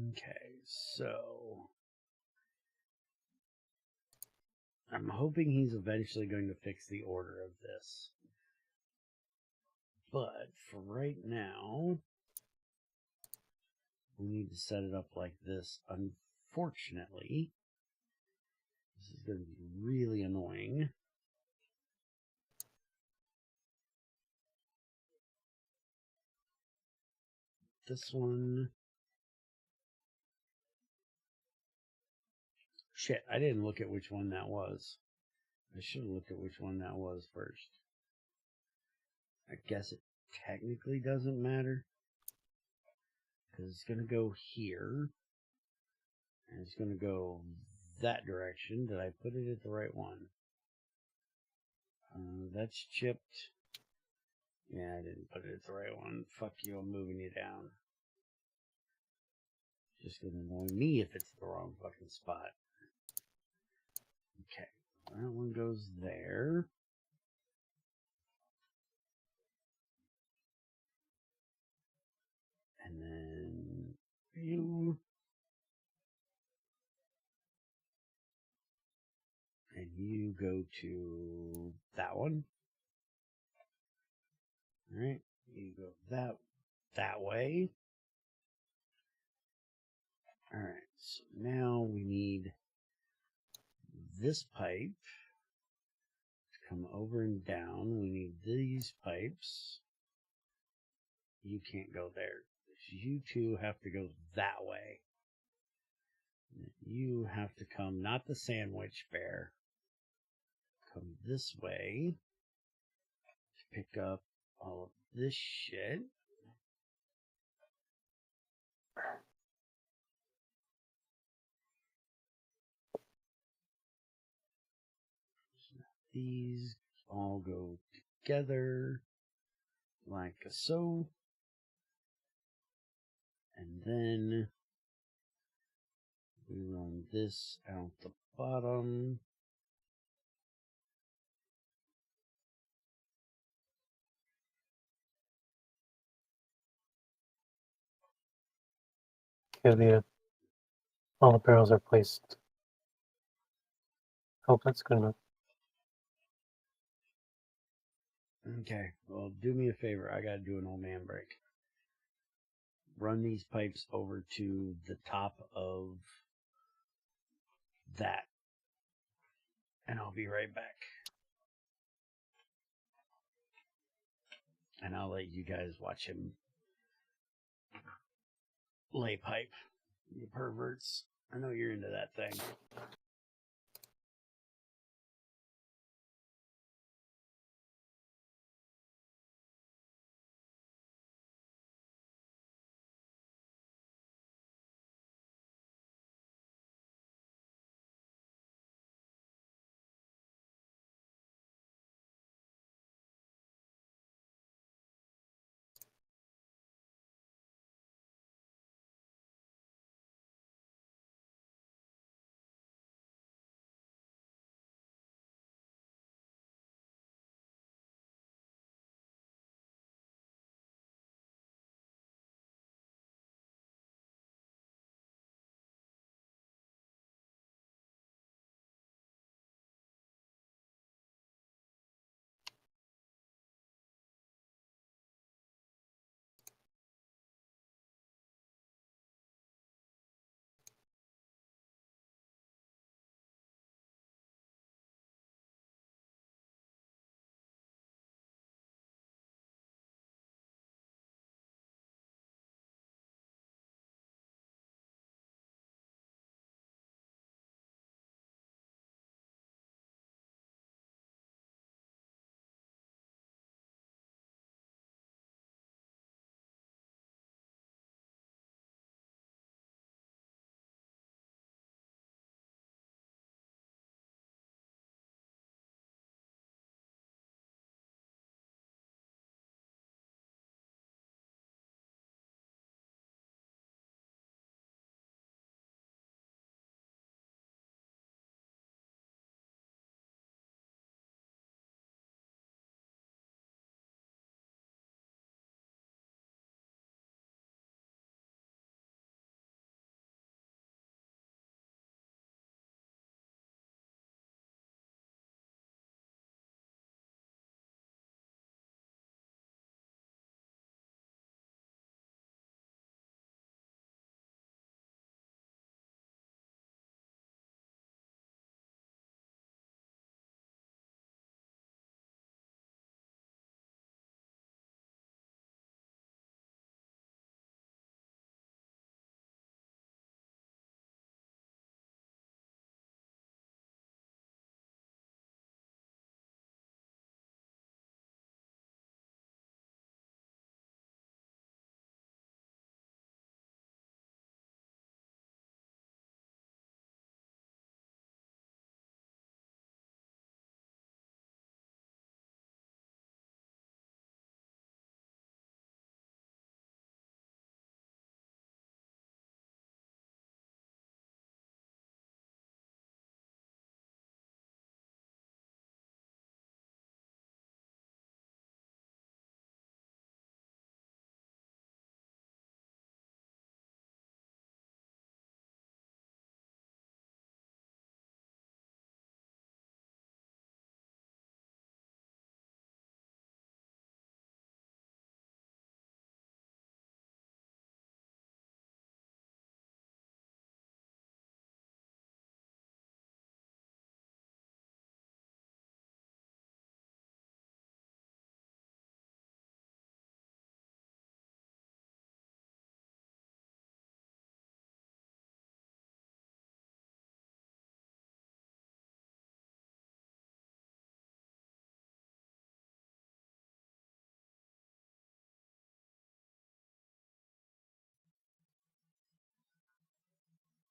Okay, so I'm hoping he's eventually going to fix the order of this. But for right now, we need to set it up like this. Unfortunately, This is going to be really annoying. This one. Shit, I didn't look at which one that was. I should have looked at which one that was first. I guess it technically doesn't matter. Because it's going to go here. And it's going to go that direction. Did I put it at the right one? That's chipped. Yeah, I didn't put it at the right one. Fuck you, I'm moving you down. Just gonna annoy me if it's the wrong fucking spot. Okay, that one goes there. And then you. And you go to that one. Alright, you go that way. Alright, so now we need this pipe to come over and down. We need these pipes. You can't go there. You two have to go that way. You have to come, not the sandwich bear. Come this way to pick up all of this shit. These all go together like so. And then we run this out the bottom. Okay, all the barrels are placed. Hope that's good enough. Okay, well, do me a favor. I gotta do an old man break. Run these pipes over to the top of that. And I'll be right back. And I'll let you guys watch him lay pipe. You perverts. I know you're into that thing.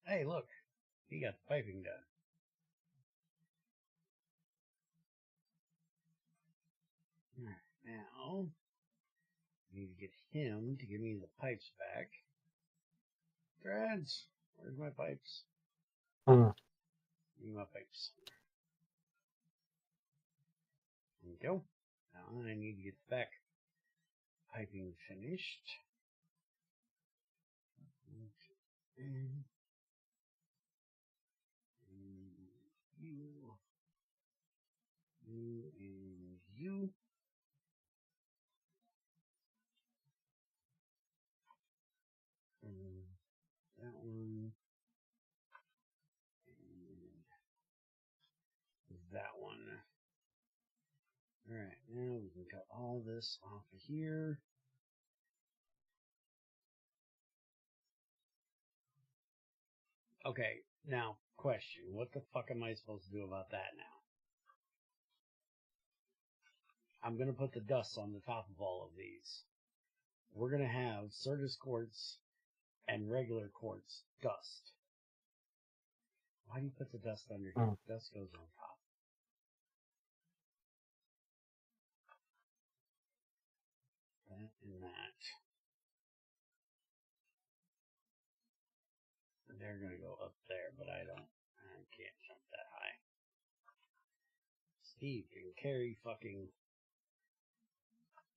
Hey, look, he got the piping done. Now, I need to get him to give me the pipes back. Grads, where's my pipes? Hmm. Give me my pipes. There we go. Now I need to get the back piping finished. And you, and you. And that one. And that one. Alright, now we can cut all this off of here. Okay, now, question. What the fuck am I supposed to do about that now? I'm going to put the dust on the top of all of these. We're going to have Certus quartz and regular quartz dust. Why do you put the dust under here? Dust goes on top. That and that. And they're going to go up there, but I can't jump that high. Steve can carry fucking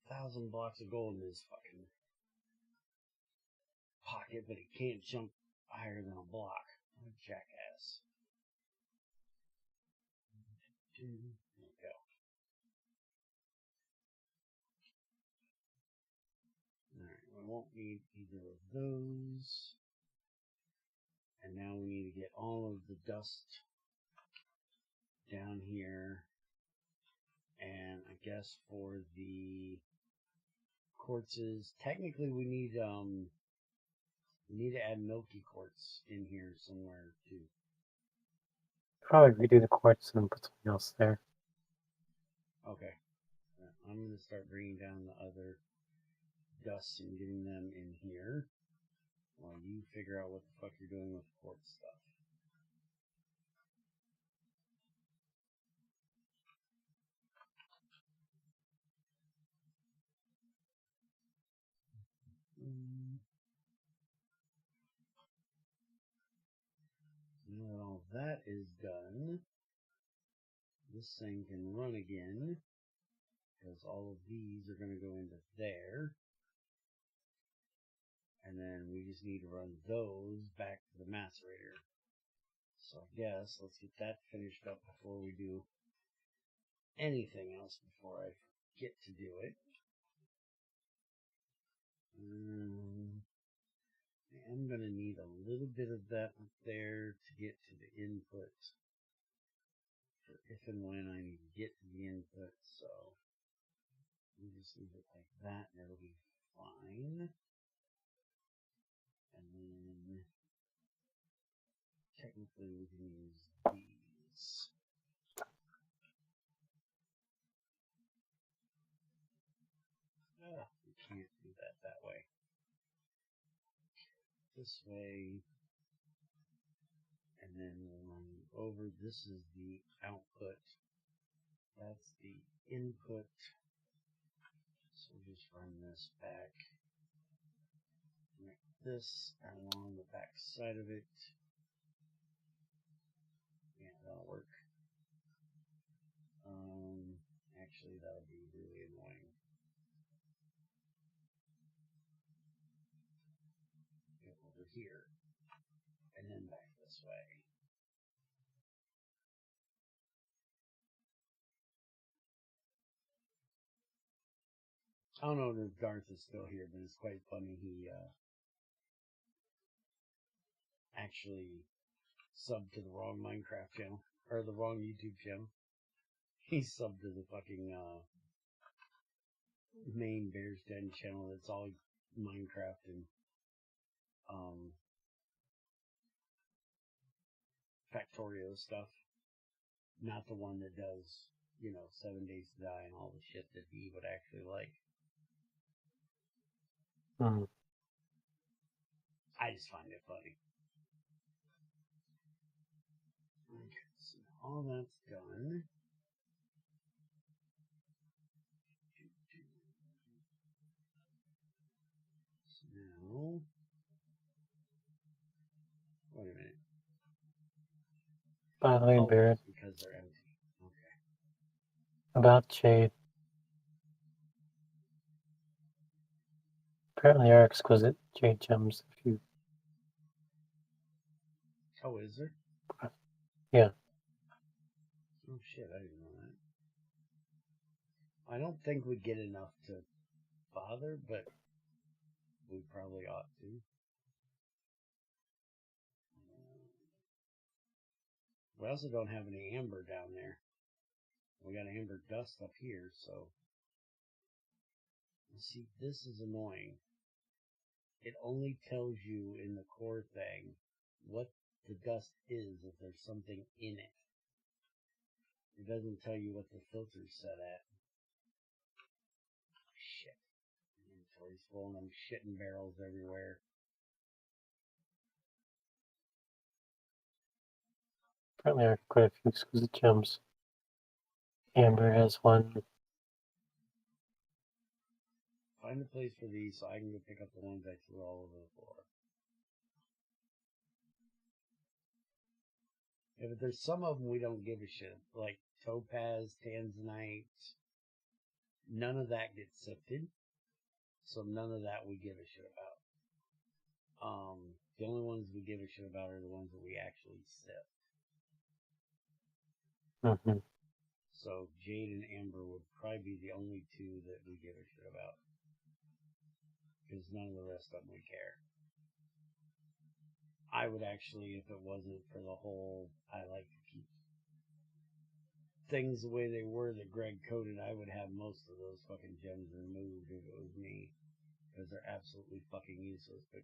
1,000 blocks of gold in his fucking pocket, but he can't jump higher than a block. What a jackass. There we go. Alright, we won't need either of those. And now we need to get all of the dust down here. And I guess for the quartzes, technically we need to add milky quartz in here somewhere too. Probably redo the quartz and put something else there. Okay. I'm going to start bringing down the other dust and getting them in here while you figure out what the fuck you're doing with the quartz stuff. Now that all that is done, this thing can run again, because all of these are going to go into there. And then we just need to run those back to the macerator. So I guess let's get that finished up before we do anything else before I forget to do it. I am going to need a little bit of that up there to get to the input for if and when I need to get to the input. So we just leave it like that and it'll be fine. And then technically we can use these. We can't do that way. This way, and then we'll run over. This is the output. That's the input. So we'll just run this back. Make this along the back side of it. Yeah, that'll work. Actually, that'll be really annoying. Go over here, and then back this way. I don't know if Darth is still here, but it's quite funny. He actually subbed to the wrong Minecraft channel, or the wrong YouTube channel. He subbed to the fucking main Bear's Den channel that's all Minecraft and Factorio stuff. Not the one that does, 7 Days to Die and all the shit that he would actually like. I just find it funny. all that's done. So now, wait a minute. By the way, Oh, Bear, it's because they're empty. Okay. about Jade. Apparently, there are exquisite Jade gems. If you, Oh, is there? yeah, Oh shit, I didn't know that. I don't think we get enough to bother, but we probably ought to. We also don't have any amber down there. We got amber dust up here, so. See, this is annoying. It only tells you in the core thing what the dust is if there's something in it. It doesn't tell you what the filter's set at. Shit. Inventory's full and I'm shitting barrels everywhere. apparently there are quite a few exquisite gems. Amber has one. Find a place for these so I can go pick up the ones I threw all over the floor. Yeah, but there's some of them we don't give a shit. Like topaz, tanzanite. None of that gets sifted. So none of that we give a shit about. The only ones we give a shit about are the ones that we actually sift. Mm-hmm. So Jade and Amber would probably be the only two that we give a shit about. Because none of the rest of them we care. I would actually, if it wasn't for the whole, I like to keep things the way they were that Greg coded, I would have most of those fucking gems removed if it was me. Because they're absolutely fucking useless. But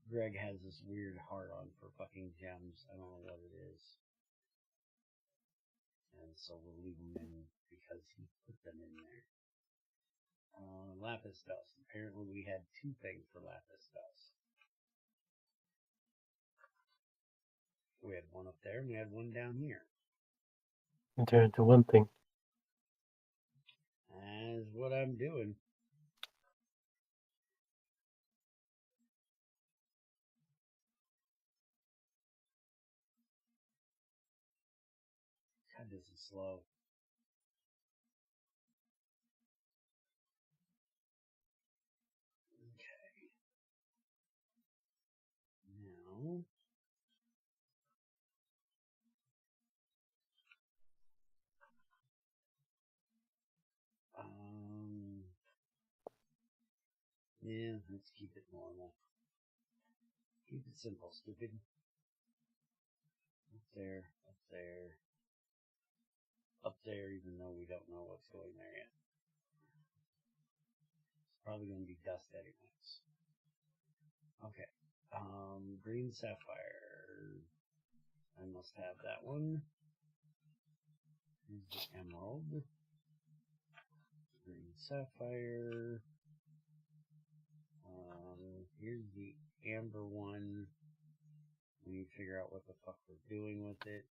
Greg has this weird heart on for fucking gems. I don't know what it is. And so we'll leave them in because he put them in there. Lapis dust. Apparently we had two things for lapis dust. We had one up there and we had one down here. And turn into one thing. That's what I'm doing. God, this is slow. Okay. Now. Yeah, let's keep it normal. Keep it simple, stupid. Up there, up there. Up there, even though we don't know what's going there yet. It's probably going to be dust anyways. Okay. Green sapphire. I must have that one. Here's the emerald. Green sapphire. Here's the amber one. We need to figure out what the fuck we're doing with it.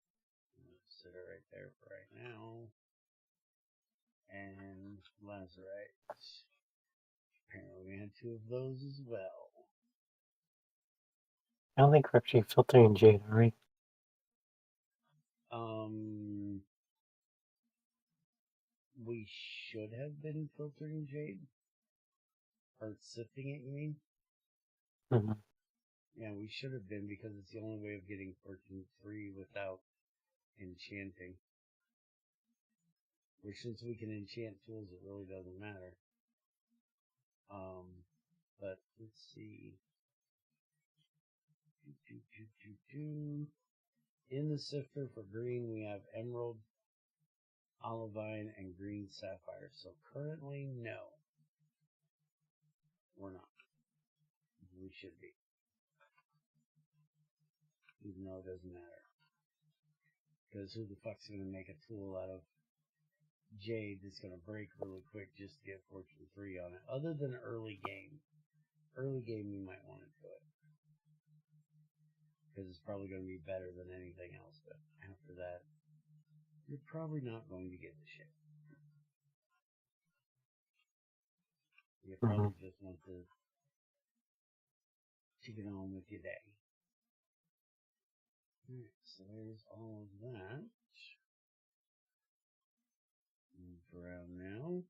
I'm going to sit it right there for right now. And lazurite. Apparently we had two of those as well. I don't think we're actually filtering Jade, are we? We should have been filtering Jade. Or sifting it, you mean? Mm-hmm. Yeah, we should have been because it's the only way of getting Fortune 3 without enchanting. Which since we can enchant tools, it really doesn't matter. But let's see. In the sifter for green, we have emerald, olivine, and green sapphire. So currently, no. We're not. We should be. Even though it doesn't matter. Because who the fuck's going to make a tool out of Jade that's going to break really quick just to get Fortune 3 on it? Other than early game. Early game, you might want to do it. Because it's probably going to be better than anything else. But after that, you're probably not going to get the shit. You probably just want to get on with your day. Alright, so there's all of that. Move around now.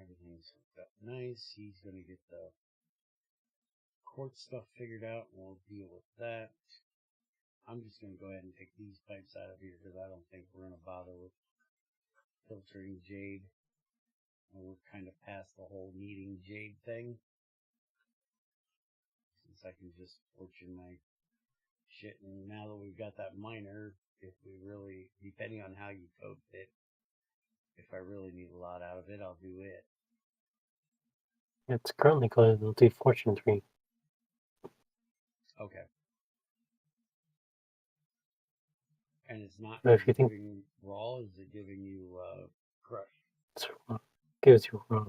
Everything's hooked up nice. He's going to get the court stuff figured out, and we'll deal with that. I'm just going to go ahead and take these pipes out of here because I don't think we're going to bother with filtering jade. And we're kind of past the whole needing jade thing. Since I can just fortune my shit, and now that we've got that miner, if we really, depending on how you code it, if I really need a lot out of it, I'll do it. It's currently coded to do Fortune 3. Okay. And it's not If you think giving raw, is it giving you crush? it's gives you raw.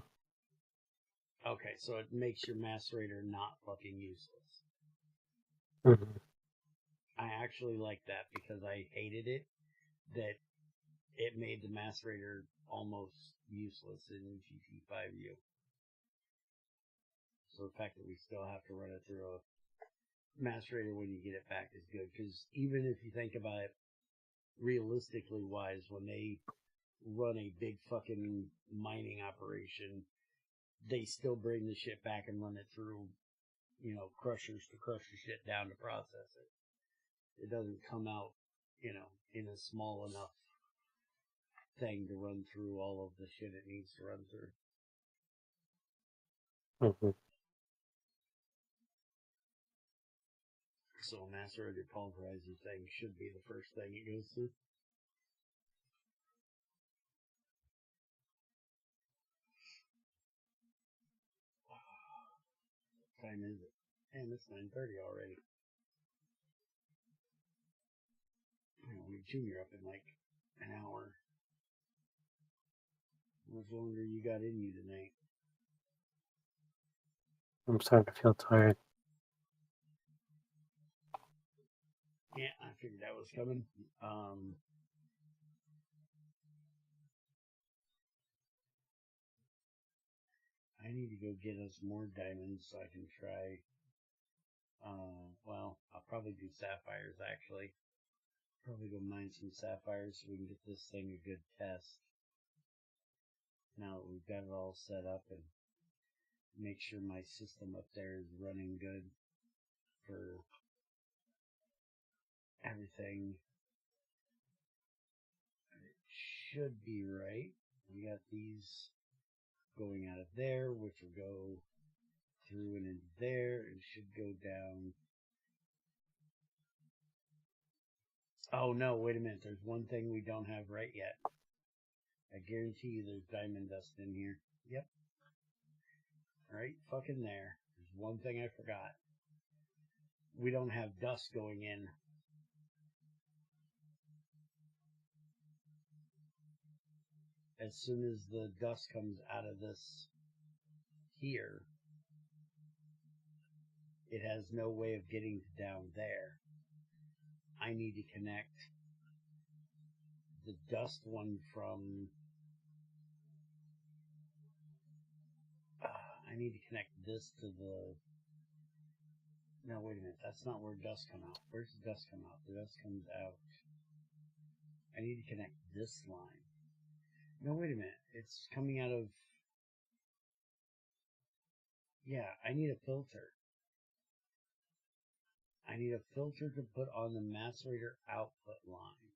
Okay, so it makes your macerator not fucking useless. I actually like that because I hated it, that it made the macerator almost useless in GT5U. So the fact that we still have to run it through a macerator when you get it back is good, because even if you think about it realistically wise, when they run a big fucking mining operation, they still bring the shit back and run it through, you know, crushers to crush the shit down to process it. It doesn't come out, you know, in a small enough thing to run through all of the shit it needs to run through. So a macerator pulverizer thing should be the first thing it goes through. What time is it? Man, it's 9:30 already. We junior up in like an hour. How much longer you got in you tonight? I'm starting to feel tired. Yeah, I figured that was coming. I need to go get us more diamonds so I can try. Well, I'll probably do sapphires actually. Probably go mine some sapphires so we can get this thing a good test. Now that we've got it all set up, and make sure my system up there is running good for everything. It should be right. We got these going out of there, which will go through and into there, and should go down. Oh no, wait a minute, there's one thing we don't have right yet. I guarantee you there's diamond dust in here. Yep. Right fucking there. There's one thing I forgot. We don't have dust going in. As soon as the dust comes out of this here, it has no way of getting down there. I need to connect the dust one from... I need to connect this to the... No, wait a minute. That's not where dust comes out. Where's the dust come out? The dust comes out. I need to connect this line. No, wait a minute. It's coming out of... Yeah, I need a filter. I need a filter to put on the macerator output line.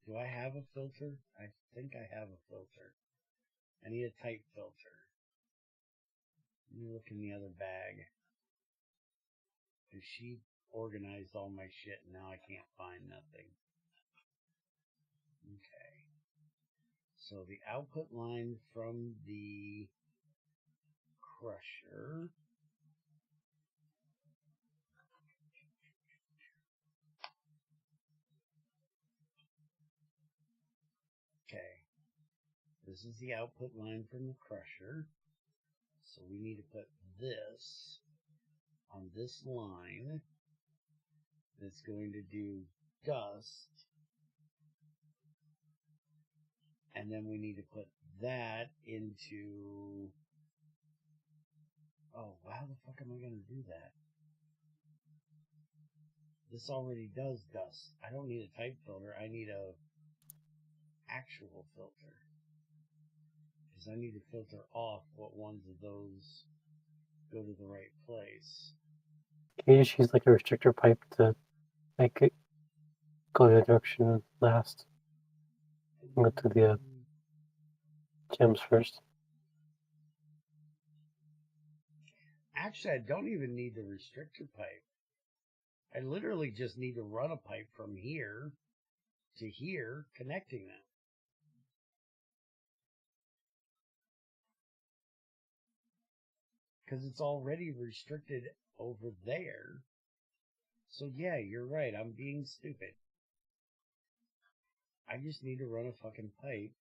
Do I have a filter? I think I have a filter. I need a type filter. Let me look in the other bag. Because she organized all my shit and now I can't find nothing. Okay. So the output line from the crusher. Okay. This is the output line from the crusher. So we need to put this on this line that's going to do dust. And then we need to put that into... Oh, how the fuck am I going to do that? This already does dust. I don't need a type filter. I need a actual filter. Because I need to filter off what ones of those go to the right place. Can you just use like a restrictor pipe to make it go the direction last? Go to the gems first. Actually, I don't even need the restrictor pipe. I literally just need to run a pipe from here to here, connecting them. Because it's already restricted over there. So yeah, you're right, I'm being stupid. I just need to run a fucking pipe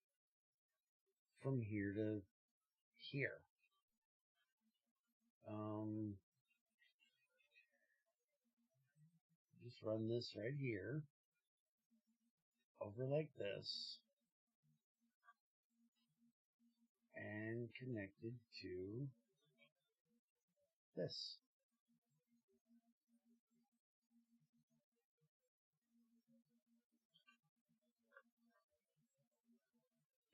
from here to here. Just run this right here, over like this, and connected to this.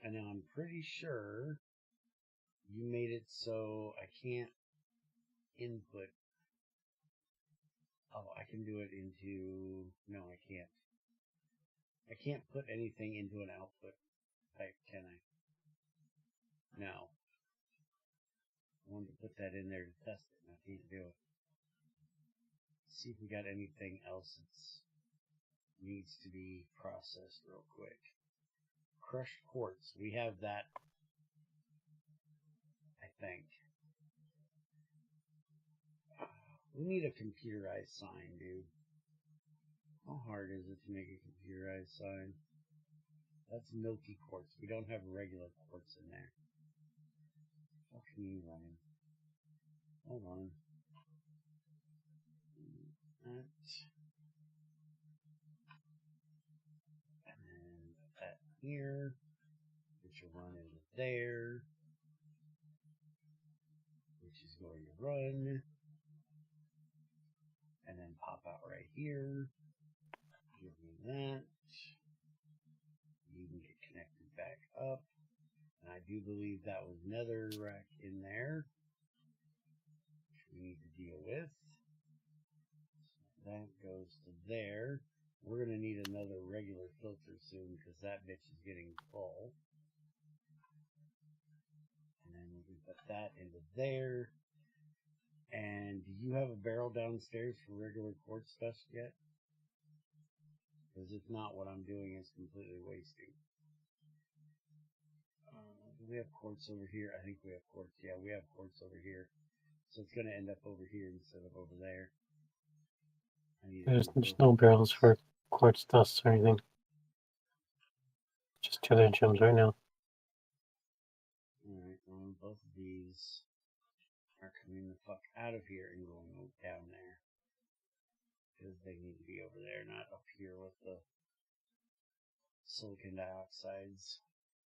And now I'm pretty sure you made it so I can't input. Oh, I can do it into... No, I can't. I can't put anything into an output pipe, can I? No. I wanted to put that in there to test it, and I can't do it. See if we got anything else that needs to be processed real quick. Crushed quartz. We have that, I think. We need a computerized sign, dude. How hard is it to make a computerized sign? That's milky quartz. We don't have regular quartz in there. What can you run? Hold on. That. And then that here. Which will run into there. Which is going to run. And then pop out right here. Give me that. You can get connected back up. And I do believe that was netherrack in there, which we need to deal with. So that goes to there. We're going to need another regular filter soon because that bitch is getting full. And then we can put that into there. And do you have a barrel downstairs for regular quartz dust yet? Because if not, what I'm doing is completely wasting. Do we have quartz over here? I think we have quartz. Yeah, we have quartz over here. So it's going to end up over here instead of over there. There's no barrels for quartz dust or anything. Just 2 other gems right now. Alright, well, both of these are coming the fuck out of here and going down there. Because they need to be over there, not up here with the silicon dioxides,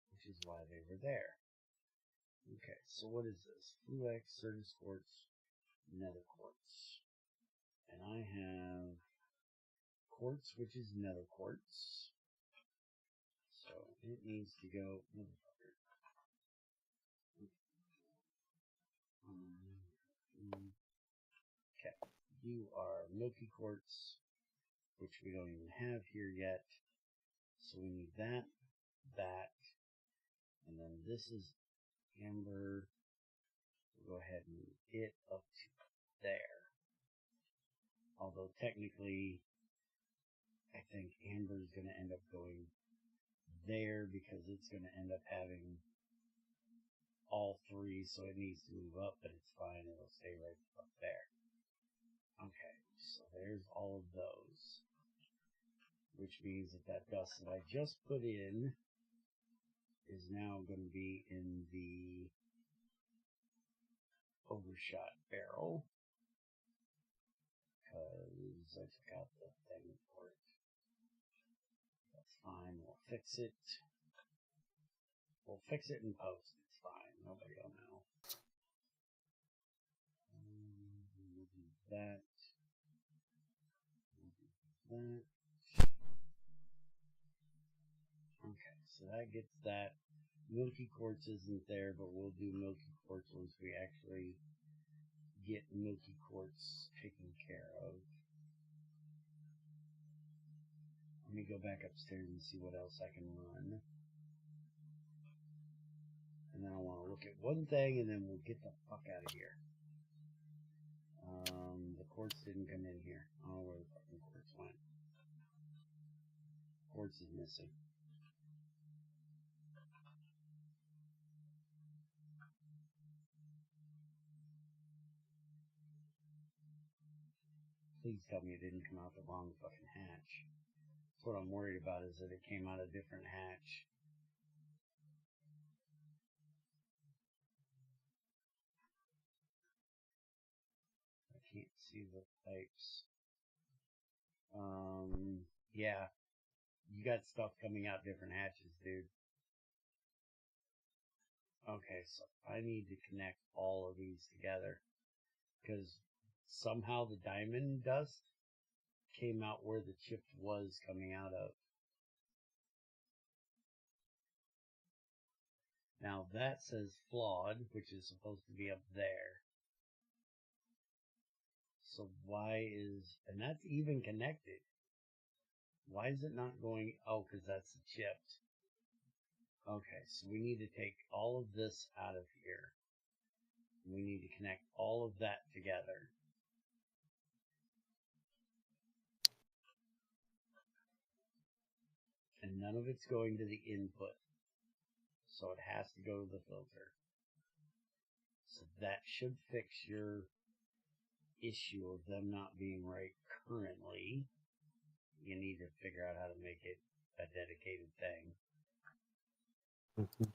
which is why they were there. Okay, so what is this? Fluix, Certus quartz, nether quartz. And I have quartz, which is nether quartz. So it needs to go, motherfucker. Okay, you are milky quartz, which we don't even have here yet. So we need that, and then this is amber. We'll go ahead and move it up to there. Although technically, I think amber is going to end up going there because it's going to end up having all 3, so it needs to move up, but it's fine. It'll stay right up there. Okay, so there's all of those, which means that that dust that I just put in is now going to be in the overshot barrel because I took out the thing for it. That's fine. We'll fix it. We'll fix it in post. It's fine. Nobody will know. We'll do that. We'll do that. Okay, so that gets that. Milky Quartz isn't there, but we'll do Milky Quartz once we actually get Milky Quartz taken care of. Let me go back upstairs and see what else I can run. And then I want to look at one thing, and then we'll get the fuck out of here. The quartz didn't come in here. Oh, where the fucking quartz went. Quartz is missing. Please tell me it didn't come out the wrong fucking hatch. That's what I'm worried about, is that it came out a different hatch. I can't see the pipes. Yeah. You got stuff coming out different hatches, dude. Okay, so I need to connect all of these together. Because somehow the diamond dust came out where the chip was coming out of. Now that says flawed, which is supposed to be up there. So why is, and that's even connected. Why is it not going, oh, because that's the chipped. Okay, so we need to take all of this out of here. We need to connect all of that together. And none of it's going to the input. So it has to go to the filter. So that should fix your issue of them not being right currently. You need to figure out how to make it a dedicated thing. Mm-hmm.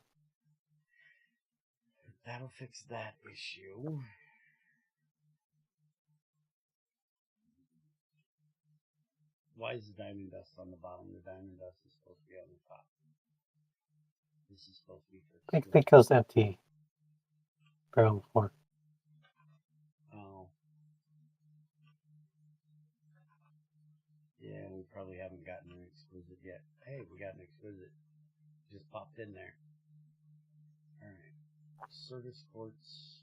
That'll fix that issue. Why is the diamond dust on the bottom? The diamond dust is supposed to be on the top. This is supposed to be for Because empty barrel before. Oh. Yeah, we probably haven't gotten an exquisite yet. Hey, we got an exquisite. Just popped in there. Alright. Certus quartz.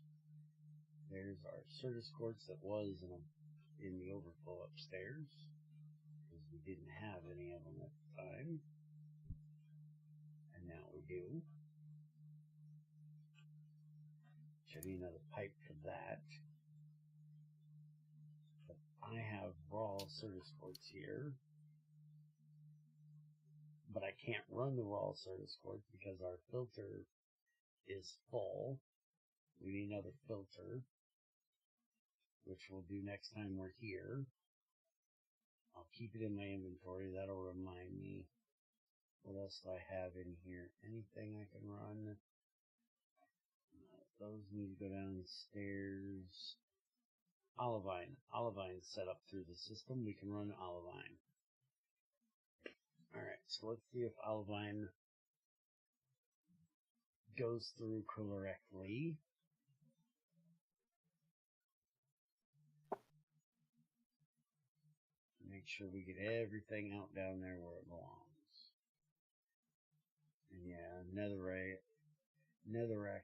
There's our Certus quartz that was in the overflow upstairs. Because we didn't have any of them at the time. And now we do. Should be another pipe for that. But I have raw Certus quartz here. But I can't run the raw Certus quartz because our filter is full. We need another filter, which we'll do next time we're here. I'll keep it in my inventory. That'll remind me. What else do I have in here? Anything I can run? Those need to go downstairs. Olivine. Olivine's set up through the system. We can run Olivine. Alright, so let's see if Olivine goes through correctly. Make sure we get everything out down there where it belongs. And yeah, netherrack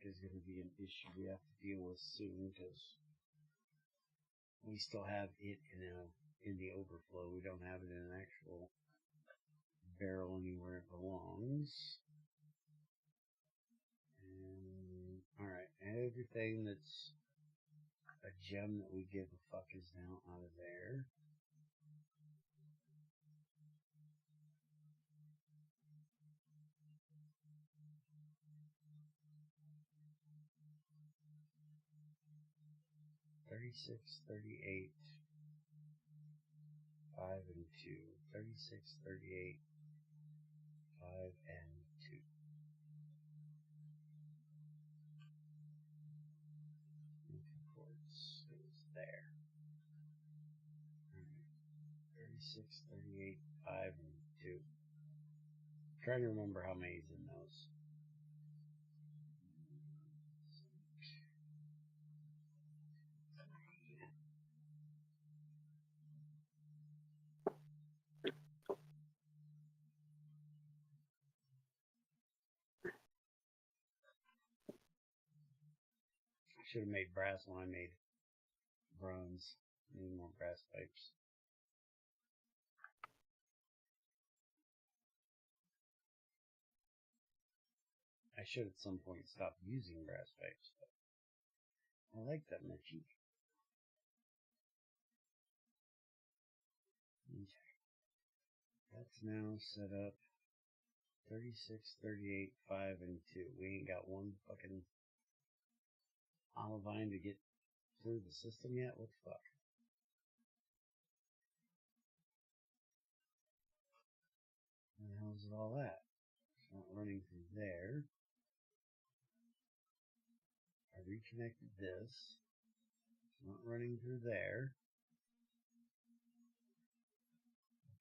is going to be an issue we have to deal with soon because we still have it in the overflow. We don't have it in an actual barrel anywhere it belongs. And alright, everything that's a gem that we give a fuck is now out of there. $36, $38, 5 and 2. $36, $38, 5 and 2. Quartz is there. Alright. 36, 38, 5 and 2. trying to remember how many's in those. I should have made brass when I made bronze. Need more brass pipes. I should at some point stop using brass pipes, but I like that much. Okay. That's now set up 36, 38, 5, and 2. We ain't got one fucking olivine to get through the system yet? What the fuck? Where the hell is it all at? It's not running through there. I reconnected this. It's not running through there.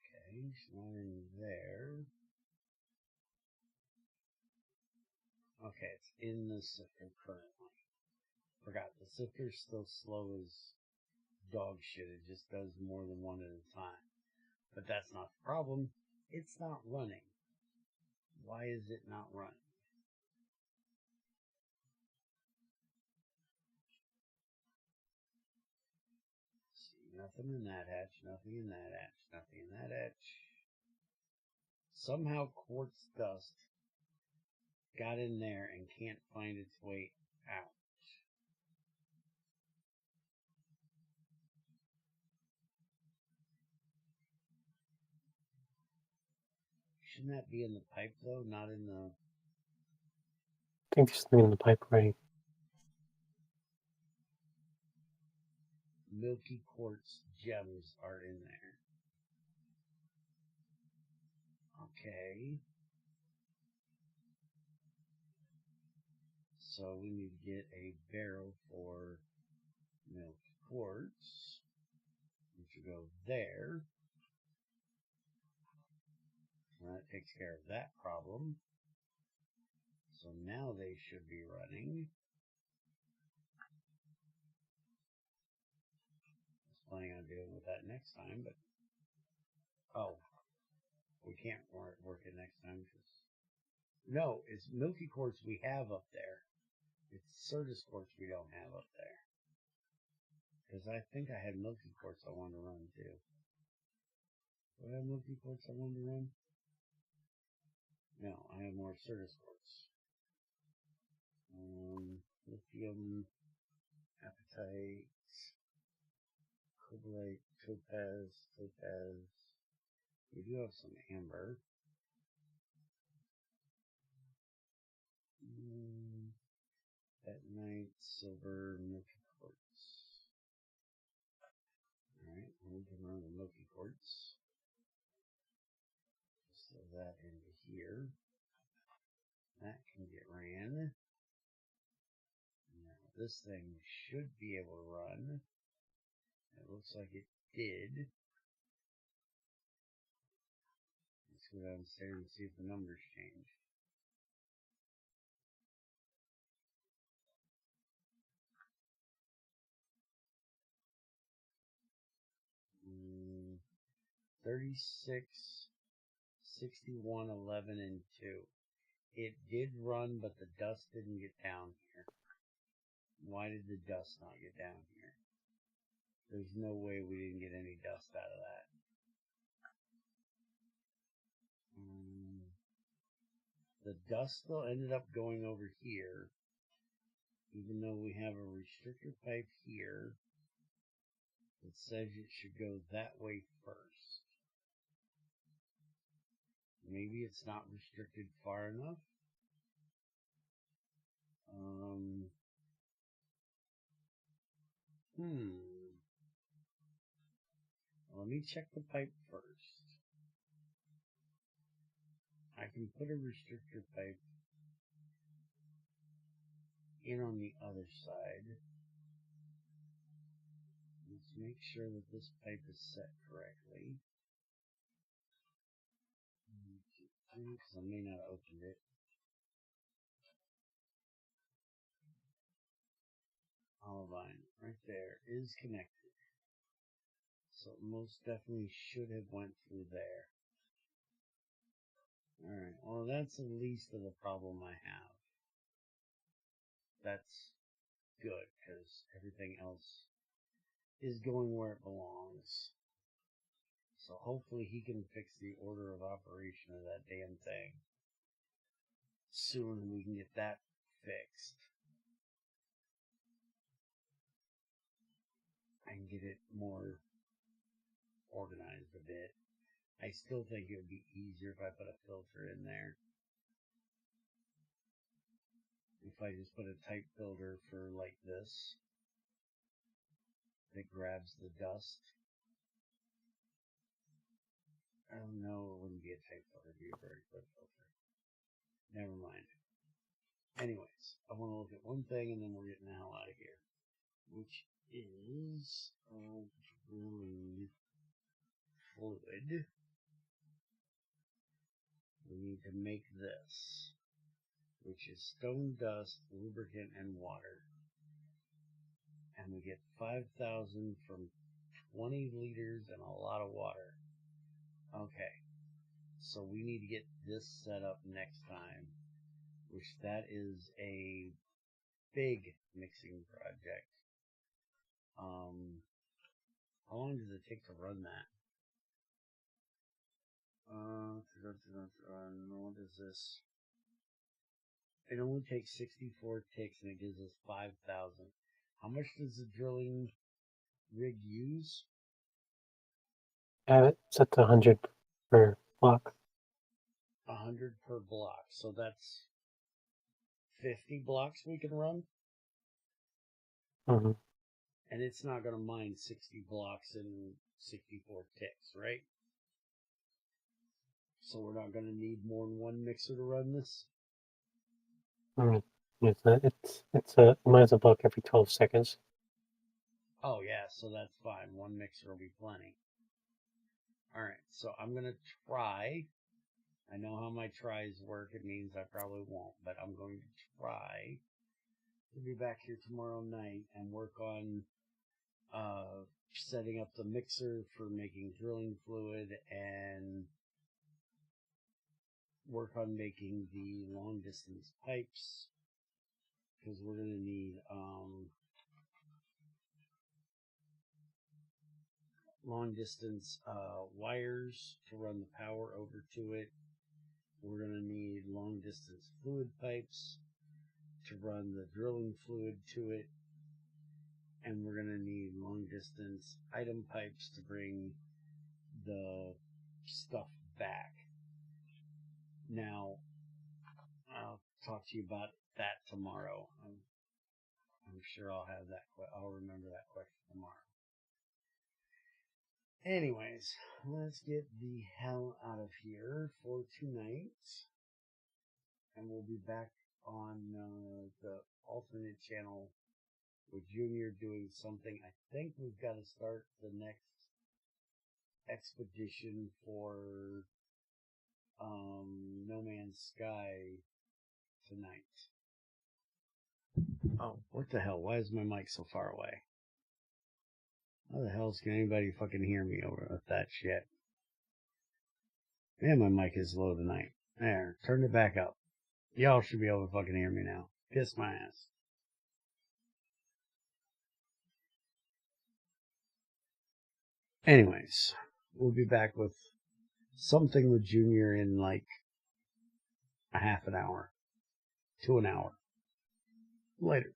Okay, it's not in there. Okay, it's in the sifter currently. Forgot, the sifter's still slow as dog shit. It just does more than one at a time. But that's not the problem. It's not running. Why is it not running? See, nothing in that hatch, nothing in that hatch, nothing in that hatch. Somehow quartz dust got in there and can't find its way out. Shouldn't that be in the pipe though, not in the... I think there's something in the pipe already. Milky quartz gems are in there. Okay. So we need to get a barrel for milky quartz, which will go there. And that takes care of that problem. So now they should be running. I was planning on dealing with that next time, but oh, we can't work it next time because no, it's milky quartz we have up there. It's Certus quartz we don't have up there. Because I think I had milky quartz I wanted to run too. Do I have milky quartz I wanted to run? No, I have more Certus quartz. Lithium, apatite, cobalite, topaz. We do have some amber. Bentonite, silver, milky quartz. Alright, we can run the milky quartz. Just throw that into here. That can get ran. Now this thing should be able to run. It looks like it did. Let's go downstairs and see if the numbers change. Mm, 36, 61, 11, and 2. It did run, but the dust didn't get down here. Why did the dust not get down here? There's no way we didn't get any dust out of that. The dust still ended up going over here, even though we have a restrictor pipe here that says it should go that way first. Maybe it's not restricted far enough. Let me check the pipe first. I can put a restrictor pipe in on the other side. Let's make sure that this pipe is set correctly. because I may not have opened it. Olivine, right there, is connected. So it most definitely should have went through there. Alright, well that's the least of the problem I have. That's good, because everything else is going where it belongs. So hopefully he can fix the order of operation of that damn thing soon, and we can get that fixed. And get it more organized a bit. I still think it would be easier if I put a filter in there. If I just put a type filter for like this, that grabs the dust. Oh no, it wouldn't be a type filter, it'd be a very quick filter. Never mind. Anyways, I want to look at one thing and then we're getting the hell out of here. Which is drilling fluid. We need to make this, which is stone dust, lubricant, and water. And we get 5,000 from 20 liters and a lot of water. Okay, so we need to get this set up next time, which that is a big mixing project. How long does it take to run that? What is this? It only takes 64 ticks and it gives us 5,000. How much does the drilling rig use? Have it set to 100 per block. 100 per block. So that's 50 blocks we can run? Mm-hmm. And it's not going to mine 60 blocks in 64 ticks, right? So we're not going to need more than one mixer to run this? It's a mines a block every 12 seconds. Oh yeah, so that's fine. One mixer will be plenty. Alright, so I'm going to try. I know how my tries work. It means I probably won't, but I'm going to try to be back here tomorrow night and work on setting up the mixer for making drilling fluid and work on making the long distance pipes, because we're going to need long distance wires to run the power over to it. We're going to need long distance fluid pipes to run the drilling fluid to it. And we're going to need long distance item pipes to bring the stuff back. Now, I'll talk to you about that tomorrow. I'm sure I'll have that. I'll remember that question tomorrow. Anyways, let's get the hell out of here for tonight. And we'll be back on the alternate channel with Junior doing something. I think we've got to start the next expedition for No Man's Sky tonight. Oh, what the hell? Why is my mic so far away? How the hell can anybody fucking hear me over with that shit? Man, my mic is low tonight. There, turned it back up. Y'all should be able to fucking hear me now. Kiss my ass. Anyways, we'll be back with something with Junior in like a half an hour to an hour. Later.